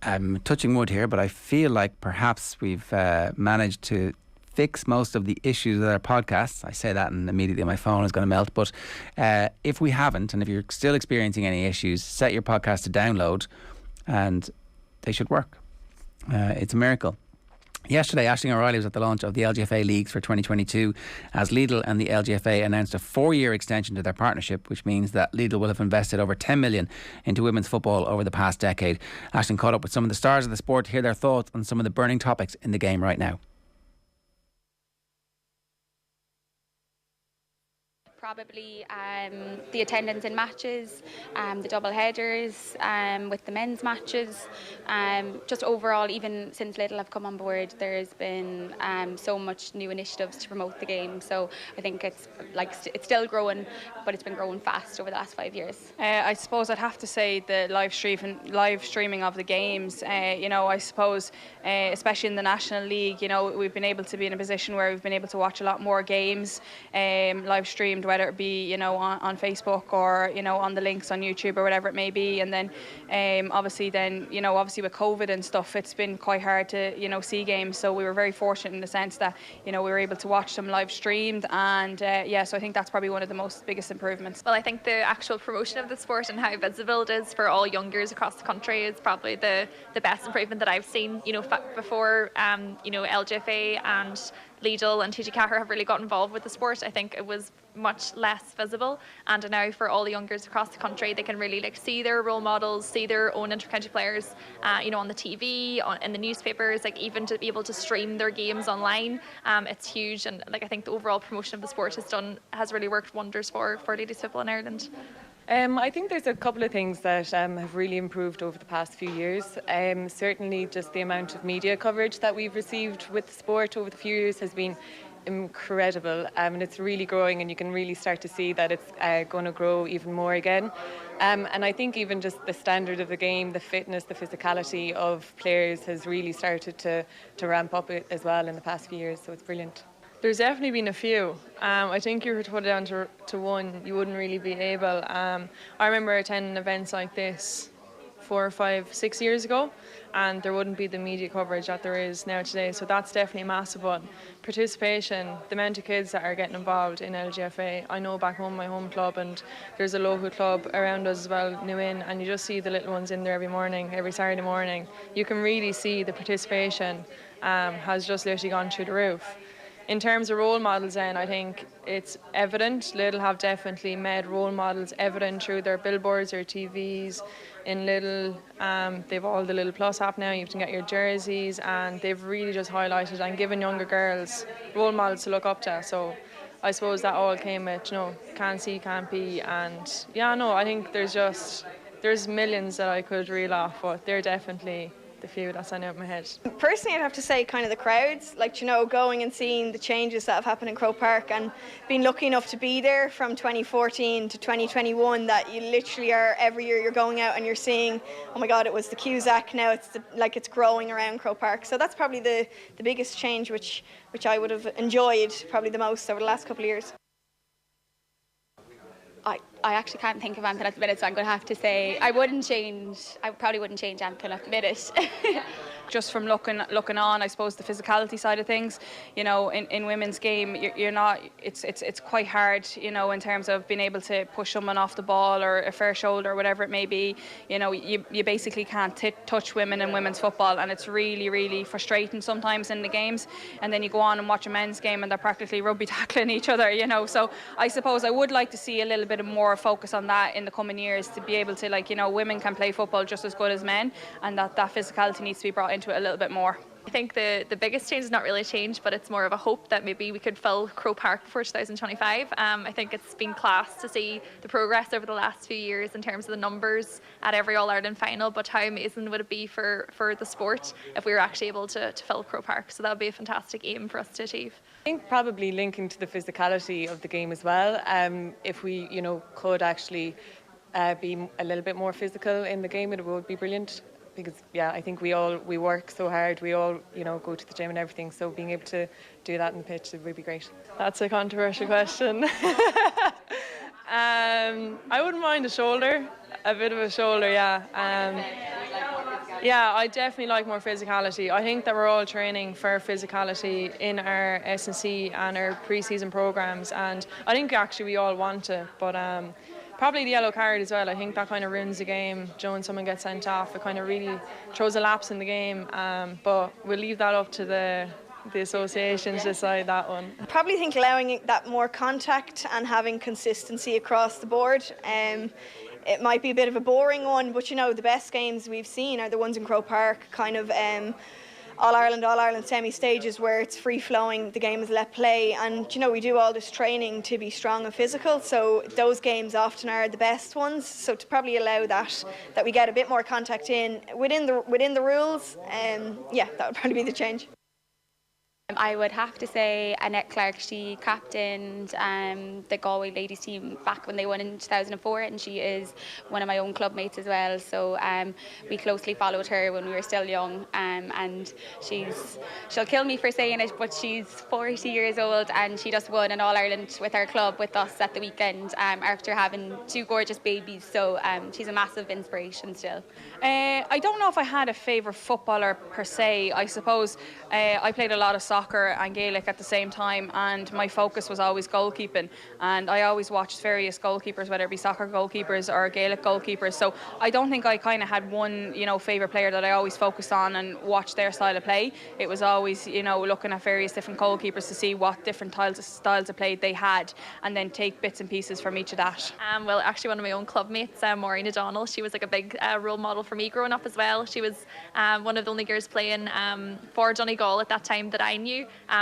I'm touching wood here, but I feel like perhaps we've managed to fix most of the issues with our podcasts. I say that and immediately my phone is going to melt. But if we haven't, and if you're still experiencing any issues, set your podcast to download and they should work. It's a miracle. Yesterday, Aisling O'Reilly was at the launch of the LGFA leagues for 2022 as Lidl and the LGFA announced a 4-year extension to their partnership, which means that Lidl will have invested over 10 million into women's football over the past decade. Aisling caught up with some of the stars of the sport to hear their thoughts on some of the burning topics in the game right now. Probably the attendance in matches, the double headers with the men's matches. Just overall, even since Lidl have come on board, there's been so much new initiatives to promote the game. So I think it's still growing, but it's been growing fast over the last 5 years. I suppose I'd have to say the live streaming of the games. I suppose, especially in the National League, we've been able to be in a position where we've been able to watch a lot more games live streamed, whether whether it be, on Facebook or, on the links on YouTube or whatever it may be. And then obviously with COVID and stuff, it's been quite hard to, see games. So we were very fortunate in the sense that, we were able to watch them live streamed. And so I think that's probably one of the biggest improvements. Well, I think the actual promotion of the sport and how visible it is for all youngers across the country is probably the best improvement that I've seen. Before, LGFA and Lidl and TG4 have really got involved with the sport. I think it was much less visible, and now for all the youngers across the country, they can really see their role models, see their own intercounty players, on the TV, in the newspapers, even to be able to stream their games online. It's huge, and I think the overall promotion of the sport has really worked wonders for ladies football in Ireland. I think there's a couple of things that have really improved over the past few years. Certainly just the amount of media coverage that we've received with the sport over the few years has been incredible, and it's really growing, and you can really start to see that it's going to grow even more again. And I think even just the standard of the game, the fitness, the physicality of players has really started to ramp up as well in the past few years, so it's brilliant. There's definitely been a few. I think you were to put it down to one, you wouldn't really be able. I remember attending events like this 4, 5, 6 years ago, and there wouldn't be the media coverage that there is now today. So that's definitely a massive one. Participation, the amount of kids that are getting involved in LGFA. I know back home, my home club, and there's a local club around us as well, New Inn, and you just see the little ones in there every Saturday morning. You can really see the participation has just literally gone through the roof. In terms of role models then, I think it's evident. Lidl have definitely made role models evident through their billboards or TVs. In Lidl, they've all the Lidl Plus app now, you can get your jerseys, and they've really just highlighted and given younger girls role models to look up to. So I suppose that all came with, can't see, can't be, and I think there's millions that I could reel off, but they're definitely the few that's on out of my head. Personally, I'd have to say kind of the crowds, going and seeing the changes that have happened in Croke Park, and being lucky enough to be there from 2014 to 2021, that you literally are, every year you're going out and you're seeing, oh my God, it was the Cusack, now it's growing around Croke Park. So that's probably the biggest change which I would have enjoyed probably the most over the last couple of years. I actually can't think of anything at the minute, so I'm going to have to say I probably wouldn't change anything at the minute. Just from looking on, I suppose the physicality side of things, in women's game, you're not. It's quite hard, in terms of being able to push someone off the ball or a fair shoulder or whatever it may be. You basically can't touch women in women's football, and it's really, really frustrating sometimes in the games. And then you go on and watch a men's game, and they're practically rugby tackling each other. So I suppose I would like to see a little bit more focus on that in the coming years, to be able to, women can play football just as good as men, and that physicality needs to be brought into it a little bit more. I think the biggest change is not really a change, but it's more of a hope that maybe we could fill Croke Park before 2025. I think it's been class to see the progress over the last few years in terms of the numbers at every All-Ireland final, but how amazing would it be for the sport if we were actually able to fill Croke Park? So that would be a fantastic aim for us to achieve. I think probably linking to the physicality of the game as well. If we, could actually be a little bit more physical in the game, it would be brilliant. Because I think we work so hard, we all go to the gym and everything, so being able to do that on the pitch would be great. That's a controversial question. I wouldn't mind a bit of a shoulder, I definitely like more physicality. I think that we're all training for physicality in our S&C and our pre-season programmes, and I think actually we all want it, but probably the yellow card as well. I think that kind of ruins the game. When someone gets sent off, it kind of really throws a lapse in the game. But we'll leave that up to the associations to decide that one. I probably think allowing that more contact and having consistency across the board. It might be a bit of a boring one, but the best games we've seen are the ones in Croke Park, kind of All-Ireland semi-stages where it's free-flowing, the game is let play, and we do all this training to be strong and physical, so those games often are the best ones. So to probably allow that we get a bit more contact in within the rules, that would probably be the change. I would have to say Annette Clark. She captained the Galway ladies team back when they won in 2004, and she is one of my own club mates as well. So we closely followed her when we were still young, and she'll kill me for saying it, but she's 40 years old and she just won an All-Ireland with our club with us at the weekend after having 2 gorgeous babies. So she's a massive inspiration still. I don't know if I had a favourite footballer per se. I suppose I played a lot of soccer and Gaelic at the same time, and my focus was always goalkeeping, and I always watched various goalkeepers, whether it be soccer goalkeepers or Gaelic goalkeepers. So I don't think I kind of had one, favourite player that I always focused on and watched their style of play. It was always, looking at various different goalkeepers to see what different styles of play they had, and then take bits and pieces from each of that. Well, actually, one of my own club mates, Maureen McDonnell, she was like a big role model for me growing up as well. She was one of the only girls playing for Donegal at that time that I knew.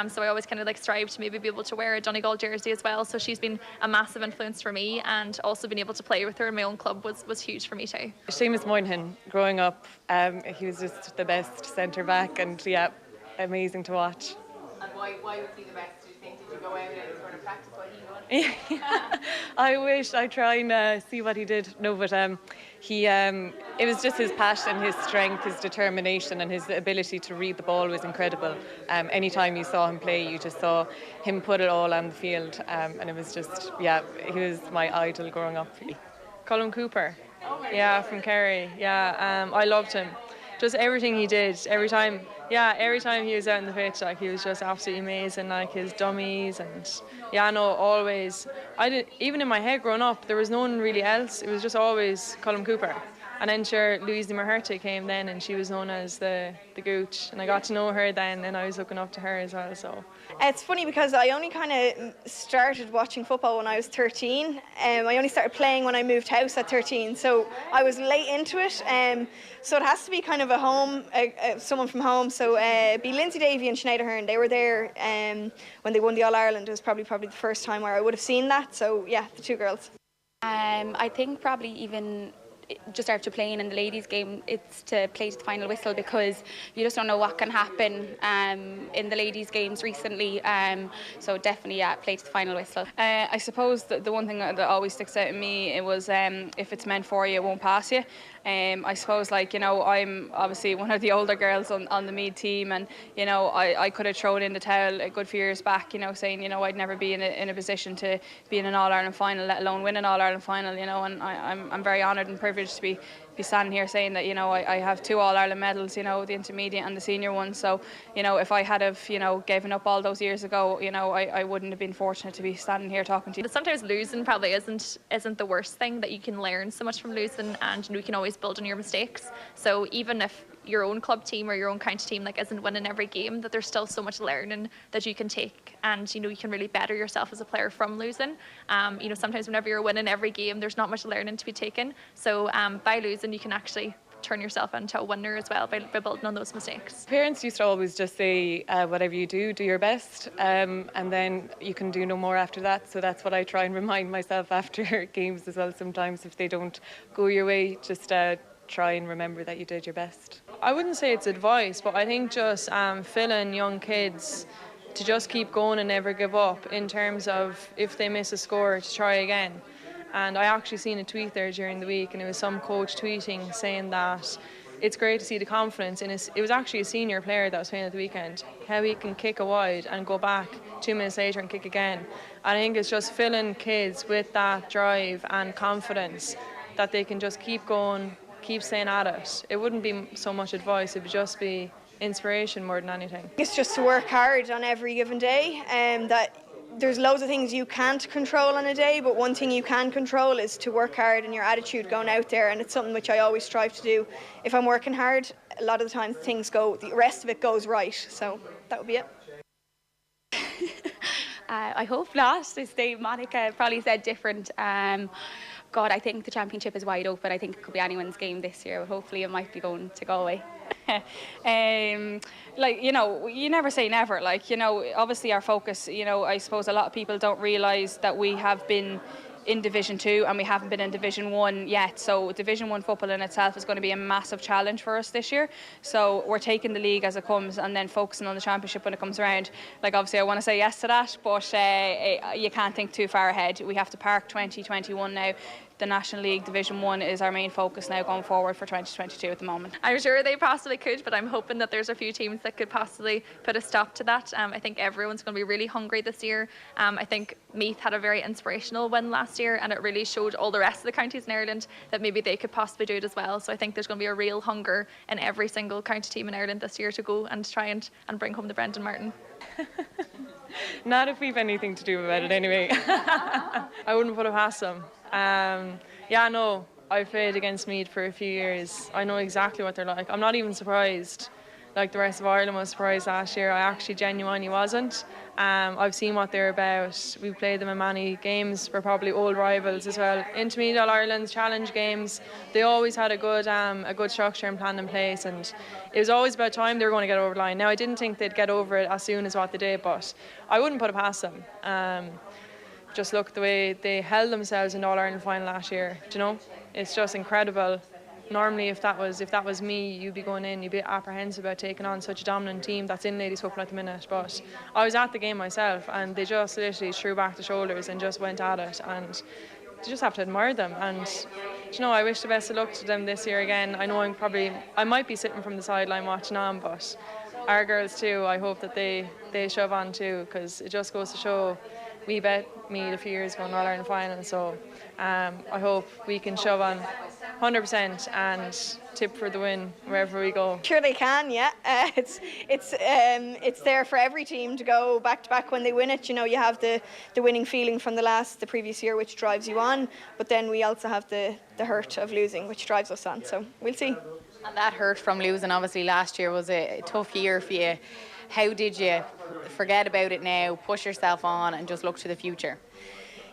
So I always kind of strive to maybe be able to wear a Donegal jersey as well. So she's been a massive influence for me, and also being able to play with her in my own club was huge for me too. Seamus Moynihan, growing up, he was just the best centre back, and yeah, amazing to watch. And why was he the best, do you think? Did you go out and sort of practice what he won? I wish I'd try and see what he did. No, but it was just his passion, his strength, his determination, and his ability to read the ball was incredible. Anytime you saw him play, you just saw him put it all on the field, and it was just, he was my idol growing up. Colin Cooper, from Kerry. I loved him. Just everything he did, every time he was out in the pitch, he was just absolutely amazing. His dummies and always. Even in my head growing up, there was no one really else. It was just always Colin Cooper. And then sure, Louise de Maherta came then, and she was known as the Gooch, and I got to know her then, and I was looking up to her as well. So it's funny because I only kind of started watching football when I was 13. I only started playing when I moved house at 13, so I was late into it. So it has to be kind of someone from home. So be Lindsay Davey and Sinead Ahern. They were there when they won the All Ireland. It was probably the first time where I would have seen that. So yeah, the 2 girls. I think probably even just after playing in the ladies' game, it's to play to the final whistle, because you just don't know what can happen in the ladies' games recently. So definitely, play to the final whistle. I suppose the one thing that always sticks out to me, it was if it's meant for you, it won't pass you. I suppose, I'm obviously one of the older girls on the Meath team, and I could have thrown in the towel a good few years back, saying I'd never be in a position to be in an All-Ireland final, let alone win an All-Ireland final, and I'm very honoured and privileged to be standing here saying that I have 2 All-Ireland medals, the intermediate and the senior one. So if I had have given up all those years ago, I wouldn't have been fortunate to be standing here talking to you. But sometimes losing probably isn't the worst thing, that you can learn so much from losing, and you can always build on your mistakes. So even if your own club team or your own county team isn't winning every game, that there's still so much learning that you can take, and you can really better yourself as a player from losing. Sometimes whenever you're winning every game, there's not much learning to be taken. So by losing, you can actually turn yourself into a winner as well by building on those mistakes. Parents used to always just say, whatever you do your best, and then you can do no more after that. So that's what I try and remind myself after games as well. Sometimes if they don't go your way, just try and remember that you did your best. I wouldn't say it's advice, but I think just filling young kids to just keep going and never give up, in terms of if they miss a score, to try again. And I actually seen a tweet there during the week, and it was some coach tweeting saying that it's great to see the confidence in it was actually a senior player that was playing at the weekend, how he can kick a wide and go back 2 minutes later and kick again. I think it's just filling kids with that drive and confidence that they can just keep going, keep staying at it. It wouldn't be so much advice, it would just be inspiration more than anything. It's just to work hard on every given day, and that there's loads of things you can't control on a day, but one thing you can control is to work hard and your attitude going out there, and it's something which I always strive to do. If I'm working hard, a lot of the time the rest of it goes right, so that would be it. I hope not. This day Monica probably said different. God, I think the championship is wide open. I think it could be anyone's game this year, but hopefully it might be going to Galway. You never say never. Obviously our focus, I suppose a lot of people don't realise that we have been in Division 2 and we haven't been in Division 1 yet. So Division 1 football in itself is going to be a massive challenge for us this year. So we're taking the league as it comes and then focusing on the championship when it comes around. Like, obviously I want to say yes to that, but you can't think too far ahead. We have to park 2021 now. The National League Division 1 is our main focus now going forward for 2022 at the moment. I'm sure they possibly could, but I'm hoping that there's a few teams that could possibly put a stop to that. I think everyone's going to be really hungry this year. I think Meath had a very inspirational win last year, and it really showed all the rest of the counties in Ireland that maybe they could possibly do it as well. So I think there's going to be a real hunger in every single county team in Ireland this year to go and try and bring home the Brendan Martin. Not if we've anything to do about it anyway. I wouldn't put it past them. Yeah, no, I've played against Meath for a few years. I know exactly what they're like. I'm not even surprised. Like the rest of Ireland was surprised last year. I actually genuinely wasn't. I've seen what they're about. We've played them in many games. We're probably old rivals as well. Intermediate All-Ireland's challenge games, they always had a good structure and plan in place, and it was always about time they were going to get over the line. Now, I didn't think they'd get over it as soon as what they did, but I wouldn't put it past them. Just look the way they held themselves in the All-Ireland final last year. Do you know? It's just incredible. Normally, if that was me, you'd be going in, you'd be apprehensive about taking on such a dominant team that's in ladies football at the minute. But I was at the game myself, and they just literally threw back the shoulders and just went at it. And you just have to admire them. And you know, I wish the best of luck to them this year again. I know I might be sitting from the sideline watching on, but our girls too. I hope that they shove on too, because it just goes to show. We bet Meath a few years ago in All-Ireland final, so I hope we can shove on 100% and tip for the win wherever we go. Sure they can, yeah. It's there for every team to go back to back when they win it. You know, you have the winning feeling from the previous year, which drives you on, but then we also have the hurt of losing, which drives us on. So we'll see. And that hurt from losing, obviously, last year was a tough year for you. How did you forget about it now, push yourself on and just look to the future?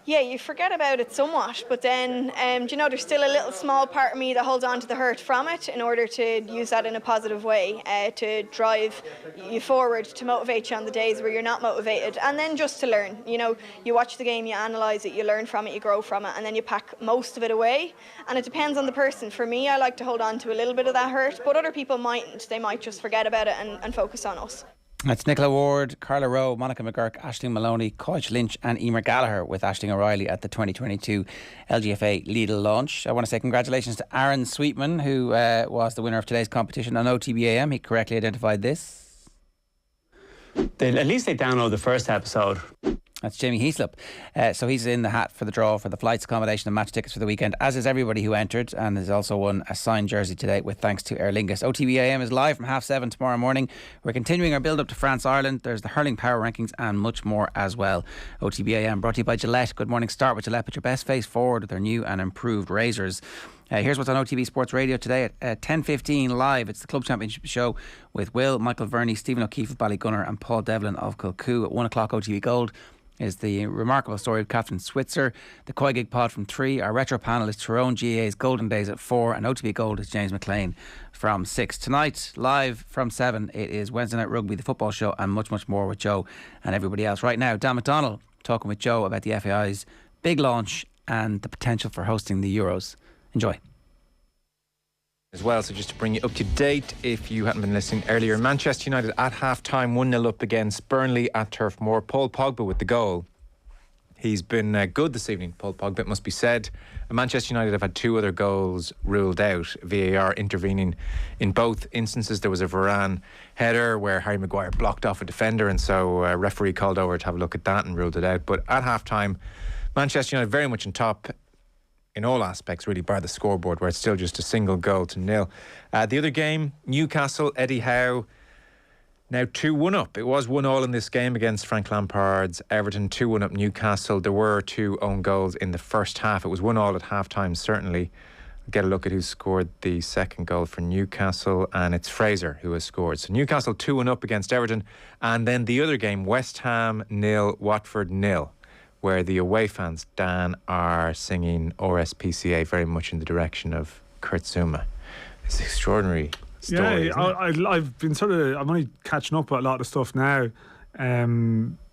Yeah, you forget about it somewhat, but then you know, there's still a little small part of me that holds on to the hurt from it in order to use that in a positive way, to drive you forward, to motivate you on the days where you're not motivated, and then just to learn. You know, you watch the game, you analyse it, you learn from it, you grow from it, and then you pack most of it away. And it depends on the person. For me, I like to hold on to a little bit of that hurt, but other people mightn't. They might just forget about it and focus on us. That's Nicola Ward, Carla Rowe, Monica McGurk, Aisling Maloney, Coach Lynch and Emer Gallagher with Aisling O'Reilly at the 2022 LGFA Lidl launch. I want to say congratulations to Aaron Sweetman, who was the winner of today's competition on OTB AM. He correctly identified this. At least they download the first episode. That's Jamie Heaslip. So he's in the hat for the draw for the flights, accommodation and match tickets for the weekend, as is everybody who entered, and has also won a signed jersey today with thanks to Aer Lingus. OTB AM is live from 7:30 tomorrow morning. We're continuing our build-up to France-Ireland. There's the hurling power rankings and much more as well. OTB AM brought to you by Gillette. Good morning. Start with Gillette. Put your best face forward with their new and improved razors. Here's what's on OTB Sports Radio today at 10:15 live. It's the Club Championship show with Will, Michael Verdi, Stephen O'Keefe of Ballygunner and Paul Devlin of Kilcoo. At 1 o'clock, OTB Gold is the remarkable story of Catherine Switzer. The Koi Gig Pod from 3. Our retro panel is Tyrone GAA's Golden Days at 4. And OTB Gold is James McLean from 6. Tonight, live from 7, it is Wednesday Night Rugby, the football show, and much, much more with Joe and everybody else. Right now, Dan McDonnell talking with Joe about the FAI's big launch and the potential for hosting the Euros. Enjoy. As well, so just to bring you up to date, if you hadn't been listening earlier, Manchester United at half-time 1-0 up against Burnley at Turf Moor. Paul Pogba with the goal. He's been good this evening, Paul Pogba, it must be said. Manchester United have had 2 other goals ruled out, VAR intervening in both instances. There was a Varane header where Harry Maguire blocked off a defender, and so a referee called over to have a look at that and ruled it out. But at half-time, Manchester United very much on top in all aspects, really, bar the scoreboard, where it's still just a single goal to 0. The other game, Newcastle, Eddie Howe, now 2-1 up. It was 1-1 in this game against Frank Lampard's Everton, 2-1 up Newcastle. There were 2 own goals in the first half. It was 1-1 at half-time, certainly. We'll get a look at who scored the second goal for Newcastle, and it's Fraser who has scored. So Newcastle 2-1 up against Everton. And then the other game, West Ham 0, Watford 0. Where the away fans, Dan, are singing RSPCA very much in the direction of Kurt Zouma. It's an extraordinary story. Yeah, I've been I'm only catching up with a lot of stuff now.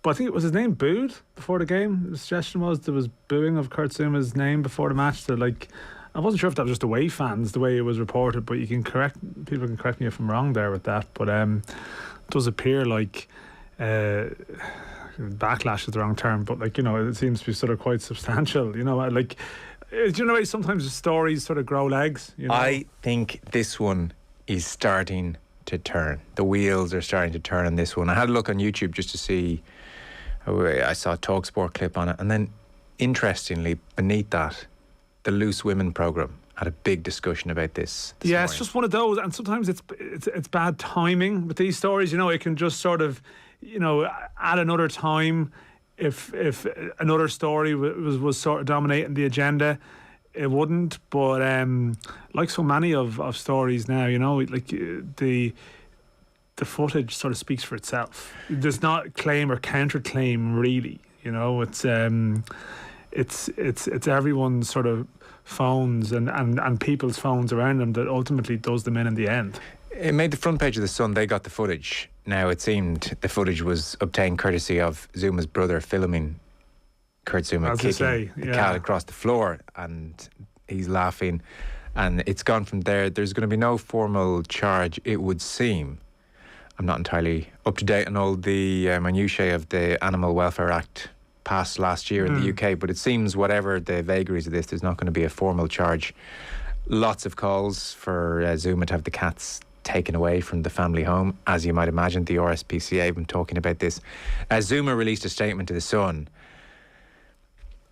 But I think it was his name booed before the game. The suggestion was there was booing of Kurt Zouma's name before the match. So like, I wasn't sure if that was just away fans the way it was reported, but people can correct me if I'm wrong there with that. But it does appear like backlash is the wrong term, but like, you know, it seems to be sort of quite substantial. You know, like, do you know sometimes the stories sort of grow legs? You know? I think this one is starting to turn. The wheels are starting to turn on this one. I had a look on YouTube just to see. I saw a TalkSport clip on it, and then interestingly beneath that, the Loose Women programme had a big discussion about this morning. It's just one of those, and sometimes it's bad timing with these stories. You know, it can just sort of, you know, at another time, if another story was sort of dominating the agenda, it wouldn't. But like so many of stories now, you know, like the footage sort of speaks for itself. There's not claim or counterclaim really. You know, it's everyone's sort of phones and people's phones around them that ultimately does them in the end. It made the front page of the Sun. They got the footage. Now, it seemed the footage was obtained courtesy of Zouma's brother filming Kurt Zouma kicking the cat across the floor, and he's laughing, and it's gone from there. There's going to be no formal charge, it would seem. I'm not entirely up to date on all the minutiae of the Animal Welfare Act passed last year in the UK, but it seems whatever the vagaries of this, there's not going to be a formal charge. Lots of calls for Zouma to have the cats taken away from the family home. As you might imagine, the RSPCA have been talking about this. Zouma released a statement to the Sun.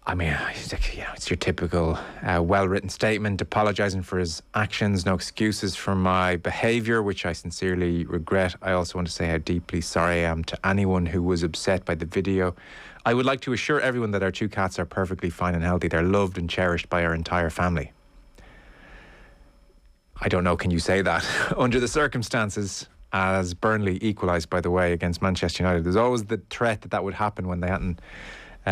I mean, it's your typical well-written statement apologising for his actions, no excuses for my behaviour, which I sincerely regret. I also want to say how deeply sorry I am to anyone who was upset by the video. I would like to assure everyone that our two cats are perfectly fine and healthy. They're loved and cherished by our entire family. I don't know, can you say that? Under the circumstances, as Burnley equalised, by the way, against Manchester United, there's always the threat that would happen when they hadn't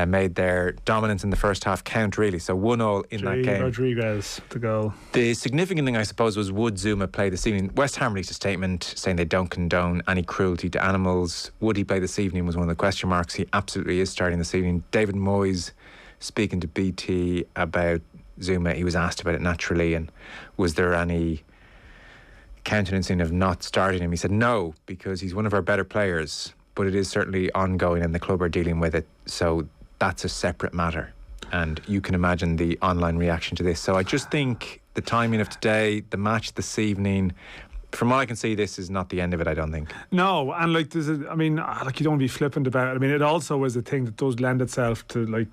made their dominance in the first half count, really. So 1-1 in that game. Rodriguez to goal. The significant thing, I suppose, was would Zouma play this evening? West Ham released a statement saying they don't condone any cruelty to animals. Would he play this evening was one of the question marks. He absolutely is starting this evening. David Moyes, speaking to BT about Zouma, he was asked about it naturally, and was there any countenancing of not starting him? He said no, because he's one of our better players, but it is certainly ongoing and the club are dealing with it, so that's a separate matter. And you can imagine the online reaction to this. So I just think the timing of today, the match this evening, from what I can see, this is not the end of it, I don't think. No, and like you don't want to be flippant about it. I mean, it also is a thing that does lend itself to like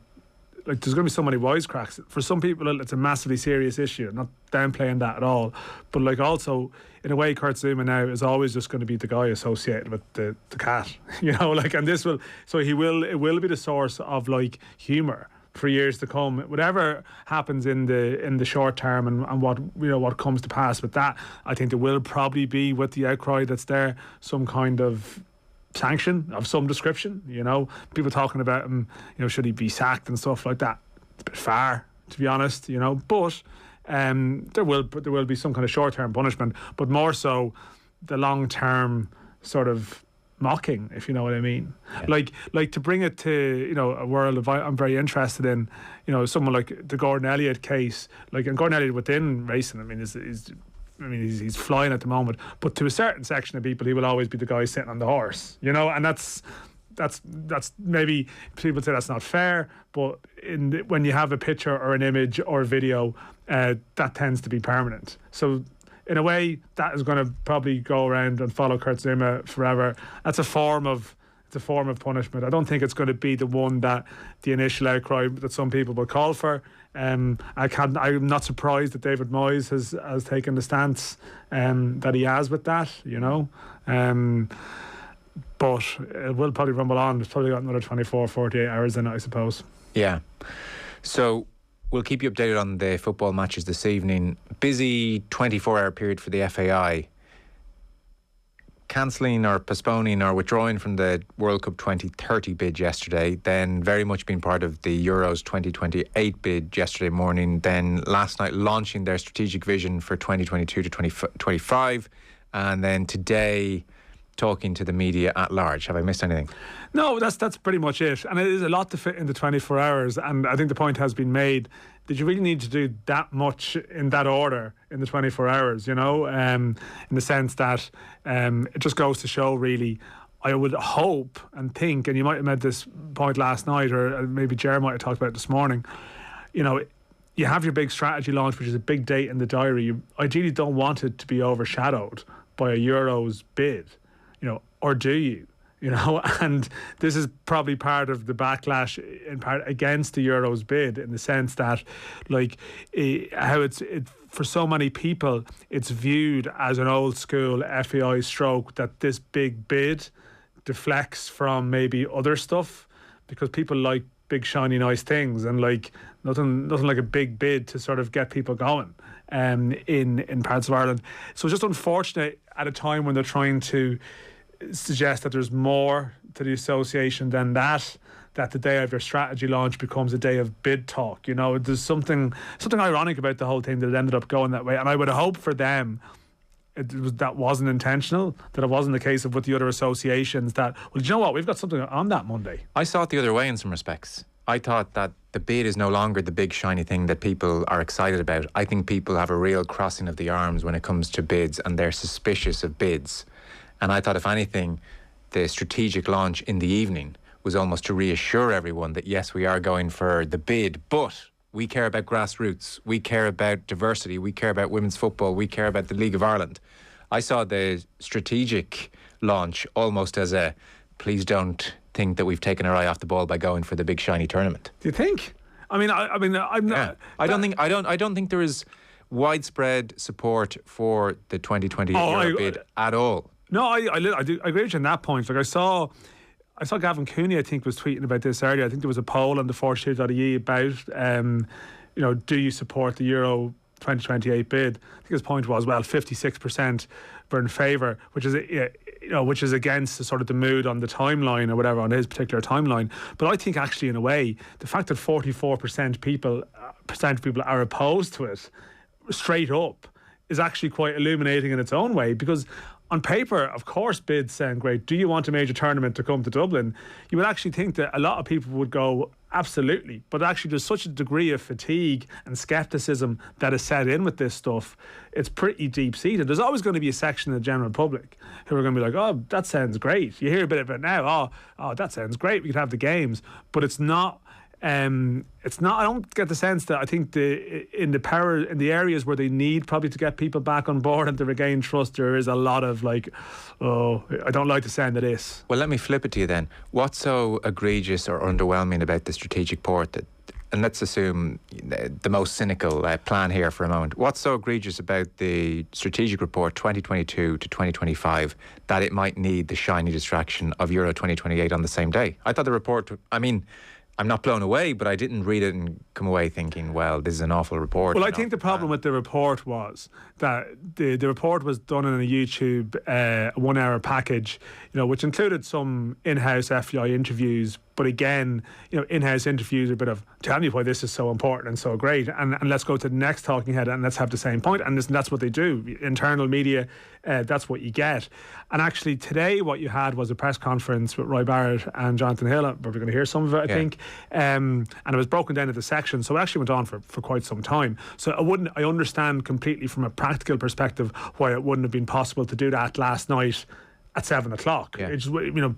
there's going to be so many wisecracks. For some people, it's a massively serious issue. I'm not downplaying that at all. But like also, in a way, Kurt Zouma now is always just going to be the guy associated with the cat. You know, like, and it will be the source of like humour for years to come. Whatever happens in the short term and what comes to pass with that, I think there will probably be, with the outcry that's there, some kind of sanction of some description. You know, people talking about him, you know, should he be sacked and stuff like that. It's a bit far, to be honest, you know, but there will be some kind of short-term punishment, but more so the long-term sort of mocking, if you know what I mean. Yeah. Like to bring it to, you know, a world I'm very interested in, you know, someone like the Gordon Elliott case, like, and Gordon Elliott within racing, I mean, he's flying at the moment, but to a certain section of people, he will always be the guy sitting on the horse, you know, and that's maybe people say that's not fair, but when you have a picture or an image or a video, that tends to be permanent. So in a way, that is going to probably go around and follow Kurt Zouma forever. That's a form of punishment. I don't think it's going to be the one that the initial outcry that some people will call for. I'm not surprised that David Moyes has taken the stance that he has with that, you know. But it will probably rumble on. It's probably got another 24, 48 hours in it, I suppose. Yeah. So we'll keep you updated on the football matches this evening. Busy 24-hour period for the FAI. Cancelling or postponing or withdrawing from the World Cup 2030 bid yesterday, then very much being part of the Euros 2028 bid yesterday morning, then last night launching their strategic vision for 2022 to 2025, and then today talking to the media at large. Have I missed anything? No, that's pretty much it. And it is a lot to fit into 24 hours. And I think the point has been made that you really need to do that much in that order in the 24 hours, you know, in the sense that it just goes to show, really, I would hope and think, and you might have made this point last night, or maybe Jer might have talked about it this morning, you know, you have your big strategy launch, which is a big date in the diary. You ideally don't want it to be overshadowed by a Euros bid, you know, or do you? You know, and this is probably part of the backlash in part against the Euros bid, in the sense that, like, how it's for so many people, it's viewed as an old school FAI stroke, that this big bid deflects from maybe other stuff, because people like big shiny nice things, and like nothing like a big bid to sort of get people going in parts of Ireland. So it's just unfortunate at a time when they're trying to suggest that there's more to the association than that the day of your strategy launch becomes a day of bid talk. You know, there's something ironic about the whole thing that it ended up going that way. And I would hope for them that wasn't intentional, that it wasn't the case of with the other associations that, well, do you know what, we've got something on that Monday. I saw it the other way in some respects. I thought that the bid is no longer the big shiny thing that people are excited about. I think people have a real crossing of the arms when it comes to bids, and they're suspicious of bids. And I thought, if anything, the strategic launch in the evening was almost to reassure everyone that, yes, we are going for the bid, but we care about grassroots, we care about diversity, we care about women's football, we care about the League of Ireland. I saw the strategic launch almost as a, please don't think that we've taken our eye off the ball by going for the big shiny tournament. Do you think? I'm not. Yeah. I don't think there is widespread support for the 2020 Euro bid at all. No, I agree with you on that point. Like, I saw Gavin Cooney, I think, was tweeting about this earlier. I think there was a poll on the 42.ie about, do you support the Euro 2028 bid? I think his point was, well, 56% were in favour, which is against the sort of the mood on the timeline or whatever, on his particular timeline. But I think actually, in a way, the fact that 44% people are opposed to it, straight up, is actually quite illuminating in its own way, because on paper, of course, bids sound great. Do you want a major tournament to come to Dublin? You would actually think that a lot of people would go, absolutely. But actually, there's such a degree of fatigue and scepticism that is set in with this stuff. It's pretty deep-seated. There's always going to be a section of the general public who are going to be like, oh, that sounds great. You hear a bit of it now. Oh, that sounds great. We could have the games. But it's not. I don't get the sense that, I think in the areas where they need probably to get people back on board and to regain trust, there is a lot of like, oh, I don't like the sound of this. Well, let me flip it to you then. What's so egregious or underwhelming about the strategic port and let's assume the most cynical plan here for a moment. What's so egregious about the strategic report 2022 to 2025 that it might need the shiny distraction of Euro 2028 on the same day? I thought the report, I'm not blown away, but I didn't read it and come away thinking, well, this is an awful report. Well, I think the problem with the report was that the report was done in a YouTube 1-hour package, which included some in-house FAI interviews. But again, in-house interviews are a bit of, tell me why this is so important and so great, and let's go to the next talking head and let's have the same point. And that's what they do. Internal media, that's what you get. And actually today what you had was a press conference with Roy Barrett and Jonathan Hill. We're going to hear some of it, I think. And it was broken down into sections, so it actually went on for quite some time. So I understand completely from a practical perspective why it wouldn't have been possible to do that last night at 7 o'clock. Yeah. It's,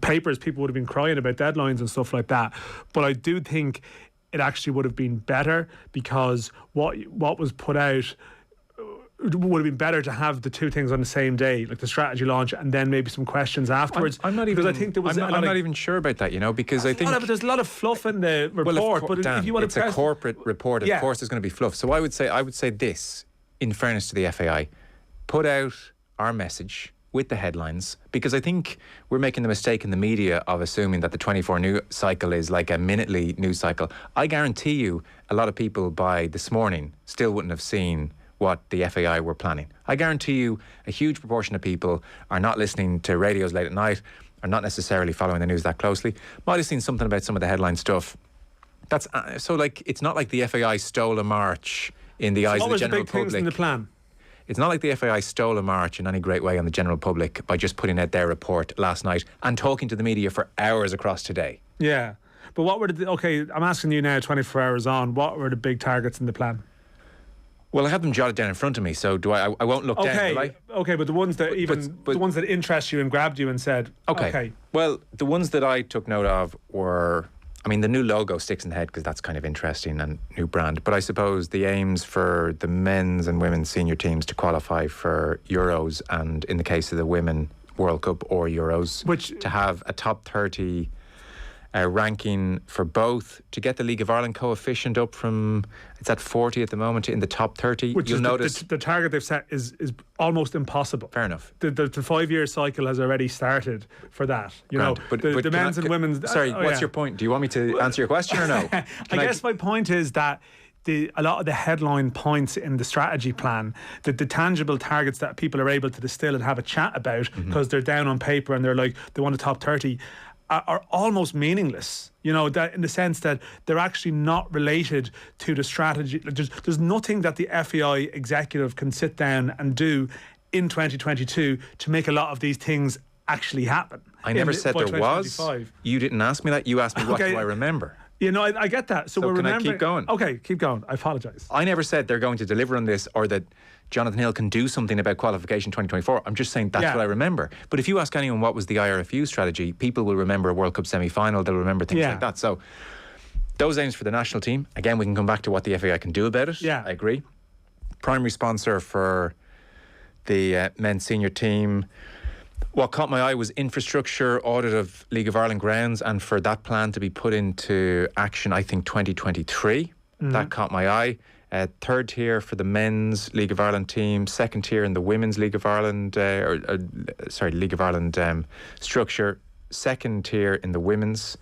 papers, people would have been crying about deadlines and stuff like that. But I do think it actually would have been better, because what was put out would have been better to have the two things on the same day, like the strategy launch and then maybe some questions afterwards. I'm not even sure about that, because I think there's a lot of fluff in the report. But if you want it's a corporate report, of course there's going to be fluff. So I would say this, in fairness to the FAI, put out our message with the headlines, because I think we're making the mistake in the media of assuming that the 24 news cycle is like a minutely news cycle. I guarantee you a lot of people by this morning still wouldn't have seen what the FAI were planning. I guarantee you a huge proportion of people are not listening to radios late at night, are not necessarily following the news that closely, might have seen something about some of the headline stuff. That's it's not like the FAI stole a march in the eyes of the general public. What was the big things in the plan? it's not like the FAI stole a march in any great way on the general public by just putting out their report last night and talking to the media for hours across today. Yeah. But what were I'm asking you now, 24 hours on, what were the big targets in the plan? Well, I have them jotted down in front of me, so I won't look down, will I? Okay, but the ones that the ones that interest you and grabbed you and said, okay. Well, the ones that I took note of were, I mean, the new logo sticks in the head because that's kind of interesting and new brand. But I suppose the aims for the men's and women's senior teams to qualify for Euros, and in the case of the women, World Cup or Euros, to have a top 30 ranking for both, to get the League of Ireland coefficient up from, it's at 40 at the moment, in the top 30. Which you'll notice the target they've set is almost impossible. Fair enough. The 5-year cycle has already started for that. You know, but the men's and women's. Sorry, what's your point? Do you want me to answer your question or no? I guess my point is that a lot of the headline points in the strategy plan, the tangible targets that people are able to distill and have a chat about because they're down on paper and they're like, they want a top 30, are almost meaningless, you know, that in the sense that they're actually not related to the strategy. There's nothing that the FAI executive can sit down and do in 2022 to make a lot of these things actually happen. I never said there was. You didn't ask me that. You asked me what do I remember. You know, I get that. So we're remembering. Can I keep going? Okay, keep going. I apologise. I never said they're going to deliver on this or that Jonathan Hill can do something about qualification 2024. I'm just saying that's what I remember. But if you ask anyone what was the IRFU strategy, people will remember a World Cup semi-final. They'll remember things like that. So those aims for the national team. Again, we can come back to what the FAI can do about it. Yeah, I agree. Primary sponsor for the men's senior team. What caught my eye was infrastructure audit of League of Ireland grounds, and for that plan to be put into action, I think 2023. That caught my eye. Third tier for the men's League of Ireland team, second tier in the women's League of Ireland, League of Ireland structure, second tier in the women's,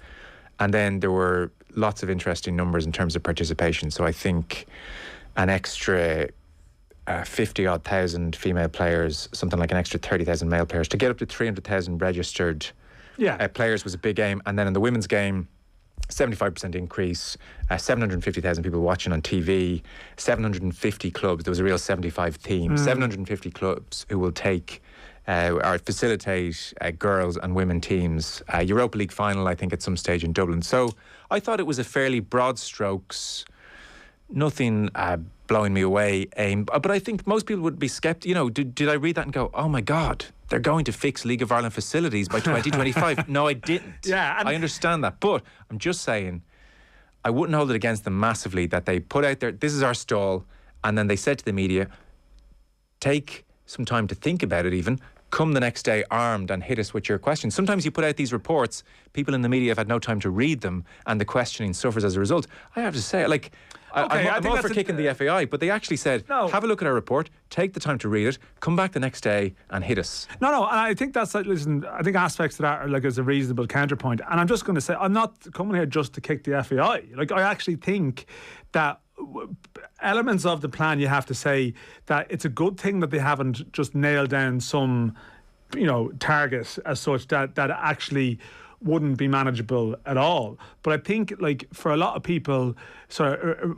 and then there were lots of interesting numbers in terms of participation. So I think an extra 50-odd thousand female players, something like an extra 30,000 male players, to get up to 300,000 registered players was a big aim. And then in the women's game, 75% increase, 750,000 people watching on TV, 750 clubs. There was a real 75 theme. 750 clubs who will take or facilitate girls and women teams. Europa League final, I think, at some stage in Dublin. So I thought it was a fairly broad strokes, nothing blowing me away aim. But I think most people would be sceptical. You know, did I read that and go, oh my God, they're going to fix League of Ireland facilities by 2025? No, I didn't. Yeah, I understand that. But I'm just saying, I wouldn't hold it against them massively that they put out there, this is our stall, and then they said to the media, take some time to think about it even, come the next day armed and hit us with your questions. Sometimes you put out these reports, people in the media have had no time to read them, and the questioning suffers as a result. I have to say, like, I'm all for kicking the FAI, but they actually said, have a look at our report, take the time to read it, come back the next day and hit us. No, and I think that's like, listen, I think aspects of that are like as a reasonable counterpoint. And I'm just going to say, I'm not coming here just to kick the FAI. Like, I actually think that elements of the plan, you have to say that it's a good thing that they haven't just nailed down some, you know, target as such that actually wouldn't be manageable at all. But I think, like, for a lot of people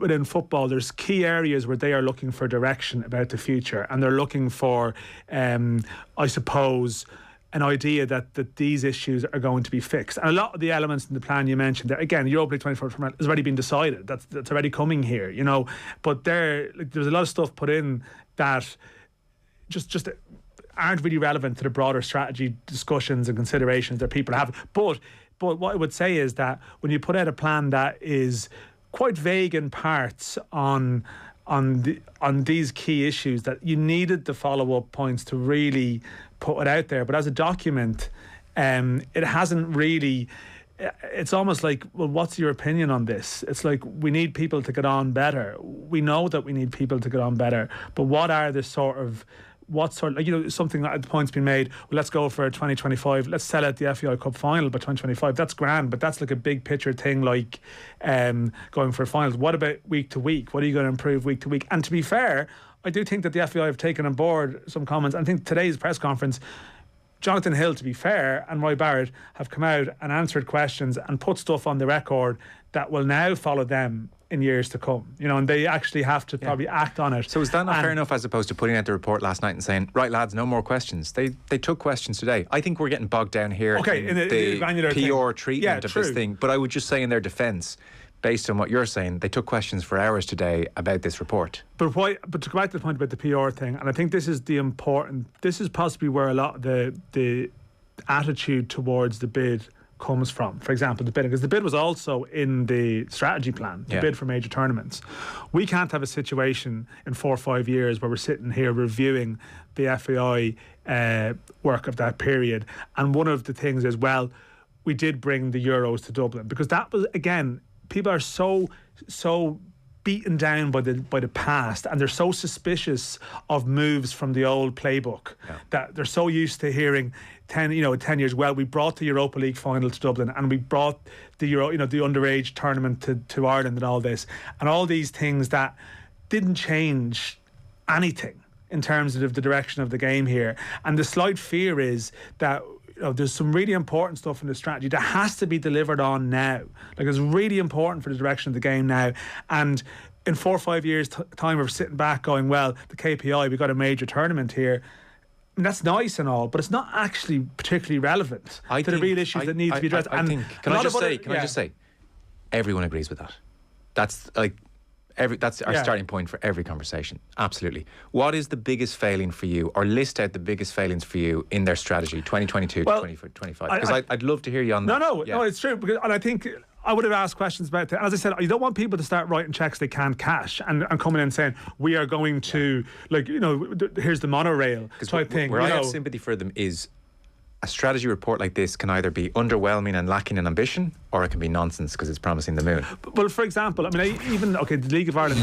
within football, there's key areas where they are looking for direction about the future, and they're looking for I suppose an idea that these issues are going to be fixed. And a lot of the elements in the plan you mentioned there, again, Europa League 24 has already been decided. That's already coming here, you know. But there's a lot of stuff put in that just aren't really relevant to the broader strategy discussions and considerations that people have. But what I would say is that when you put out a plan that is quite vague in parts on these key issues, that you needed the follow-up points to really put it out there. But as a document, it hasn't really... It's almost like, well, what's your opinion on this? It's like, we need people to get on better. We know that we need people to get on better, but what like, you know, something that the point's been made, well, let's go for 2025, let's sell out the FAI Cup final by 2025. That's grand, but that's like a big picture thing, like going for finals. What about week to week? What are you going to improve week to week? And to be fair, I do think that the FAI have taken on board some comments. I think today's press conference, Jonathan Hill, to be fair, and Roy Barrett have come out and answered questions and put stuff on the record that will now follow them in years to come, and they actually have to probably act on it. So is that not fair enough, as opposed to putting out the report last night and saying, right lads, no more questions? They took questions today. I think we're getting bogged down here in the granular PR treatment of this thing. But I would just say in their defence, based on what you're saying, they took questions for hours today about this report. But to go back to the point about the PR thing, and I think this is possibly where a lot of the attitude towards the bid comes from. For example, the bid, because the bid was also in the strategy plan, the bid for major tournaments. We can't have a situation in 4 or 5 years where we're sitting here reviewing the FAI work of that period. And one of the things is, well, we did bring the Euros to Dublin, because that was, again, people are so beaten down by the past, and they're so suspicious of moves from the old playbook that they're so used to hearing 10 years. Well, we brought the Europa League final to Dublin, and we brought the the underage tournament to Ireland, and all this, and all these things that didn't change anything in terms of the direction of the game here. And the slight fear is that there's some really important stuff in the strategy that has to be delivered on now. Like, it's really important for the direction of the game now. And in 4 or 5 years' time, we're sitting back going, well, the KPI, we've got a major tournament here. And that's nice and all, but it's not actually particularly relevant to the real issues that need to be addressed. Can I just say, everyone agrees with that. That's like, that's our starting point for every conversation. Absolutely. What is the biggest failing for you, or list out the biggest failings for you in their strategy 2022 to 2025? Because I'd love to hear you on that. No, it's true. And I think I would have asked questions about it. As I said, you don't want people to start writing checks they can't cash and coming in and saying, we are going to, here's the monorail type thing. Where I have sympathy for them is, a strategy report like this can either be underwhelming and lacking in ambition, or it can be nonsense because it's promising the moon. Well, for example, the League of Ireland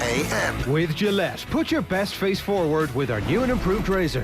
AM with Gillette. Put your best face forward with our new and improved razor.